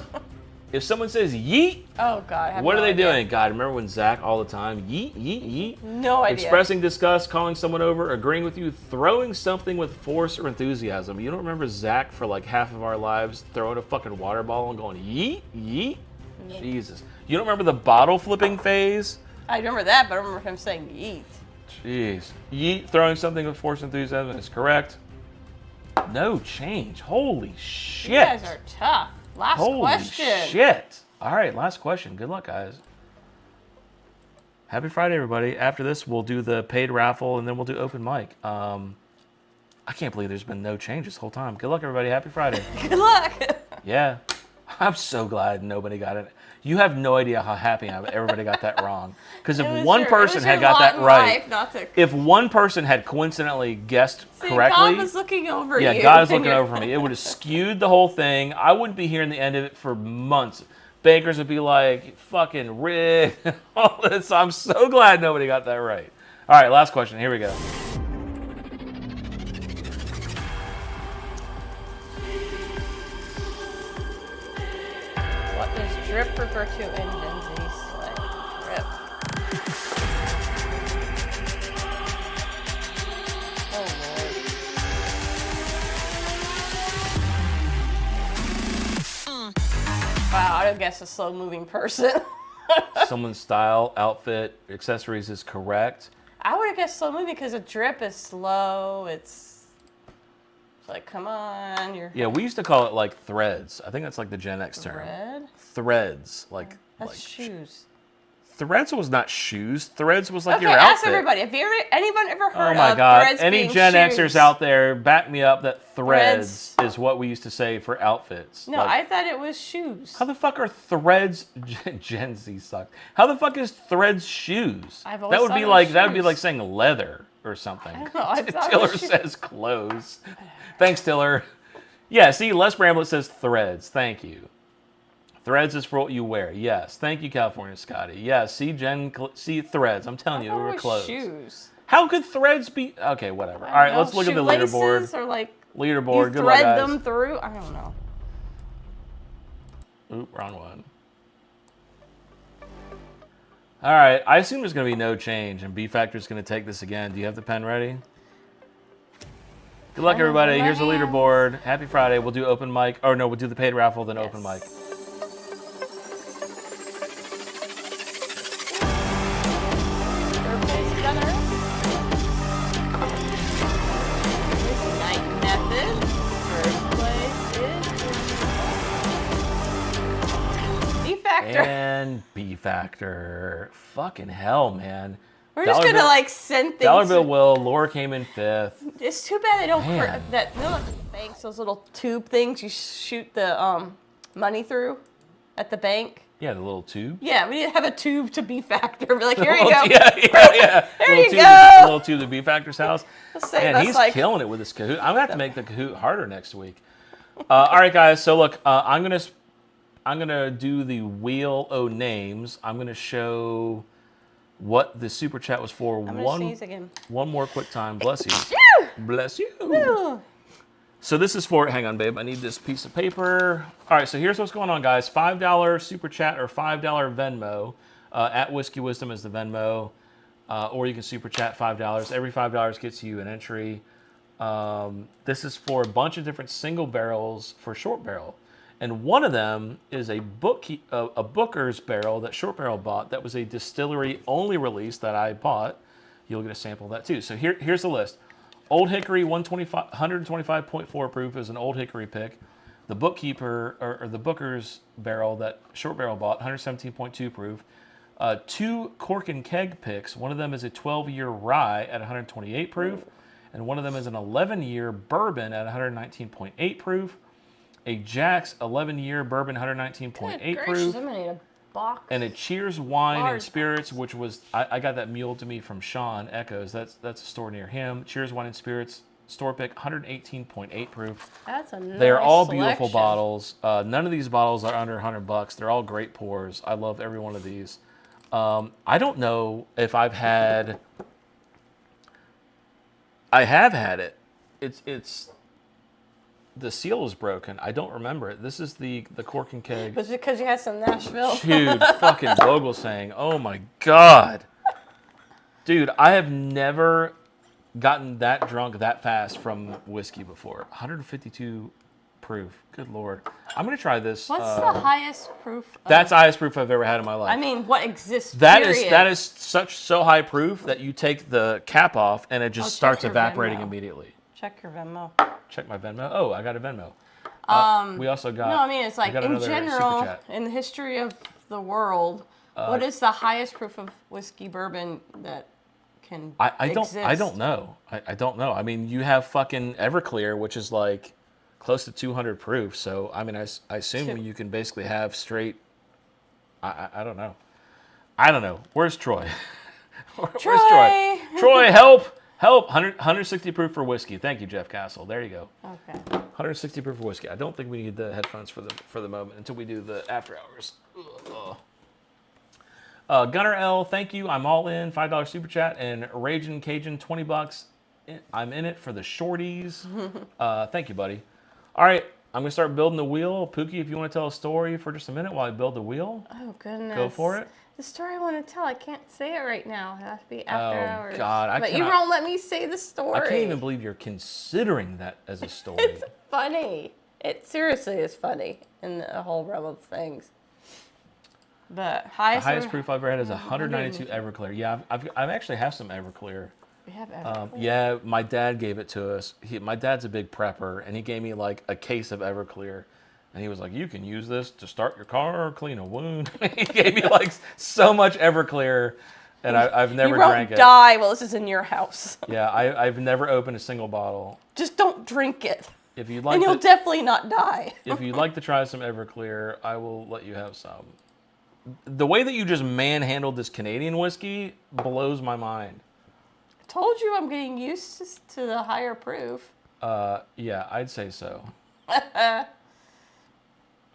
If someone says yeet, Oh, God. I have what no are they idea. doing? God, remember when Zach all the time, yeet, yeet, yeet? No idea. Expressing disgust, calling someone over, agreeing with you, throwing something with force or enthusiasm. You don't remember Zach for like half of our lives throwing a fucking water ball and going yeet, yeet? Nope. Jesus. You don't remember the bottle flipping phase? I remember that, but I remember him saying yeet. Jeez. Yeet, throwing something with force and enthusiasm is correct. No change. Holy shit. You guys are tough. Last Holy question. shit. All right, last question. Good luck, guys. Happy Friday, everybody. After this, we'll do the paid raffle, and then we'll do open mic. I can't believe there's been no change this whole time. Good luck, everybody. Happy Friday. Good luck. Yeah. I'm so glad nobody got it. You have no idea how happy I am everybody got that wrong. Because if one person had got that right, if one person had coincidentally guessed correctly, God was looking over you. yeah, God is looking over me. It would have skewed the whole thing. I wouldn't be hearing the end of it for months. Bankers would be like, fucking rigged. All this. I'm so glad nobody got that right. All right, last question. Here we go. What does drip refer to in Gen Z slang? Drip. Oh, Lord. Wow, I would guess a slow-moving person. Someone's style, outfit, accessories is correct. I would have guessed slow-moving because a drip is slow. It's like, come on, you're Yeah, we used to call it like threads. I think that's like the Gen X term. red. Threads, like That's like shoes. Threads was not shoes. Threads was like Okay, your ask outfit. everybody. Have you anyone ever Oh heard my of God! threads Any being Gen shoes? Xers out there, back me up that threads is what we used to say for outfits. No, Like, I thought it was shoes. how the fuck are threads? Gen Z sucks. How the fuck is threads shoes? I've always That would thought be it like was that would be shoes. like saying leather. or something. I don't know, I thought it Tiller was says clothes. Thanks, Tiller. Yeah, see, Les Bramblett says threads. Thank you. Threads is for what you wear. Yes. Thank you, California Scotty. Yes. See, see threads. I'm telling you, we were clothes. Shoes. How could threads be? Okay, whatever. All right, let's look at the leaderboard. Or like leaderboard. You Good luck, thread guys. them through. I don't know. Oop, wrong one. All right, I assume there's going to be no change, and B Factor's going to take this again. Do you have the pen ready? Good luck, everybody. Here's the leaderboard. Happy Friday. We'll do open mic. Or no, we'll do the paid raffle, then open mic. And B Factor. Fucking hell, man. We're just gonna like send things. Dollar Bill Will. Laura came in 5th. It's too bad they don't that. You know, at the banks, those little tube things you shoot the money through at the bank. Yeah, the little tube. Yeah, we need to have a tube to B Factor. Be like, here you go. Yeah. There you go. A little tube to B Factor's house. Man, he's killing it with this Kahoot. I'm gonna have to make the Kahoot harder next week. All right, guys. So look, I'm gonna do the wheel o' names. I'm gonna show what the super chat was for. One more quick time. Bless you. Bless you. So this is for, hang on, babe. I need this piece of paper. All right, so here's what's going on, guys. $5 super chat or $5 Venmo. At Whiskey Wisdom is the Venmo. Or you can super chat $5. Every $5 gets you an entry. This is for a bunch of different single barrels for short barrel. And one of them is a Booker's barrel that Short Barrel bought. That was a distillery only release that I bought. You'll get a sample of that too. So here's the list. Old Hickory 125.4 proof is an Old Hickory pick. The Bookkeeper or the Booker's barrel that Short Barrel bought, 117.2 proof. 2 cork and keg picks. One of them is a 12-year rye at 128 proof, and one of them is an 11-year bourbon at 119.8 proof. A Jack's 11-year bourbon, 119.8 proof. I'm gonna need a box. And a Cheers Wine and Spirits, which was I got that mule to me from Sean Echoes. That's a store near him. Cheers Wine and Spirits store pick, 118.8 proof. That's a nice They're all selection. beautiful bottles. None of these bottles are under $100. They're all great pours. I love every one of these. I don't know if I've had. I have had it. It's. The seal is broken. I don't remember it. This is the cork and keg. Was it because you had some Nashville? Dude, fucking Vogel saying, oh my God. Dude, I have never gotten that drunk that fast from whiskey before. 152 proof. Good Lord. I'm going to try this. What's the highest proof? That's the highest proof I've ever had in my life. I mean, what exists, that is so high proof that you take the cap off and it just starts evaporating immediately. Check your Venmo. Check my Venmo. Oh, I got a Venmo. We also got. No, I mean it's like in general, in the history of the world, what is the highest proof of whiskey bourbon that can exist? I don't know. I don't know. I mean, you have fucking Everclear, which is like close to 200 proof. So I mean, I assume you can basically have straight. I don't know. I don't know. Where's Troy? Where's Troy? Troy, help! Help! 160 proof for whiskey. Thank you, Jeff Castle. There you go. Okay. 160 proof for whiskey. I don't think we need the headphones for the moment until we do the after hours. Gunnar L, thank you. I'm all in. $5 super chat and Raging Cajun $20. I'm in it for the shorties. Thank you, buddy. All right, I'm gonna start building the wheel. Pookie, if you want to tell a story for just a minute while I build the wheel. Oh goodness. Go for it. The story I want to tell, I can't say it right now. It has to be after hours. Oh, God. But you won't let me say the story. I can't even believe you're considering that as a story. It's funny. It seriously is funny in the whole realm of things. The highest proof I've ever had is 192 Everclear. Yeah, I actually have some Everclear. We have Everclear? Yeah, my dad gave it to us. My dad's a big prepper, and he gave me like a case of Everclear. And he was like, you can use this to start your car or clean a wound. He gave me like so much Everclear, and I've never drank it. You won't die while this is in your house. Yeah, I've never opened a single bottle. Just don't drink it. If you'd like, and you'll definitely not die. If you'd like to try some Everclear, I will let you have some. The way that you just manhandled this Canadian whiskey blows my mind. Told you I'm getting used to the higher proof. Yeah, I'd say so. How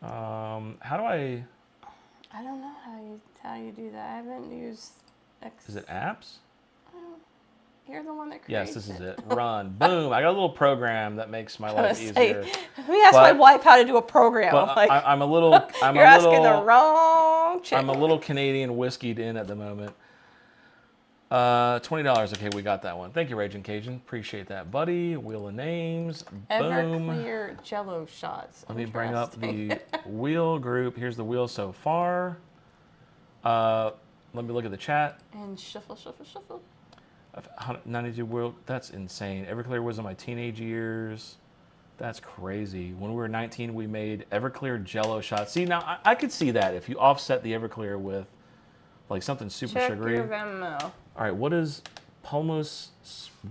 do I? I don't know how you do that. I haven't used Is it apps? You're the one that creates Yes, this is it. Run. Boom. I got a little program that makes my life easier. Let me ask my wife how to do a program. But like, I'm a little. You're asking the wrong chick. I'm a little Canadian whiskeyed in at the moment. $20. Okay, we got that one. Thank you, Raging Cajun. Appreciate that, buddy. Wheel of names. Boom. Everclear Jello shots. Let me bring up the wheel group. Here's the wheel so far. Let me look at the chat. And shuffle. 92 wheel. That's insane. Everclear was in my teenage years. That's crazy. When we were 19, we made Everclear Jello shots. See, now I could see that if you offset the Everclear with like something super sugary. Check your Venmo. All right, what is Palmos?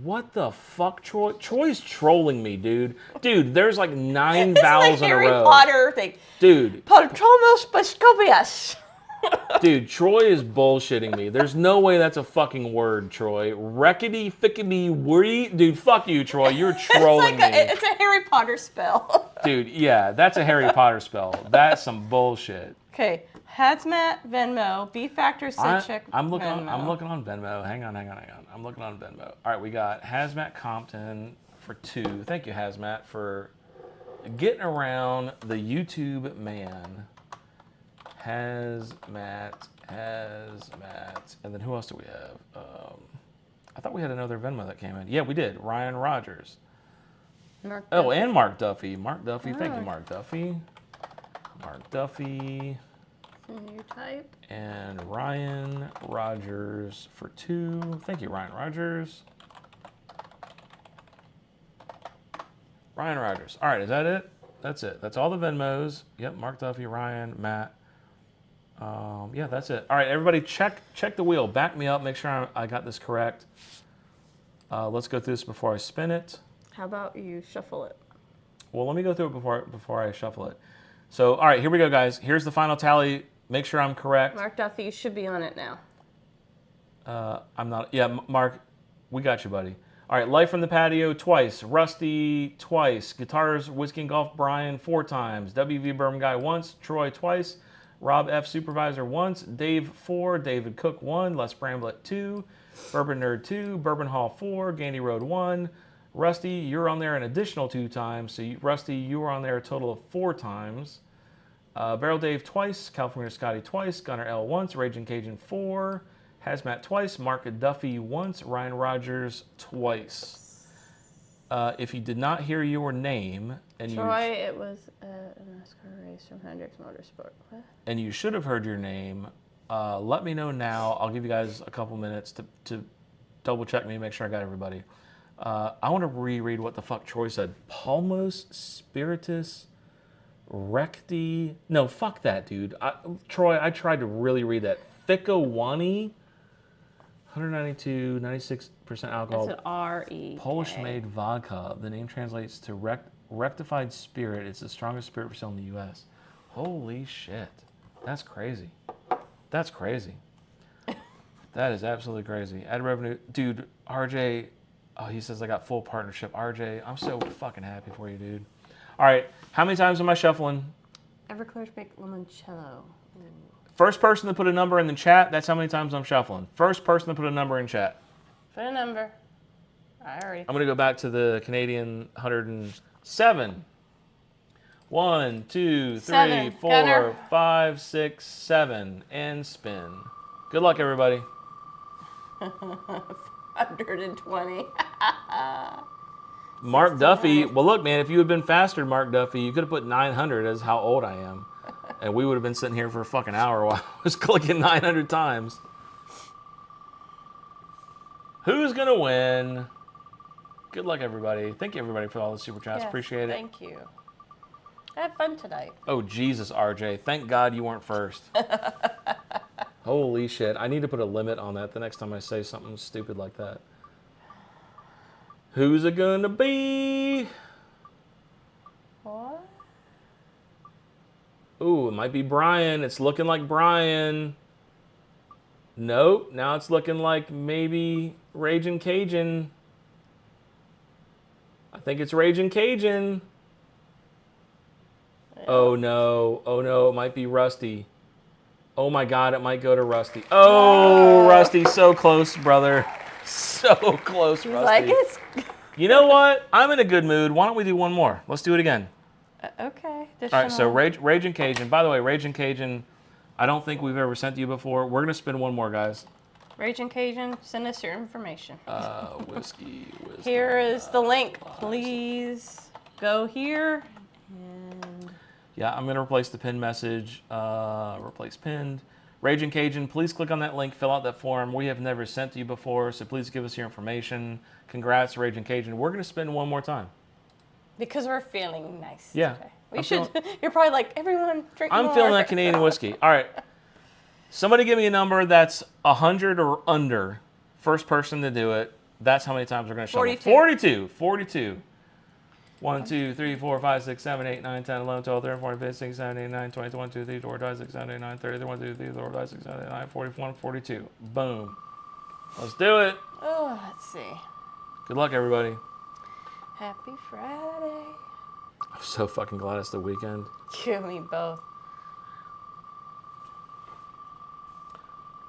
What the fuck, Troy? Troy's trolling me, dude. Dude, there's like 9 vowels in a row. Harry Potter thing. Dude. Palmos Bascobius. Dude, Troy is bullshitting me. There's no way that's a fucking word, Troy. Reckety, fickety, worry. Dude, fuck you, Troy. You're trolling me. It's a Harry Potter spell. Dude, yeah, that's a Harry Potter spell. That's some bullshit. Okay, Hazmat Venmo, B Factor check. I'm looking on Venmo. Hang on. I'm looking on Venmo. All right, we got Hazmat Compton for 2. Thank you, Hazmat, for getting around the YouTube man. Hazmat, and then who else do we have? I thought we had another Venmo that came in. Yeah, we did. Ryan Rogers. And Mark Duffy. Mark Duffy. Thank you, Mark Duffy. Mark Duffy. Can you type? And Ryan Rogers for 2. Thank you, Ryan Rogers. Ryan Rogers. All right, is that it? That's it. That's all the Venmos. Yep, Mark Duffy, Ryan, Matt. Yeah, that's it. All right, everybody, check the wheel. Back me up. Make sure I got this correct. Let's go through this before I spin it. How about you shuffle it? Well, let me go through it before I shuffle it. So, all right, here we go, guys. Here's the final tally. Make sure I'm correct. Mark Duffy, you should be on it now. I'm not. Yeah, Mark, we got you, buddy. All right, Life from the Patio twice. Rusty twice. Guitars, Whiskey and Golf, Brian 4 times. WV Bourbon Guy once. Troy twice. Rob F. Supervisor once. Dave 4. David Cook 1. Les Bramblett 2. Bourbon Nerd 2. Bourbon Hall 4. Gandy Road 1. Rusty, you're on there an additional 2 times. So, Rusty, you were on there a total of 4 times. Barrel Dave twice. California Scotty twice. Gunner L once. Raging Cajun 4. Hazmat twice. Mark Duffy once. Ryan Rogers twice. If you did not hear your name, and Troy, it was a NASCAR race from Hendricks Motorsport. What? And you should have heard your name, let me know now. I'll give you guys a couple minutes to double check me and make sure I got everybody. I want to reread what the fuck Troy said. Palmos Spiritus Recti. No, fuck that, dude. Troy, I tried to really read that. Thicowani. 192, 96% alcohol. That's an R-E. Polish-made vodka. The name translates to rectified spirit. It's the strongest spirit for sale in the U.S. Holy shit. That's crazy. That's crazy. That is absolutely crazy. Ad revenue. Dude, RJ, oh, he says I got full partnership. RJ, I'm so fucking happy for you, dude. All right, how many times am I shuffling? Everclear baked limoncello. First person to put a number in the chat, that's how many times I'm shuffling. First person to put a number in chat. Put a number. I'm going to go back to the Canadian 107. 1, 2, 3, 4, 5, 6, 7, and spin. Good luck, everybody. 120. Mark Duffy. Well, look, man, if you had been faster, Mark Duffy, you could have put 900 as how old I am. And we would have been sitting here for a fucking hour while I was clicking 900 times. Who's going to win? Good luck, everybody. Thank you, everybody, for all the super chats. Yes, appreciate it. Thank you. I had fun tonight. Oh, Jesus, RJ. Thank God you weren't first. Holy shit. I need to put a limit on that the next time I say something stupid like that. Who's it going to be? What? Ooh, it might be Brian. It's looking like Brian. Nope. Now it's looking like maybe Raging Cajun. I think it's Raging Cajun. Yeah. Oh no. Oh no, it might be Rusty. Oh my God, it might go to Rusty. Oh, No. Rusty, so close, brother. So close, He's Rusty. like, it's... You know what? I'm in a good mood. Why don't we do one more? Let's do it again. Okay. All right, so Raging Cajun. By the way, Raging Cajun, I don't think we've ever sent to you before. We're going to spin one more, guys. Raging Cajun, send us your information. Whiskey Wisdom. Here is the link. Please go here. And Yeah, I'm going to replace the pinned message. Replace pinned. Raging Cajun, please click on that link, fill out that form. We have never sent to you before, so please give us your information. Congrats, Raging Cajun. We're going to spin one more time. because we're feeling nice Yeah. today. We should. You're probably like, everyone drink more. I'm feeling that Canadian whiskey. All right. Somebody give me a number that's 100 or under. First person to do it. That's how many times we're going to show 42. 42. 1, 2, 3, 4, 5, 6, 7, 8, 9, 10, 11, 12, 13, 14, 15, 16, 17, 18, 19, 20, 21, 22, 23, 24, 25, 26, 27, 28, 29, 30, 31, 32, 33, 34, 35, 36, 37, 38, 39, 40, 41, 42. Boom. Let's do it. Oh, let's see. Good luck, everybody. Happy Friday. I'm so fucking glad it's the weekend. You and me both.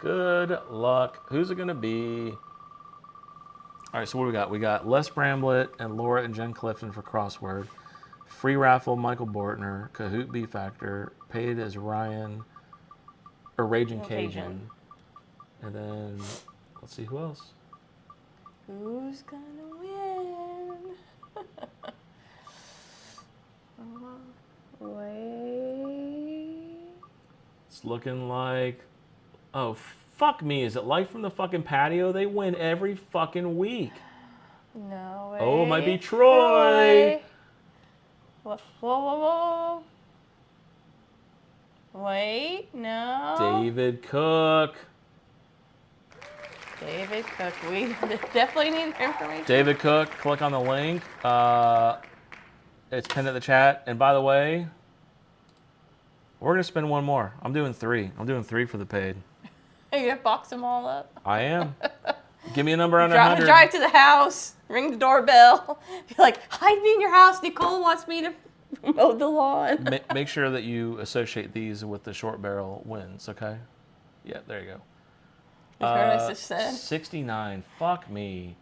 Good luck. Who's it going to be? All right, so what do we got? We got Les Bramblett and Laura and Jen Clifton for crossword. Free raffle, Michael Bortner. Kahoot B Factor. Paid as Ryan. Or Raging Cajun. And then, let's see who else. Who's gonna win? Wait. It's looking like, oh, fuck me. Is it Life from the fucking Patio? They win every fucking week. No way. Oh, it might be Troy. Whoa, whoa, whoa, whoa. Wait, no. David Cook. David Cook. We definitely need information. David Cook, click on the link. It's pinned at the chat. And by the way, we're going to spin one more. I'm doing 3. I'm doing 3 for the paid. Are you going to box them all up? I am. Give me a number under Drive 100. Drive to the house. Ring the doorbell. Be like, hide me in your house. Nicole wants me to mow the lawn. Make sure that you associate these with the short barrel wins, okay? Yeah, there you go. 69. Fuck me.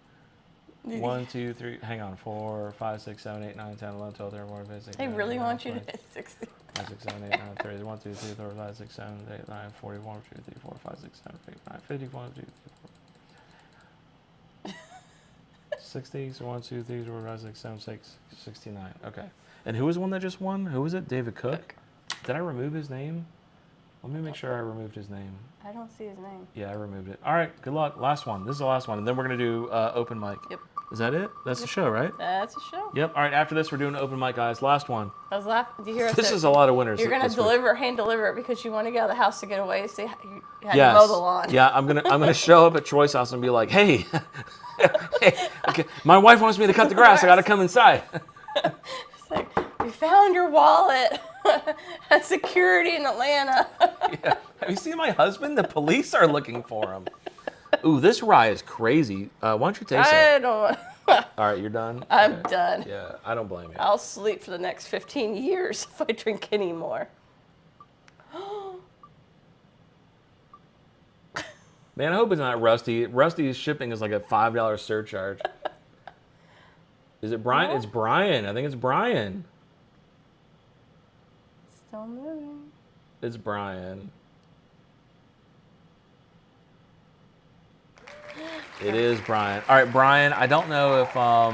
1, 2, 3. Hang on. 4, 5, 6, 7, 8, 9, 10, 11, 12, 13, 14, 15, 16. They really want you to hit 60. 5, 6, 7, 8, 9, 30. 1, 2, 3, 4, 5, 6, 7, 8, 9, 40, 1, 2, 3, 4, 5, 6, 7, 8, 9, 50, 1, 2, 3, 4. 60, so 1, 2, 3, 4, 5, 6, 7, 6, 69. Okay. And who was the one that just won? Who was it? David Cook? Did I remove his name? Let me make sure I removed his name. I don't see his name. Yeah, I removed it. All right, good luck. Last one. This is the last one. And then we're going to do open mic. Yep. Is that it? That's the show, right? That's a show. Yep. All right, after this, we're doing open mic, guys. Last one. I was laughing. Do you hear us? This is a lot of winners. You're gonna this week. hand deliver it because you want to get out of the house to get away. So you had Yes. to mow the lawn. Yeah, I'm gonna show up at Troy's house and be like, hey, hey, okay, my wife wants me to cut the grass. I gotta come inside. It's like, we found your wallet at security in Atlanta. Yeah. Have you seen my husband? The police are looking for him. Ooh, this rye is crazy. Why don't you taste I it? don't. All right, you're done? I'm Okay. done. Yeah, I don't blame you. I'll sleep for the next 15 years if I drink any more. Man, I hope it's not Rusty. Rusty's shipping is like a $5 surcharge. Is it Brian? No. It's Brian. I think it's Brian. Still moving. It's Brian. It is Brian. All right, Brian. I don't know if why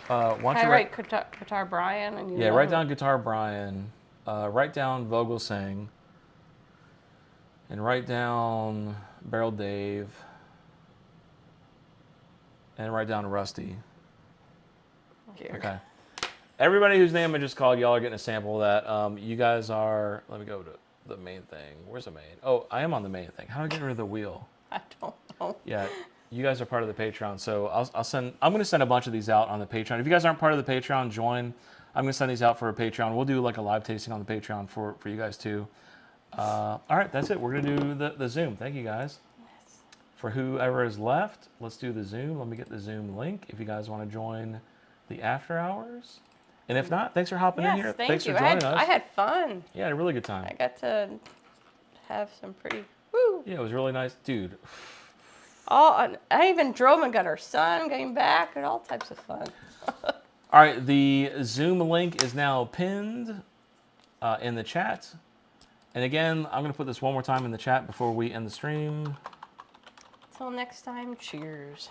don't I you write Guitar Brian and you Yeah, know write down Guitar Brian. Write down Vogelsang. And write down Barrel Dave. And write down Rusty. Okay. Everybody whose name I just called, y'all are getting a sample of that. You guys are. Let me go to the main thing. Where's the main? Oh, I am on the main thing. How do I get rid of the wheel? I don't know. Yeah, you guys are part of the Patreon, so I'll send. I'm going to send a bunch of these out on the Patreon. If you guys aren't part of the Patreon, join. I'm going to send these out for a Patreon. We'll do like a live tasting on the Patreon for you guys too. All right, that's it. We're going to do the Zoom. Thank you, guys. Yes. For whoever is left, let's do the Zoom. Let me get the Zoom link if you guys want to join the after hours. And if not, thanks for hopping in here. Thanks for joining us. I had fun. Yeah, had a really good time. I got to have some pretty, woo. Yeah, it was really nice. Dude. I even drove and got our son getting back and all types of fun. All right, the Zoom link is now pinned in the chat. And again, I'm going to put this one more time in the chat before we end the stream. Till next time, cheers.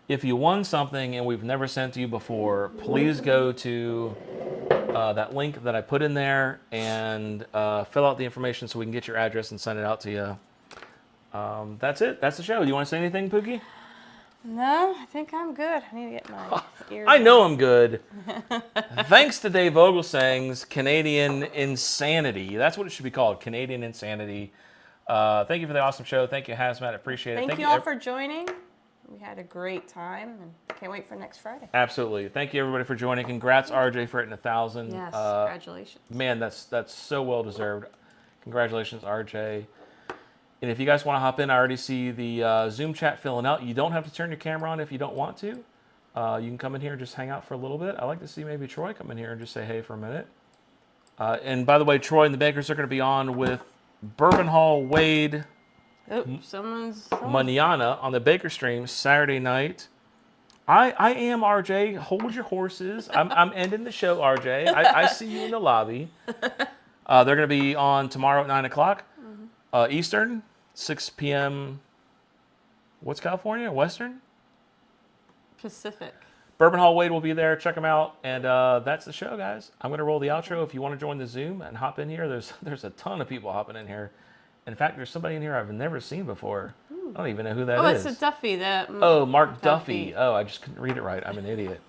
If you won something and we've never sent to you before, please go to that link that I put in there and fill out the information so we can get your address and send it out to you. That's it. That's the show. Do you want to say anything, Pookie? No, I think I'm good. I need to get my ears. I know I'm good. Thanks to Dave Vogelsang's Canadian Insanity. That's what it should be called, Canadian Insanity. Thank you for the awesome show. Thank you, Hazmat. I appreciate it. Thank you all for joining. We had a great time and can't wait for next Friday. Absolutely. Thank you, everybody, for joining. Congrats, RJ, for hitting 1,000. Yes, congratulations. Man, that's so well deserved. Congratulations, RJ. And if you guys want to hop in, I already see the Zoom chat filling out. You don't have to turn your camera on if you don't want to. You can come in here and just hang out for a little bit. I like to see maybe Troy come in here and just say hey for a minute. And by the way, Troy and the Bakers are going to be on with Bourbon Hall Wade someone's Manana on the Baker stream Saturday night. I am RJ. Hold your horses. I'm ending the show, RJ. I see you in the lobby. They're going to be on tomorrow at 9 o'clock Eastern, 6 p.m. What's California? Western? Pacific. Bourbon Hall Wade will be there. Check them out. And that's the show, guys. I'm going to roll the outro. If you want to join the Zoom and hop in here, there's a ton of people hopping in here. In fact, there's somebody in here I've never seen before. I don't even know who that is. Oh, it's a Duffy. Mark Duffy. Oh, I just couldn't read it right. I'm an idiot.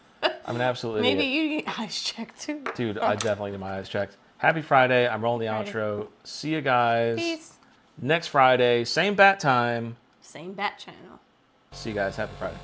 I'm an absolute idiot. Maybe you get eyes checked too. Dude, I definitely need my eyes checked. Happy Friday. I'm rolling the outro. See you guys. Peace. Next Friday. Same bat time. Same bat channel. See you guys. Happy Friday.